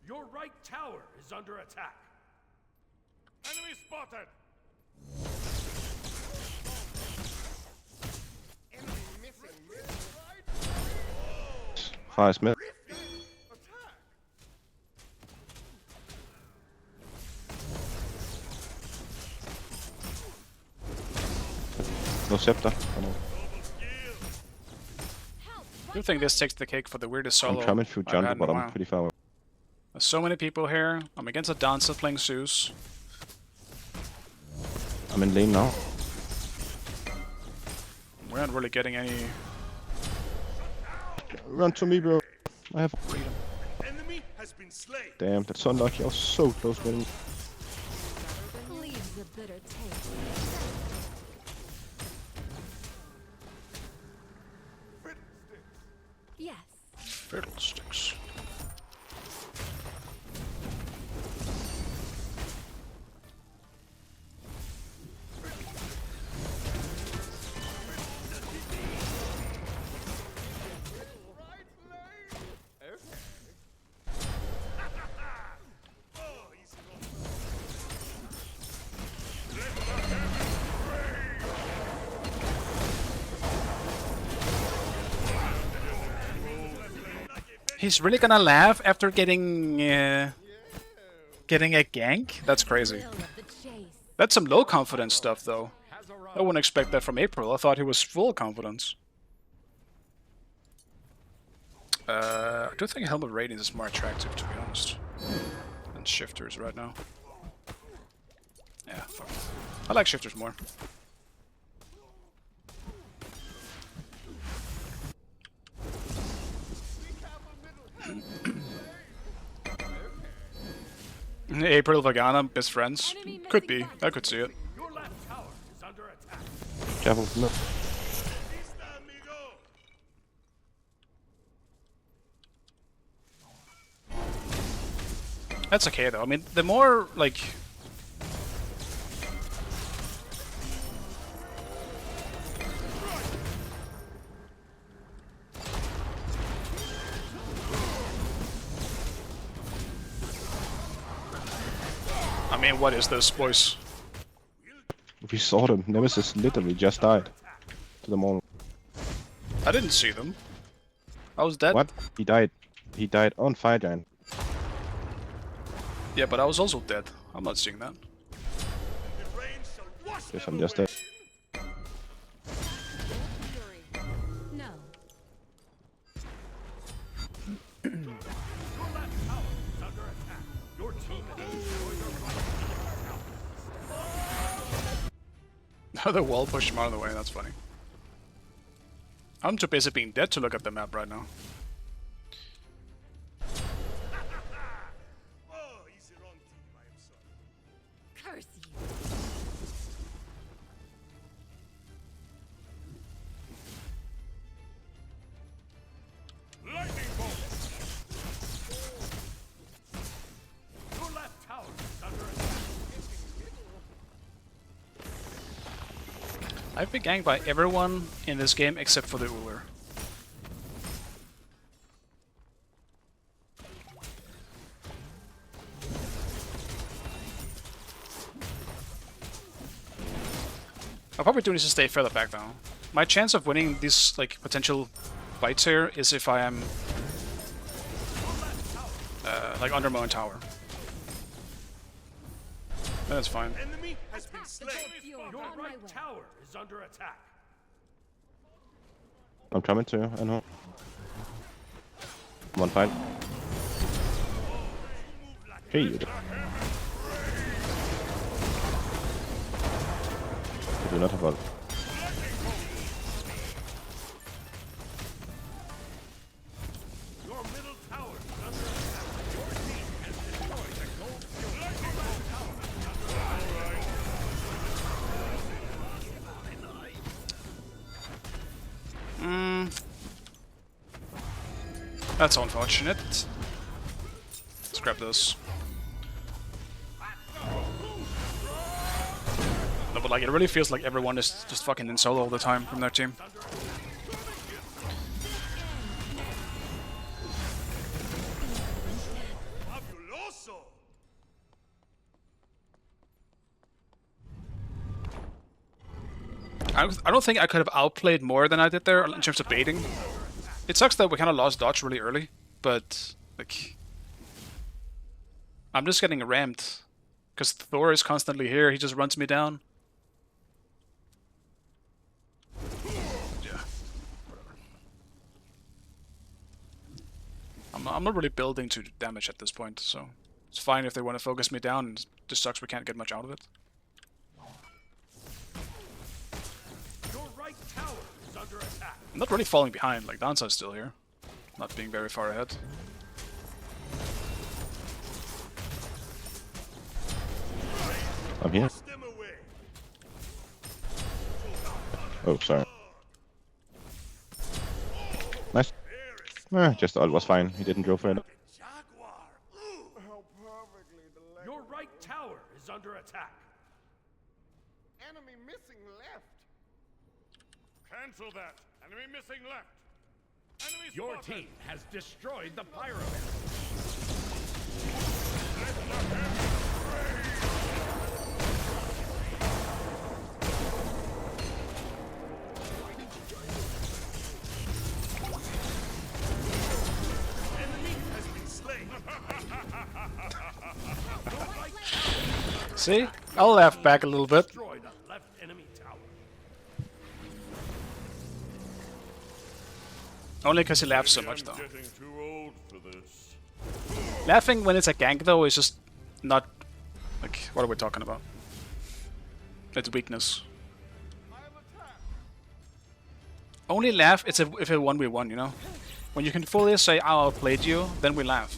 Your right tower is under attack. Enemy spotted. Fire is mid. No scepter. Come on. I do think this takes the cake for the weirdest solo I'm coming through I've jungle, had in but a I'm while. pretty far away. There's so many people here. I'm against a dancer playing Zeus. I'm in lane now. We aren't really getting any. Run to me, bro. I have. Enemy has been slain. Damn, that's so unlucky. I was so close winning. Leaves a bitter taste. Yes. Fiddlesticks. He's really gonna laugh after getting a gank? That's crazy. That's some low confidence stuff, though. I wouldn't expect that from April. I thought he was full confidence. I do think Helmet Radiance is more attractive, to be honest, than Shifters right now. Yeah, fuck. I like Shifters more. April, Vagana, best friends. Could be. I could see it. Your left tower is under attack. Careful, no. That's okay, though. I mean, the more, like... I mean, what is this, boys? We saw them. Nemesis literally just died. To the mall. I didn't see them. I was dead. What? He died. He died on Fire Giant. Yeah, but I was also dead. I'm not seeing that. Guess I'm just dead. No. Your left tower is under attack. Your team has destroyed their The wall pushed him out of the way, that's funny. I'm too busy being dead to look at the map right now. Curse you. lightning bolt. Your left tower is under attack. I've been ganked by everyone in this game except for the Uber. I'll probably do this to stay further back though. My chance of winning these like potential fights here is if I am like under my own tower. That's fine. Enemy has been slain. Your right tower is under attack. I'm coming to you, I know. I'm on fire. Hey, you. I do not have ult. Your middle tower is under attack. Your team has destroyed the gold fuel. Your left tower is under attack. That's unfortunate. Let's grab this. No, but like it really feels like everyone is just fucking in solo all the time from their team. Fabuloso. I don't think I could have outplayed more than I did there in terms of baiting. It sucks that we kind of lost dodge really early, but like I'm just getting rammed because Thor is constantly here. He just runs me down. Yeah, whatever. I'm not really building to damage at this point, so it's fine if they want to focus me down. It just sucks we can't get much out of it. under attack. I'm not really falling behind, like Danza's still here. Not being very far ahead. I'm here. Oh, sorry. Nice. Just ult was fine. He didn't go for it. Your right tower is under attack. Enemy missing left. Cancel that. Enemy missing left. Enemy Your spotted. team has destroyed the pyramid. See? I'll laugh back a little bit. Destroy the left enemy tower. Only because he laughs so much, though. Getting too old for this. Laughing when it's a gank, though, is just not... Like, what are we talking about? It's weakness. Only laugh if it's a 1v1, you know? When you can fully say, I outplayed you, then we laugh.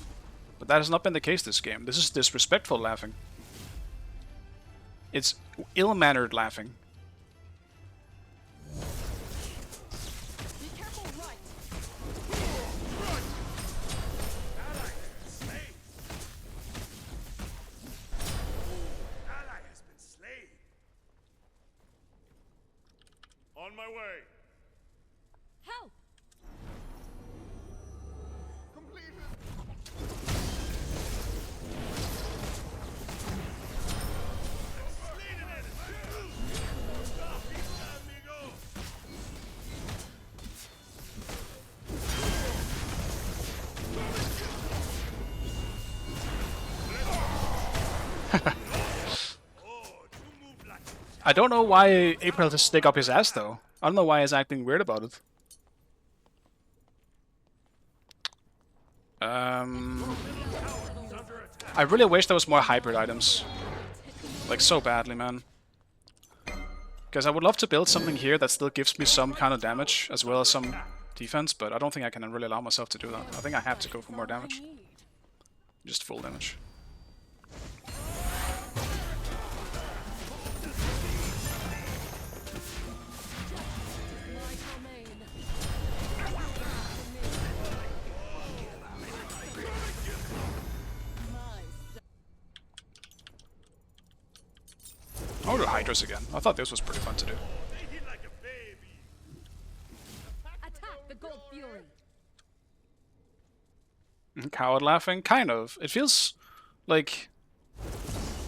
But that has not been the case this game. This is disrespectful laughing. It's ill-mannered laughing. Be careful, right. Ally has been slain. On my way. Help! I don't know why April just stick up his ass, though. I don't know why he's acting weird about it. I really wish there was more hybrid items. Like, so badly, man. Because I would love to build something here that still gives me some kind of damage, as well as some defense, but I don't think I can really allow myself to do that. I think I have to go for more damage. Just full damage. I'll do Hydras again. I thought this was pretty fun to do. Attack the Gold Fury. Coward laughing? Kind of. It feels like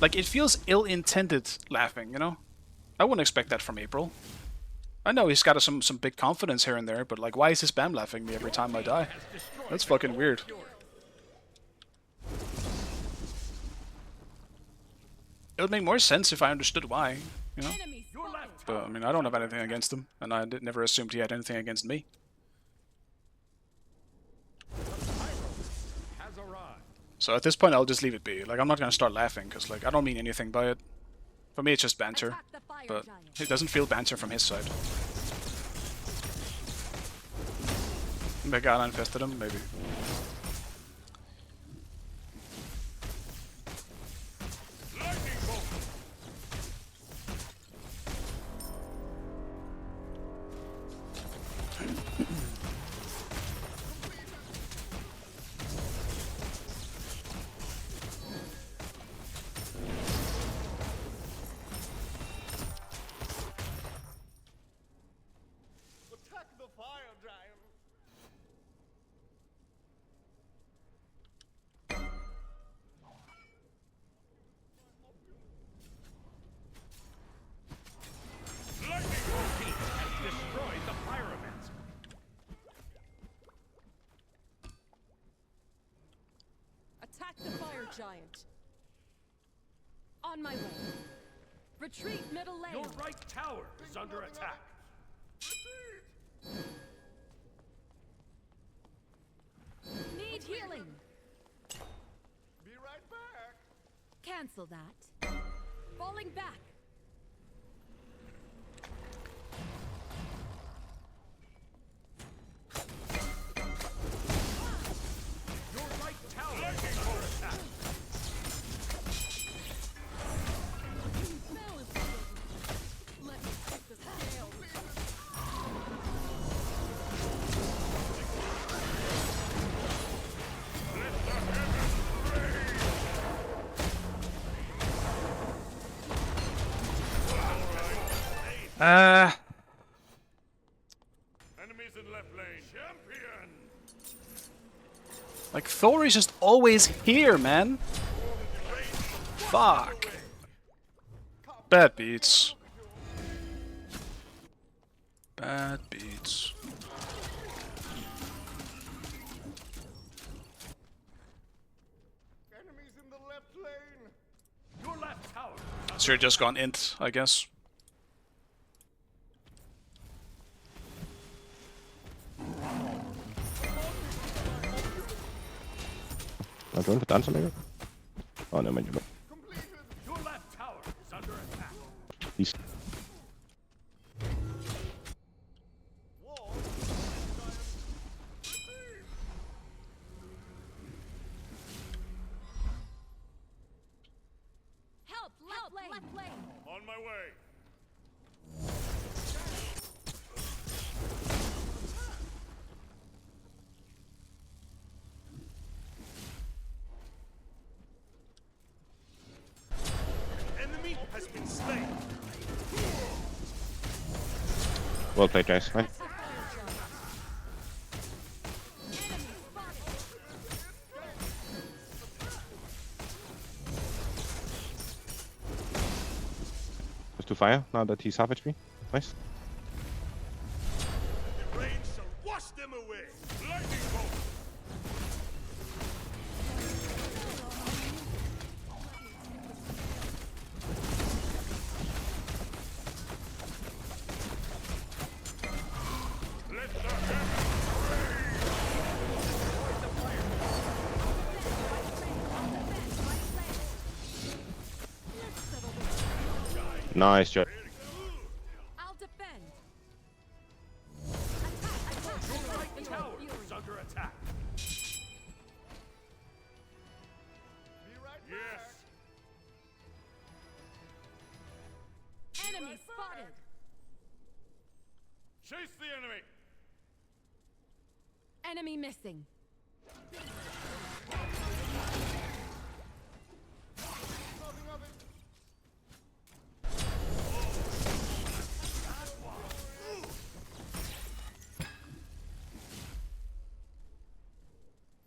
it feels ill-intended laughing, you know? I wouldn't expect that from April. I know he's got some big confidence here and there, but like, why is he spam laughing me every time I die? That's fucking weird. It would make more sense if I understood why, you know? But, I mean, I don't have anything against him, and I never assumed he had anything against me. So at this point, I'll just leave it be. Like, I'm not gonna start laughing, because, like, I don't mean anything by it. For me, it's just banter. But it doesn't feel banter from his side. Maybe I infested him, maybe. Attack the fire giant. On my way. Retreat middle lane. Your right tower is under attack. Need healing. Be right back. Cancel that. Falling back. Enemies in left lane. Champion. Like, Thor is just always here, man. Fuck. Bad beats. Bad beats. Enemies in the left lane. Your left tower. So you're just gone int, I guess. I'm going for dancer maybe? Oh no, man, Your left tower is under attack. he's Help! Left lane! On my way. Enemy has been slain. well played, guys. Fine. Just to fire now that he's half HP. Nice. The rain shall wash them away. Lightning bolt. Let the Nice job. I'll defend. Your right tower is under attack. Yes. Enemy spotted. Chase the enemy. Enemy missing.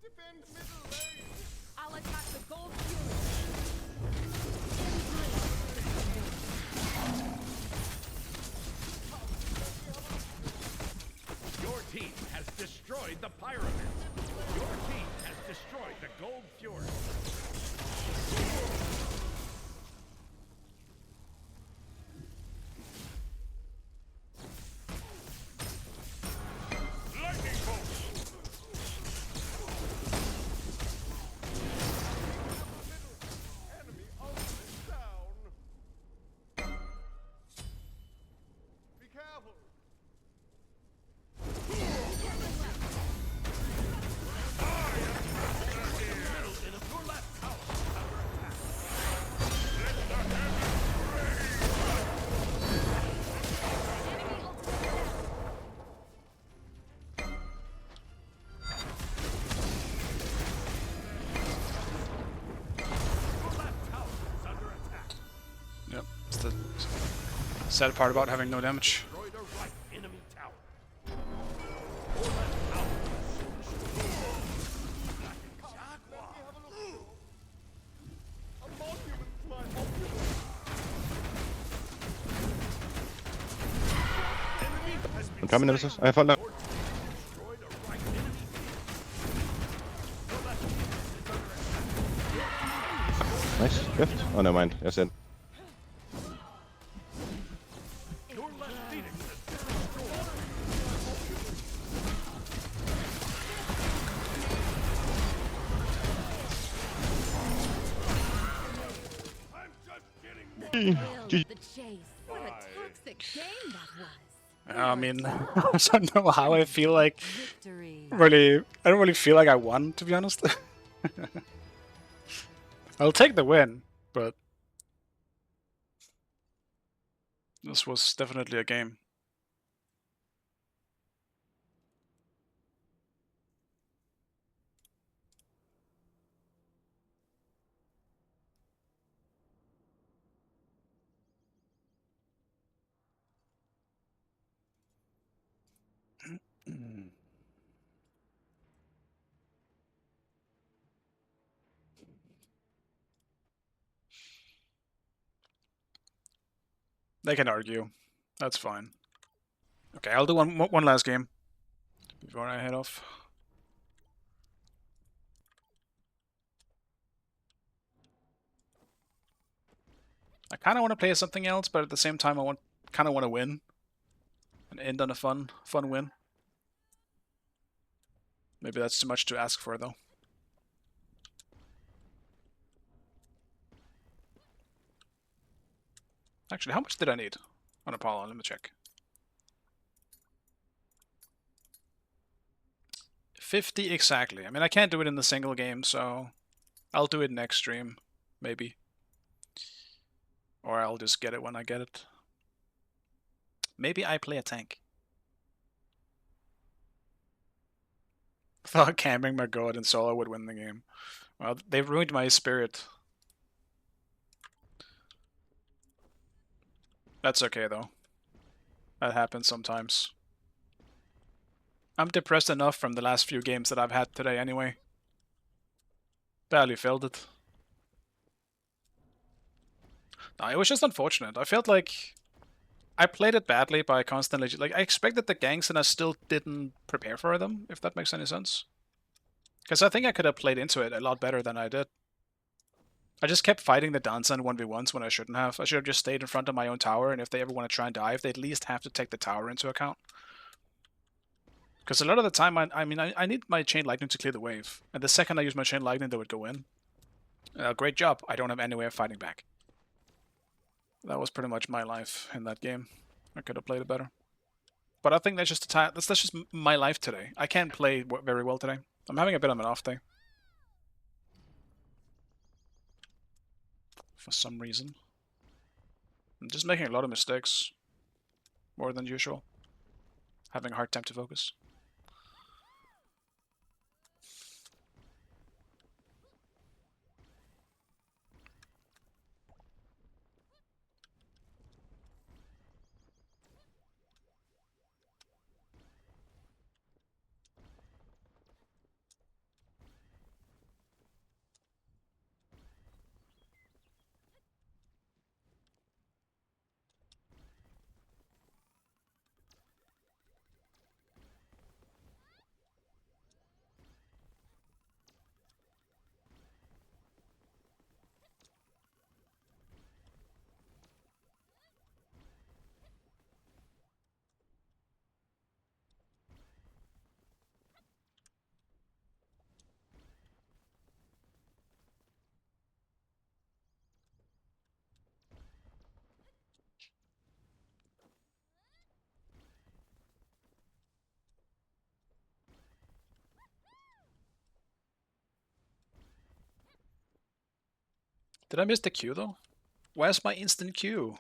Defend middle lane. I'll attack the gold fury. Your team has destroyed the pyramid. Your team has destroyed the gold fury. Lightning bolt. Enemy ultimate down. Be careful. Your left tower is under attack. Enemy ultimate down. Your left tower is under attack. Yep, it's the sad part about having no damage. Destroy the right enemy tower. Your left tower is destroyed. Jaguar. A monument to my monument. Enemy has been I'm coming, slain. Nemesis. I fall down. Your team destroyed a right enemy. Your left team is under attack. Nice. Gift. Oh no, mind. Yes, in. Your left phoenix has been destroyed. I'm just getting Will the chase. What a toxic game that was. I mean, I don't know how I feel like Victory. I don't really feel like I won, to be honest. I'll take the win, but this was definitely a game. They can argue. That's fine. Okay, I'll do one last game before I head off. I kind of want to play something else, but at the same time, I kind of want to win and end on a fun win. Maybe that's too much to ask for, though. Actually, how much did I need on Apollo? Let me check. 50 exactly. I mean, I can't do it in the single game, so I'll do it next stream, maybe. Or I'll just get it when I get it. Maybe I play a tank. Thought camping my god and solo would win the game. Well, they ruined my spirit. That's okay, though. That happens sometimes. I'm depressed enough from the last few games that I've had today anyway. Barely felt it. No, it was just unfortunate. I felt like I played it badly by constantly... Like, I expected the ganks and I still didn't prepare for them, if that makes any sense. Because I think I could have played into it a lot better than I did. I just kept fighting the Danza in 1v1s when I shouldn't have. I should have just stayed in front of my own tower, and if they ever want to try and dive, they at least have to take the tower into account. Because a lot of the time, I need my Chain Lightning to clear the wave. And the second I use my Chain Lightning, they would go in. Great job. I don't have any way of fighting back. That was pretty much my life in that game. I could have played it better. But I think that's just that's just my life today. I can't play very well today. I'm having a bit of an off day. For some reason. I'm just making a lot of mistakes. More than usual. Having a hard time to focus. Did I miss the Q though? Where's my instant Q?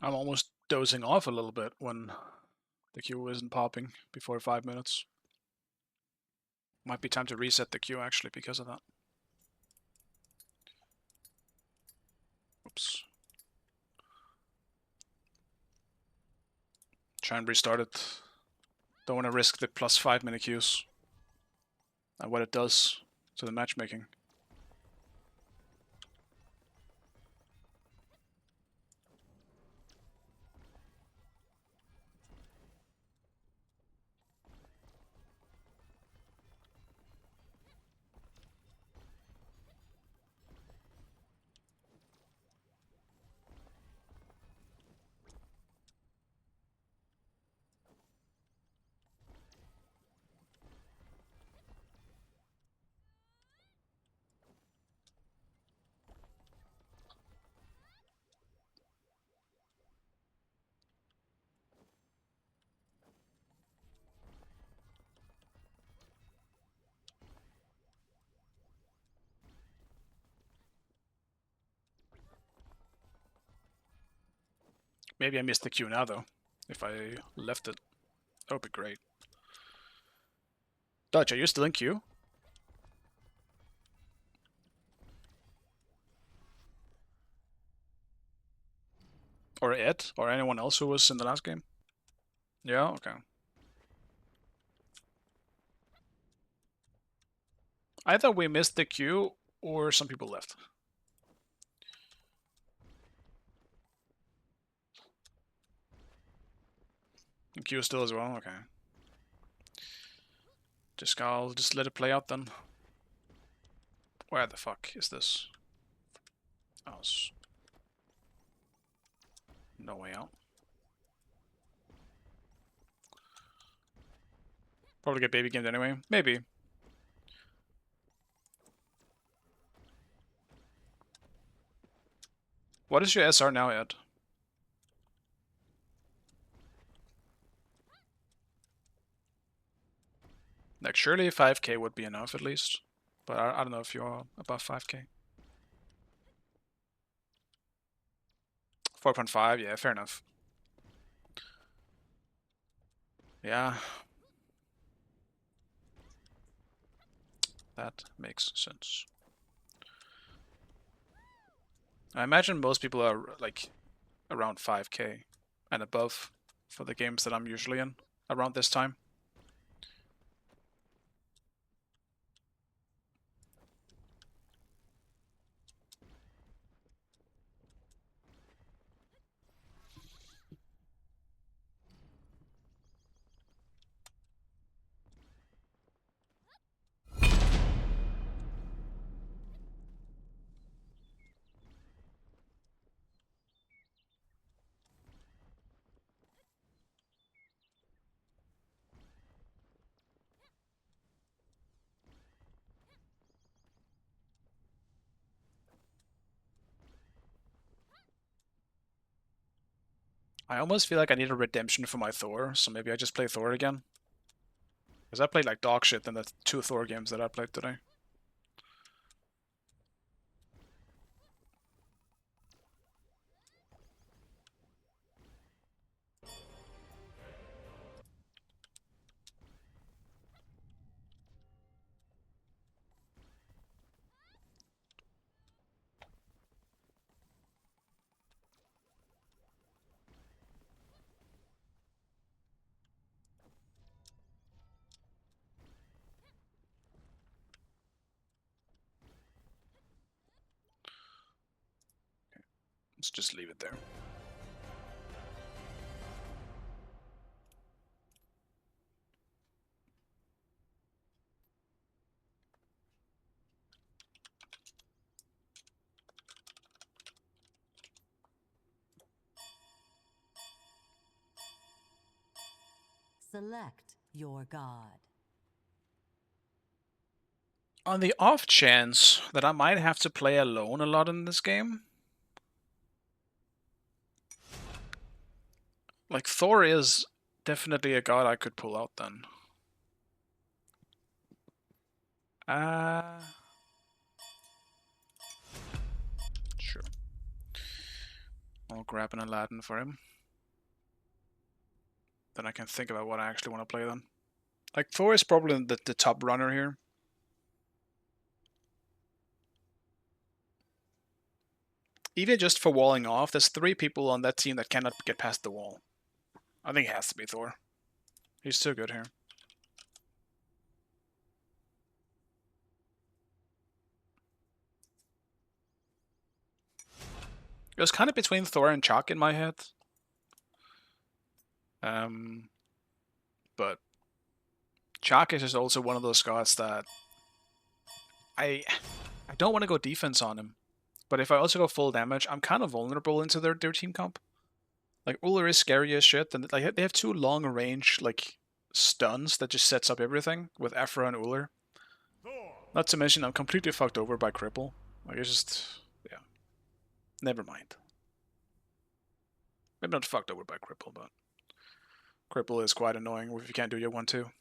I'm almost dozing off a little bit when the Q isn't popping before 5 minutes. Might be time to reset the queue actually because of that. Oops. Try and restart it. Don't want to risk the plus 5 minute queues and what it does to the matchmaking. Maybe I missed the queue now, though. If I left it, that would be great. Dutch, are you still in queue? Or Ed? Or anyone else who was in the last game? Yeah, okay. Either we missed the queue, or some people left. The queue still as well? Okay. I'll just let it play out then. Where the fuck is this? Oh, no way out. Probably get baby gamed anyway. Maybe. What is your SR now, Ed? Like, surely 5k would be enough at least. But I don't know if you're above 5k. 4.5, yeah, fair enough. Yeah. That makes sense. I imagine most people are like around 5k and above for the games that I'm usually in around this time. I almost feel like I need a redemption for my Thor, so maybe I just play Thor again. Because I played like dog shit in the 2 Thor games that I played today. Let's just leave it there. Select your god. On the off chance that I might have to play alone a lot in this game, like Thor is definitely a god I could pull out then. Sure. I'll grab an Aladdin for him. Then I can think about what I actually want to play then. Like Thor is probably the top runner here. Even just for walling off, there's 3 people on that team that cannot get past the wall. I think it has to be Thor. He's too good here. It was kind of between Thor and Chalk in my head. But Chalk is just also one of those gods that I don't want to go defense on him. But if I also go full damage, I'm kind of vulnerable into their team comp. Like, Uller is scary as shit, and like they have 2 long range like stuns that just sets up everything with Aphra and Uller. Not to mention I'm completely fucked over by Cripple. Like, it's just, yeah. Never mind. Maybe not fucked over by Cripple, but Cripple is quite annoying if you can't do your 1-2.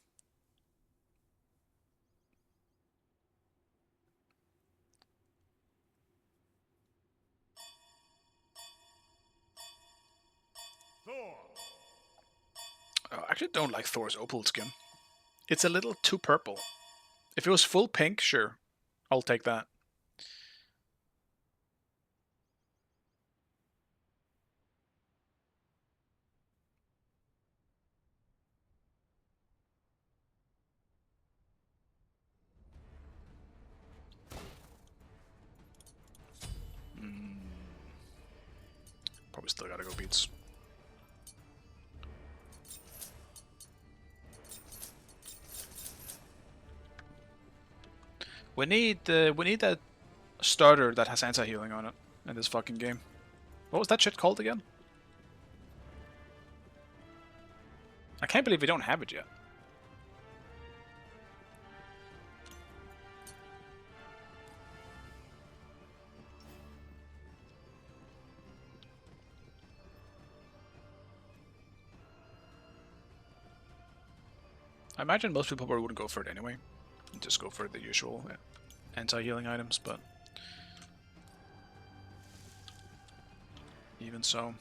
I actually don't like Thor's opal skin. It's a little too purple. If it was full pink, sure. I'll take that. Probably still gotta go beats. We need that starter that has anti-healing on it in this fucking game. What was that shit called again? I can't believe we don't have it yet. I imagine most people probably wouldn't go for it anyway. Just go for the usual anti-healing items, but even so.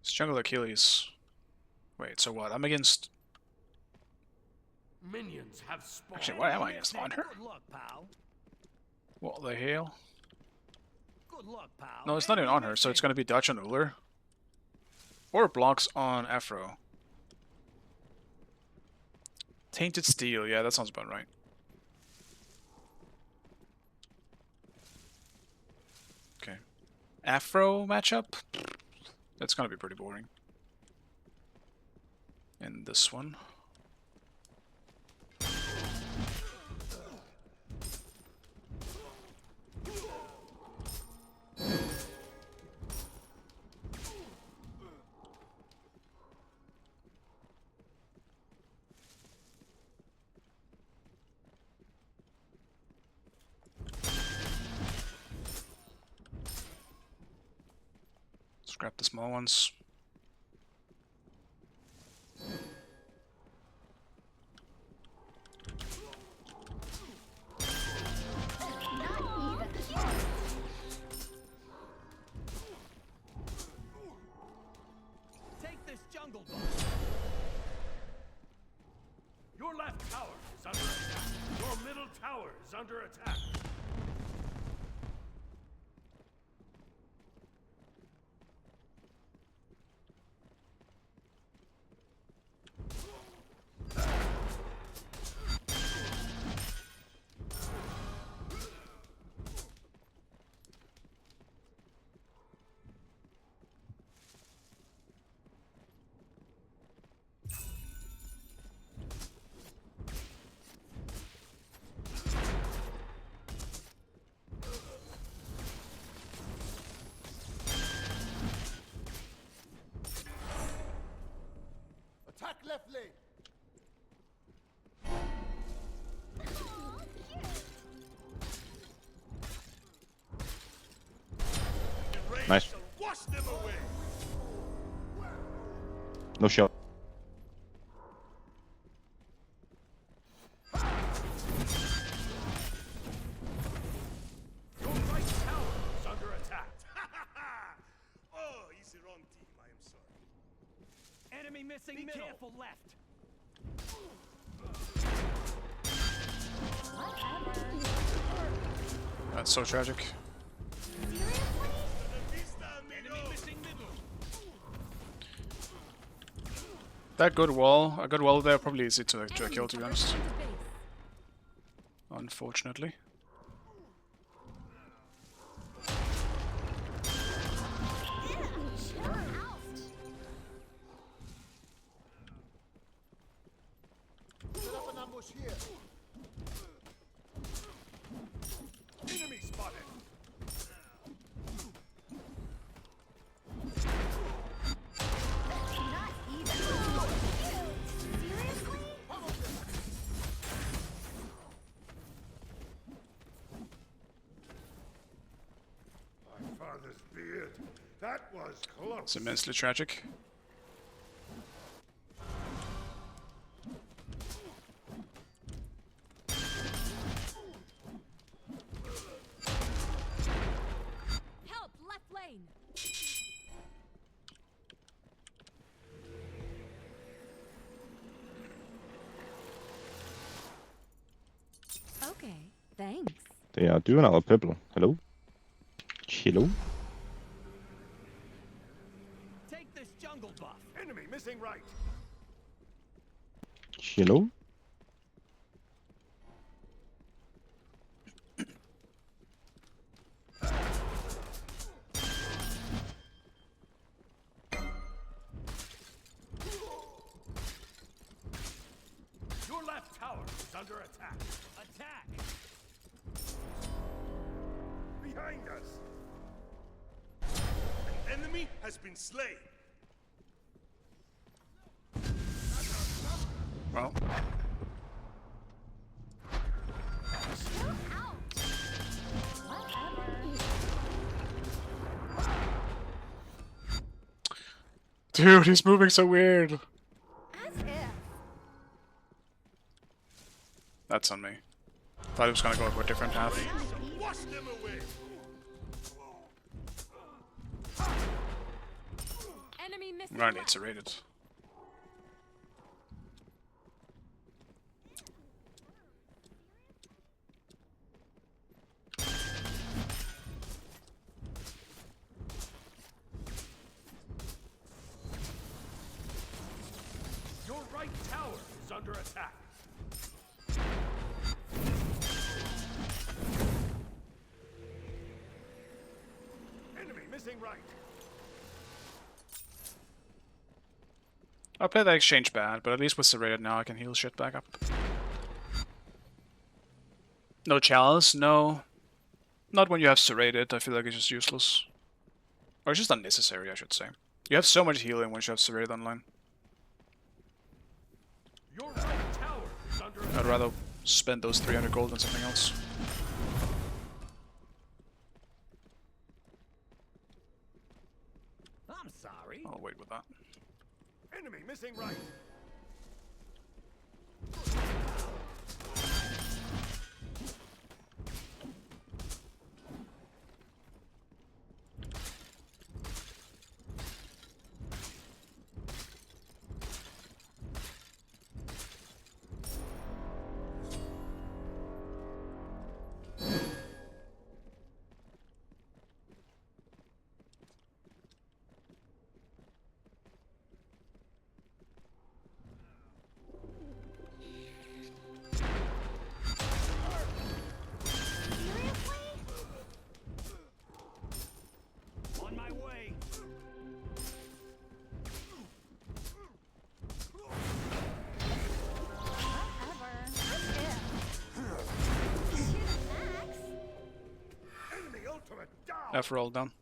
It's Jungle Achilles. Wait, so what? I'm against... Minions have spawned. Actually, what am I against? On her? Good luck, pal. What the hell? Good luck, pal. No, it's not even on her, so it's gonna be Dutch on Uller. Or blocks on Afro. Tainted Steel, yeah, that sounds about right. Okay. Afro matchup? That's gonna be pretty boring. And this one. Let's grab the small ones. Take this jungle bus. Your left tower is under attack. Your middle tower is under attack. Attack left lane. Nice. Wash them away. No shot. Your right tower is under Enemy missing middle. Be careful left. That's so tragic. That good wall, a good wall there, probably easy to kill, to be honest. Unfortunately. Set up an ambush here. Enemy spotted. My father's beard. That was close. It's immensely tragic. Help! Left lane! Okay, thanks. They are doing our purple. Hello? Hello? Take this jungle buff. Enemy missing right. Hello? Your left tower is under attack. Attack. Behind us. An enemy has been slain. Well. Dude, he's moving so weird. That's on me. Thought he was gonna go for a different path. Wash them away. Enemy missing Right, it's rated. Your right tower is under attack. Enemy missing right. I played the exchange bad, but at least with serrated now I can heal shit back up. No chalice? No. Not when you have serrated, I feel like it's just useless. Or it's just unnecessary, I should say. You have so much healing once you have serrated online. Your right tower is under attack. I'd rather spend those 300 gold on something else. I'm sorry. I'll wait with that. Enemy missing right. On my way. Enemy ultimate down. F roll down.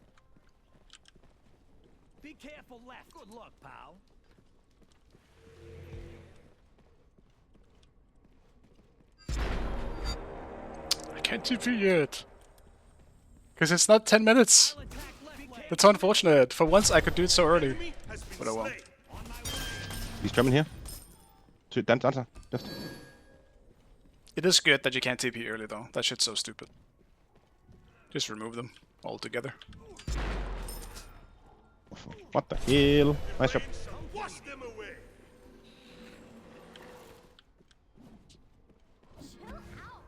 Be careful left. Good luck, pal. I can't TP yet. Because it's not 10 minutes. I'll attack left lane. That's unfortunate. For once I could do it so early. Enemy has been But I won't. slain. On my way. He's coming here. To dancer. Left. It is good that you can't TP early though. That shit's so stupid. Just remove them altogether. What the hell? Nice job. Wash them away. Chill out.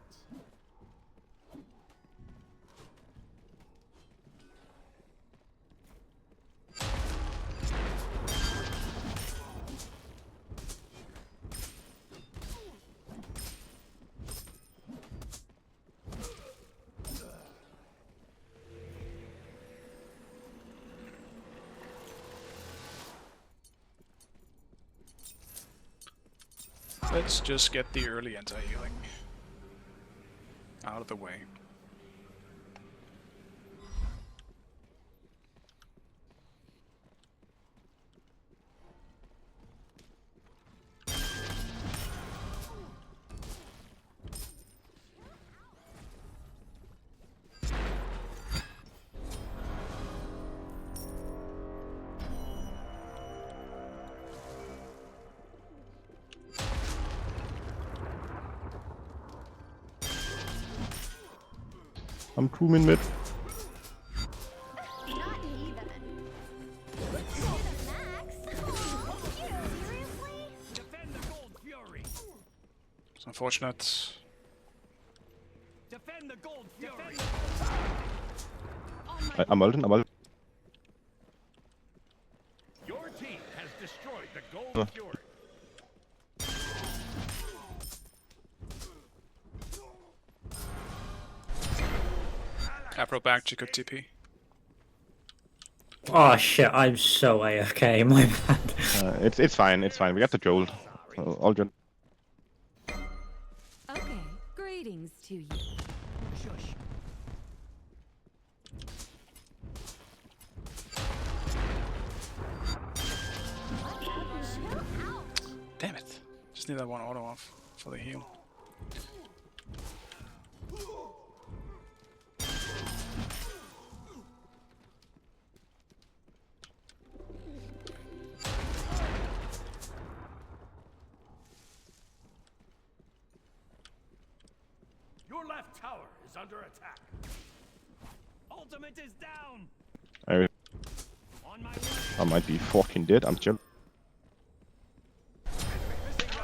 Let's just get the early anti-healing out of the way. I'm crewman mid. Not even. To the max. Seriously? Defend the Gold Fury. It's unfortunate. Defend the Gold Fury. I'm ulting, I'm ulting. Your team has destroyed the Gold Fury. Afro back to good TP. Oh shit, I'm so AFK, my bad. It's fine, it's fine. We got the jolt. All good. Okay, greetings to you. Shush. Chill out. Damn it. Just need that one auto off for the heal. Your left tower is under attack. Ultimate is down. On my way. I might be fucking dead. I'm chill.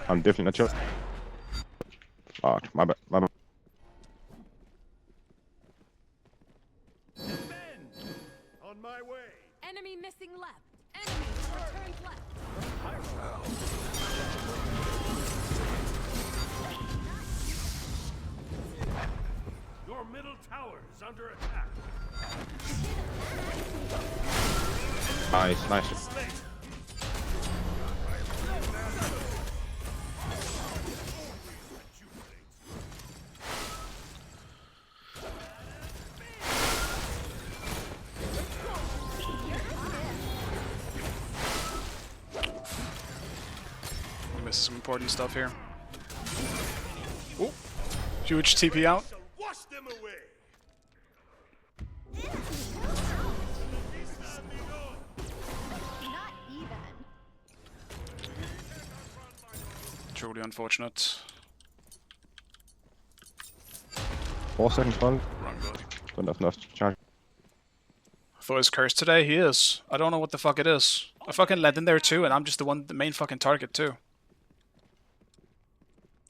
I'm definitely not chill. Fuck, my bad, my bad. Defend. On my way. Enemy missing left. Enemy returned left. Your middle tower is under attack. Nice, nice. Slain. Missed some important stuff here. Oh, huge TP out. Wash them away. Not even. Truly unfortunate. 4 seconds ball. Wrong ability. Don't have enough charge. Thor is cursed today. He is. I don't know what the fuck it is. I fucking led in there too, and I'm just the main fucking target too.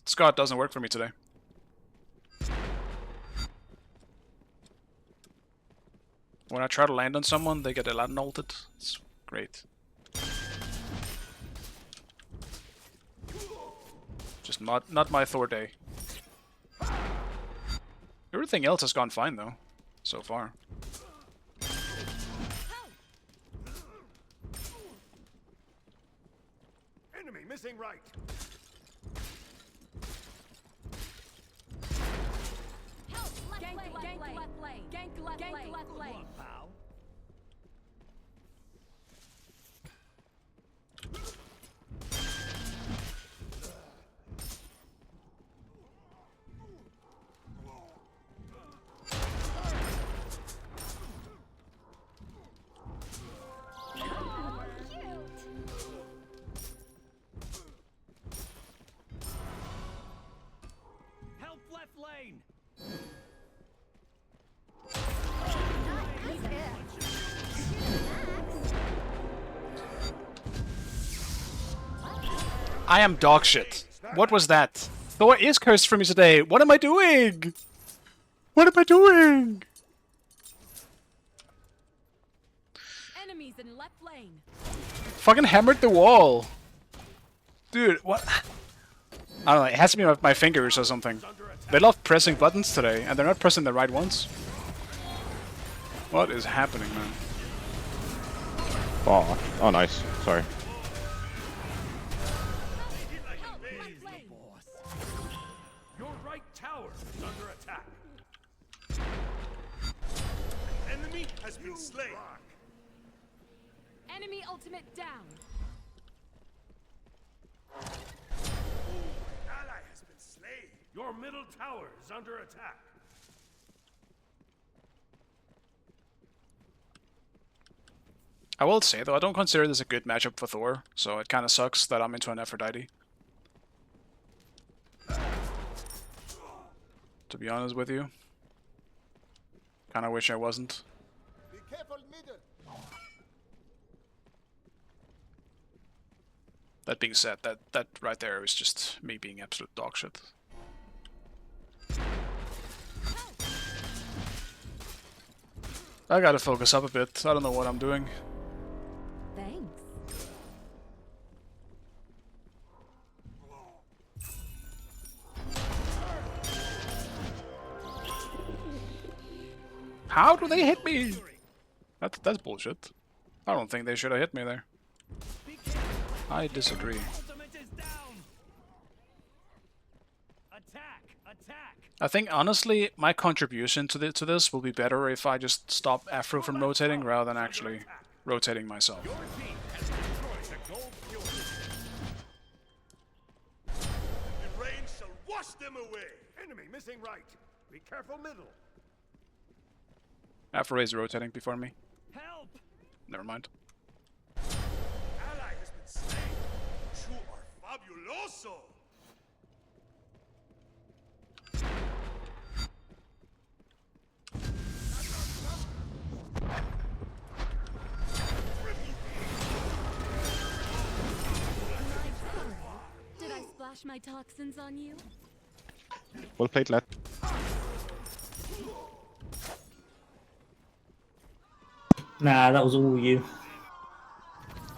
Scott doesn't work for me today. When I try to land on someone, they get Aladdin ulted. It's great. Just not my Thor day. Everything else has gone fine though, so far. Enemy missing right. Help! Gank left lane. Gank left lane. Pal. Help left lane. He's dead. I am dog shit. What was that? Thor is cursed for me today. What am I doing? What am I doing? Enemies in left lane. Fucking hammered the wall. Dude, what? I don't know, it has to be my fingers or something. They love pressing buttons today, and they're not pressing the right ones. What is happening, man? Oh, oh nice. Sorry. Your right tower is under attack. Enemy has been slain. Enemy ultimate down. Ally has been slain. Your middle tower is under attack. I will say, though, I don't consider this a good matchup for Thor, so it kind of sucks that I'm into an Aphrodite. To be honest with you. Kinda wish I wasn't. Be careful, middle. That being said, that right there is just me being absolute dog shit. I gotta focus up a bit. I don't know what I'm doing. Thanks. How do they hit me? That's bullshit. I don't think they should have hit me there. I disagree. I think honestly, my contribution to this will be better if I just stop Afro from rotating rather than actually rotating myself. Your team has destroyed the gold fury. The rain shall wash them away. Enemy missing right. Be careful middle. Afro is rotating before me. Help! Never mind. Ally has been slain. You are fabuloso. Did I splash my toxins on you? Well played, lad. Nah, that was all you.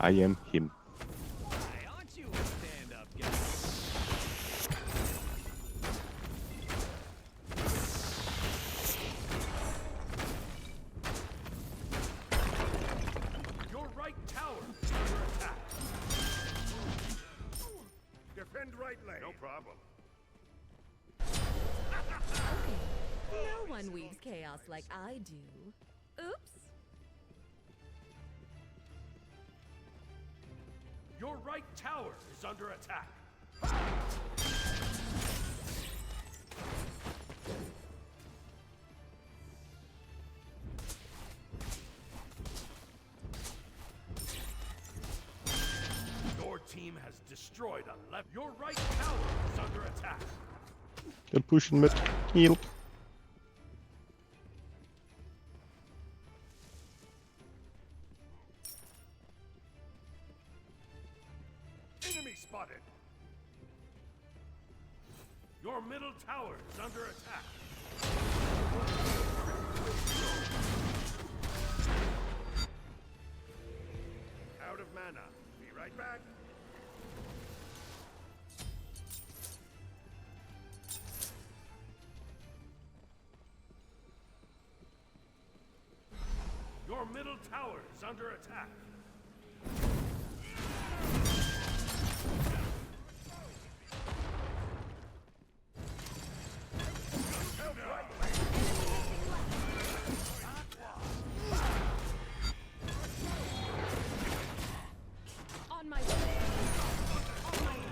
I am him. Aren't you a stand-up guy? Your right tower is under attack. Defend right lane. No problem. No one weaves chaos like I do. Oops. Your right tower is under attack. Your team has destroyed a left. Your right tower is under attack. They're pushing mid. Heal. Enemy spotted. Your middle tower is under attack. Out of mana. Be right back. Your middle tower is under attack. On my way. On my way.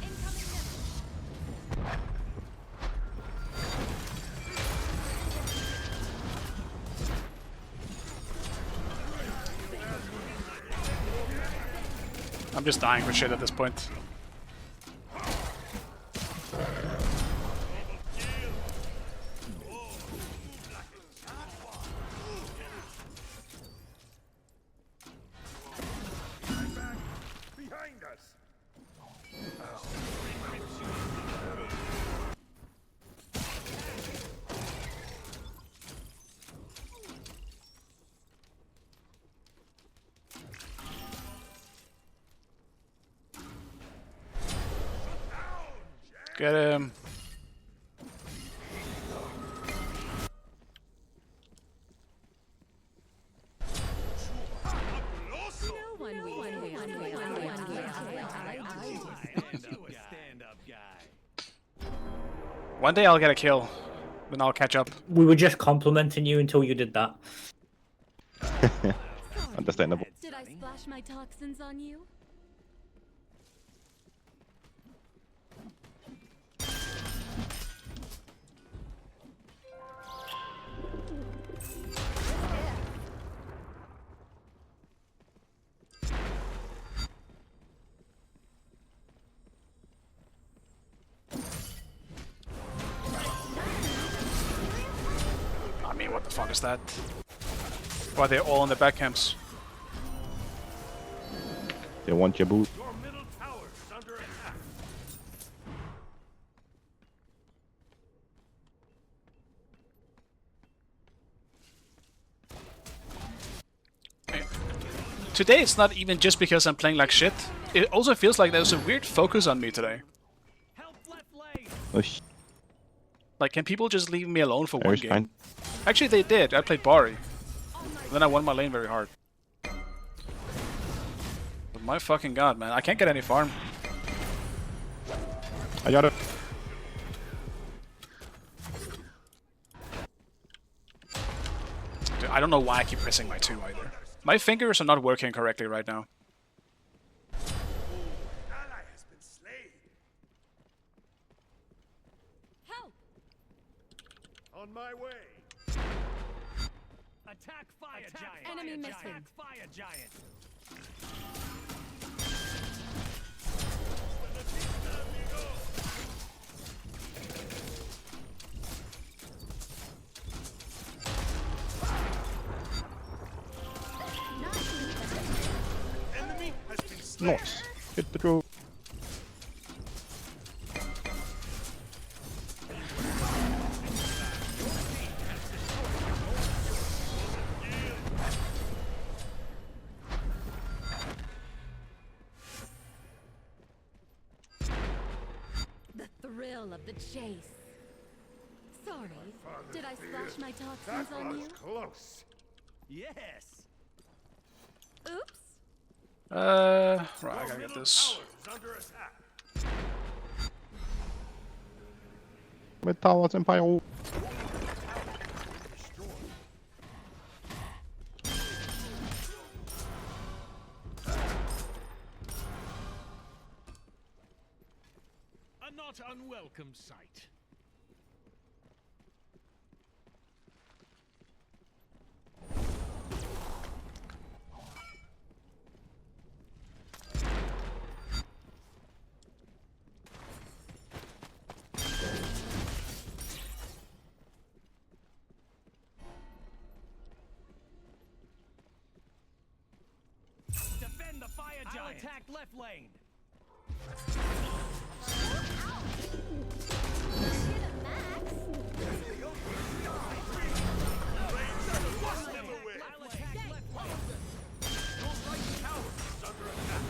Enemy incoming middle. I'm just dying for shit at this point. Behind us. Get him. One day I'll get a kill, then I'll catch up. We were just complimenting you until you did that. Understandable. Did I splash my toxins on you? I mean, what the fuck is that? Why are they all in the back camps? They want your boot. Your middle tower is under attack. Today it's not even just because I'm playing like shit. It also feels like there's a weird focus on me today. Help left lane. Oh, Like, can people just leave me alone for one There's game? fine. Actually, they did. I played Bari. Then I won my lane very hard. But my fucking god, man. I can't get any farm. I got it. Dude, I don't know why I keep pressing my 2 either. My fingers are not working correctly right now. Ally has been slain. Help! On my way. Attack fire giant. Enemy missing. Attack fire giant. Enemy has been slain. Nice. Hit the draw. The thrill of the chase. Sorry, did I splash my toxins That on was you? close. Yes. Oops. Right, I Your gotta get middle this. tower is under attack. Med towers and pyro. A not unwelcome sight. Defend the fire giant. I'll attack left lane. Never win. I'll attack left lane. Your right tower is under attack.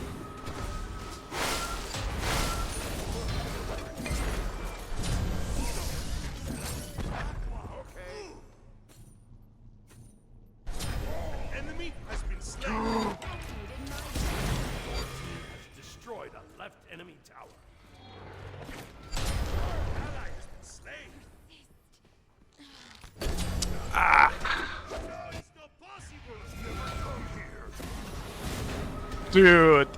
Okay. Enemy has been slain. Your team Has destroyed a left enemy tower. ally has been slain. Ah! No, it's not possible. Never come here. Dude!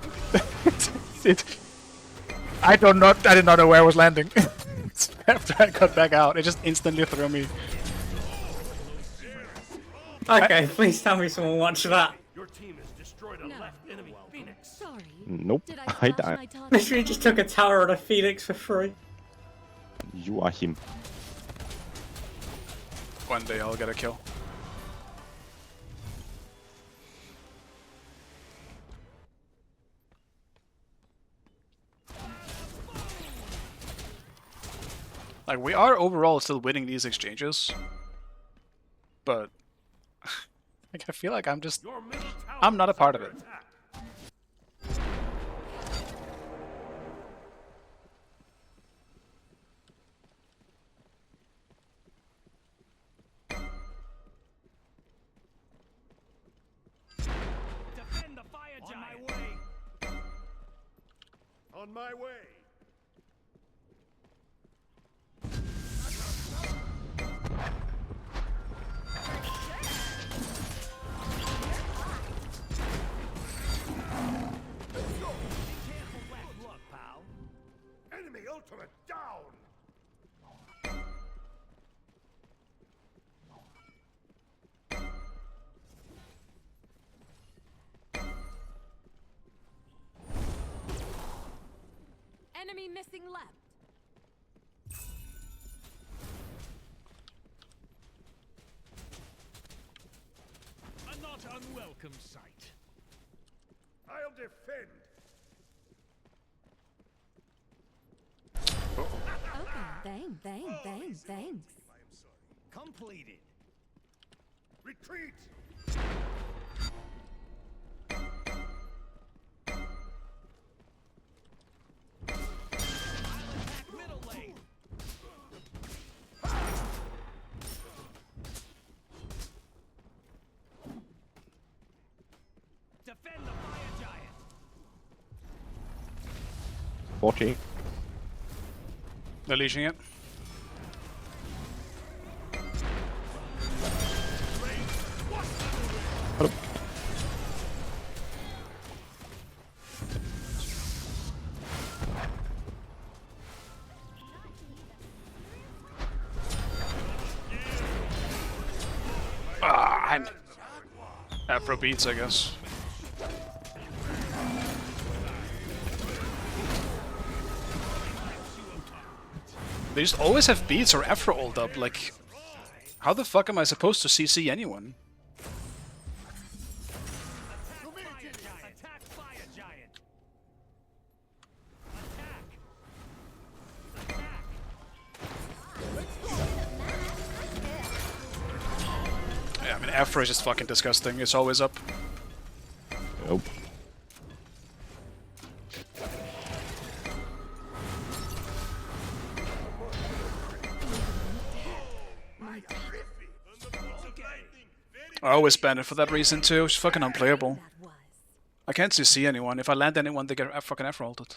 I did not know where I was landing. After I got back out, it just instantly threw me. Okay, please tell me someone watched that. Your team has destroyed a No. left enemy phoenix. Sorry. Nope. Did I I splash died. my toxins? Literally just took a tower and a phoenix for free. You are him. One day I'll get a kill. Like, we are overall still winning these exchanges. But like, I feel like I'm just... Your middle tower I'm not a is part of under it. attack. On my way. Enemy ultimate down! Enemy missing left. A not unwelcome sight. I'll defend. Okay, thanks. I'm sorry. Completed. Retreat! Middle lane. Defend the fire giant. 40. They're leashing it. Ah, I'm Afro beats, I guess. They just always have beats or Afro ult up, like... How the fuck am I supposed to CC anyone? Attack fire giant. Yeah, I mean, Afro is just fucking disgusting. It's always up. Nope. I always ban it for that reason too. It's fucking unplayable. I can't CC anyone. If I land anyone, they get fucking Afro ulted.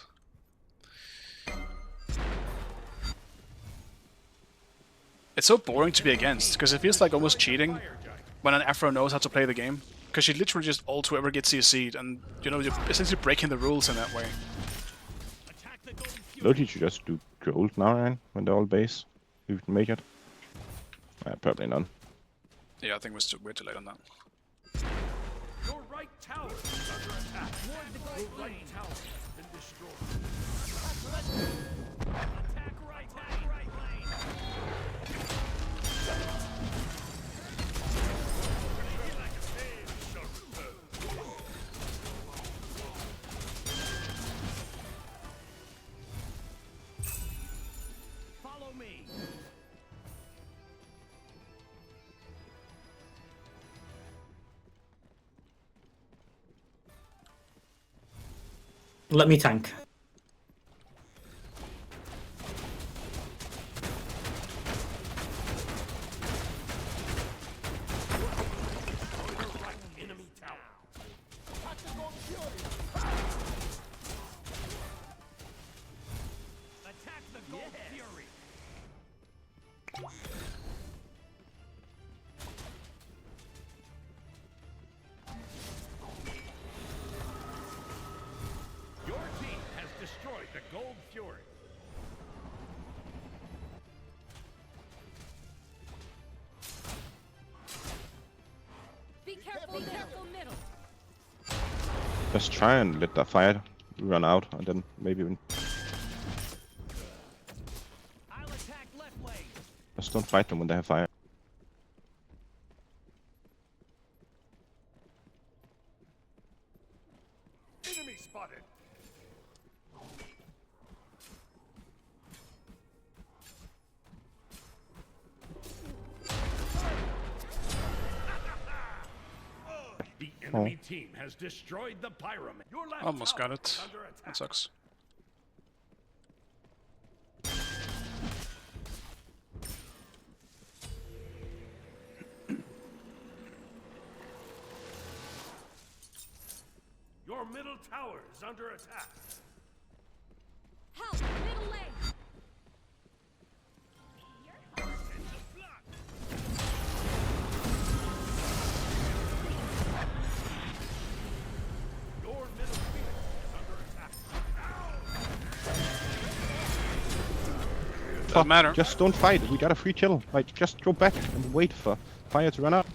It's so boring to be against, because it feels like almost cheating when an Afro knows how to play the game. Because she literally just ult whoever gets CC'd, and you know, you're essentially breaking the rules in that way. Don't you just do gold now, Ryan, when they're all base? You can make it? Probably none. Yeah, I think we're way too late on that. Your right tower is under attack. Your right tower has been destroyed. Attack right lane. Follow me. Let me tank. Enemy tower. Attack the gold fury. Your team has destroyed the gold fury. Be careful middle. Just try and let the fire run out, and then maybe win. I'll attack left lane. Just don't fight them when they have fire. Enemy spotted. The enemy team has destroyed the pyramid. Your left Almost tower got it. is under attack. That sucks. Your middle tower is under attack. Help! Middle lane! Your middle phoenix is under attack. Doesn't matter. Just don't fight. We got a free kill. Like, just go back and wait for fire to run out.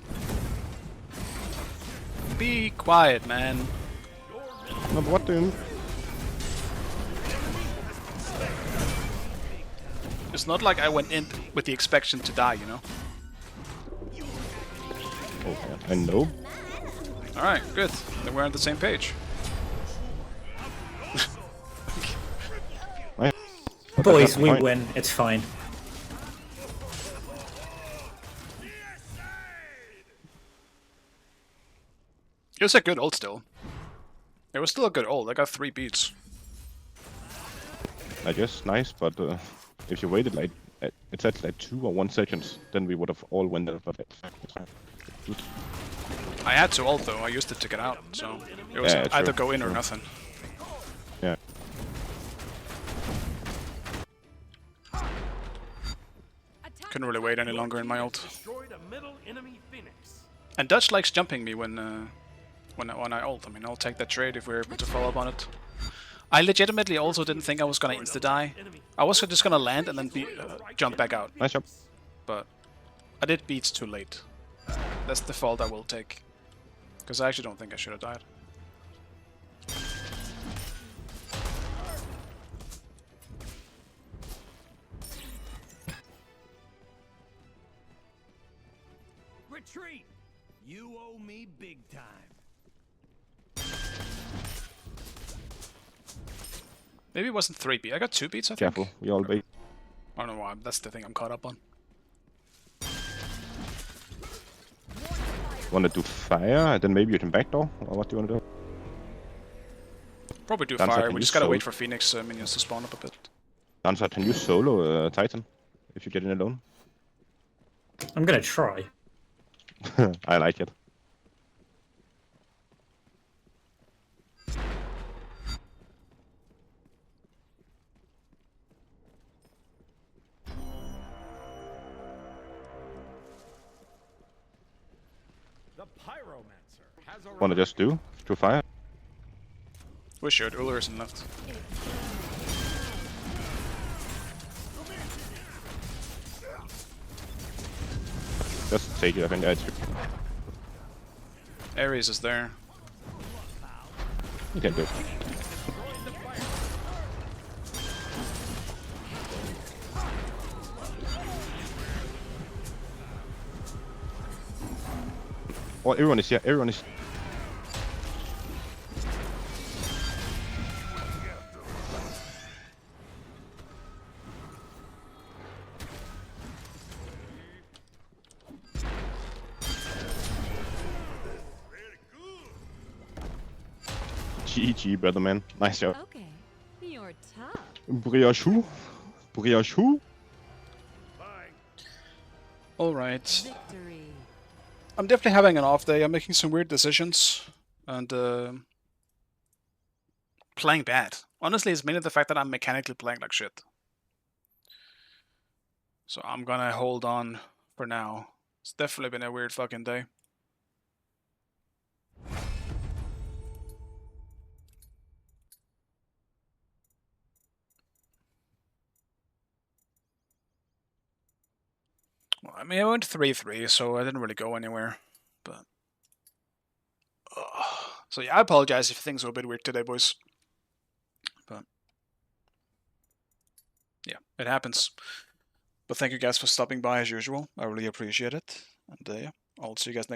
Be quiet, man. No, but what do you... It's not like I went in with the expectation to die, you know? Oh, I know. Alright, good. Then we're on the same page. Boys, we win. It's fine. It was a good ult still. It was still a good ult. I got 3 beats. I guess nice, but if you waited like it's at like 2 or 1 seconds, then we would have all went there. But I had to ult though. I used it to get out, so it was Yeah, either true. go in or nothing. Yeah. Couldn't really wait any longer in my ult. Destroyed a middle enemy phoenix. And Dutch likes jumping me when I ult. I mean, I'll take that trade if we're able to follow up on it. I legitimately also didn't think I was gonna insta-die. I was just gonna land and then jump back out. Nice job. But I did beats too late. That's the fault I will take. Because I actually don't think I should have died. Retreat! You owe me big time. Maybe it wasn't 3 beats. I got 2 beats, I think. Careful, we all bait. I don't know why. That's the thing I'm caught up on. Wanna do fire, and then maybe you can backdoor? Or what do you wanna do? Probably do Dancer, fire. can We you just gotta wait solo? for Phoenix minions to spawn up a bit. Dancer, can you solo Titan? If you get in alone? I'm gonna try. I like it. The Pyromancer has arrived. Wanna just do fire? We should. Uller isn't left. Just take it, I think that's good. Ares is there. You can do it. Oh, everyone is here, everyone is... GG, brother man. Nice job. Okay, you're tough. Briachou? Briachou? Alright. Victory. I'm definitely having an off day. I'm making some weird decisions. And playing bad. Honestly, it's mainly the fact that I'm mechanically playing like shit. So I'm gonna hold on for now. It's definitely been a weird fucking day. Well, I mean, I went 3-3, so I didn't really go anywhere. But so yeah, I apologize if things were a bit weird today, boys. But yeah, it happens. But thank you guys for stopping by as usual. I really appreciate it. And yeah, I'll see you guys next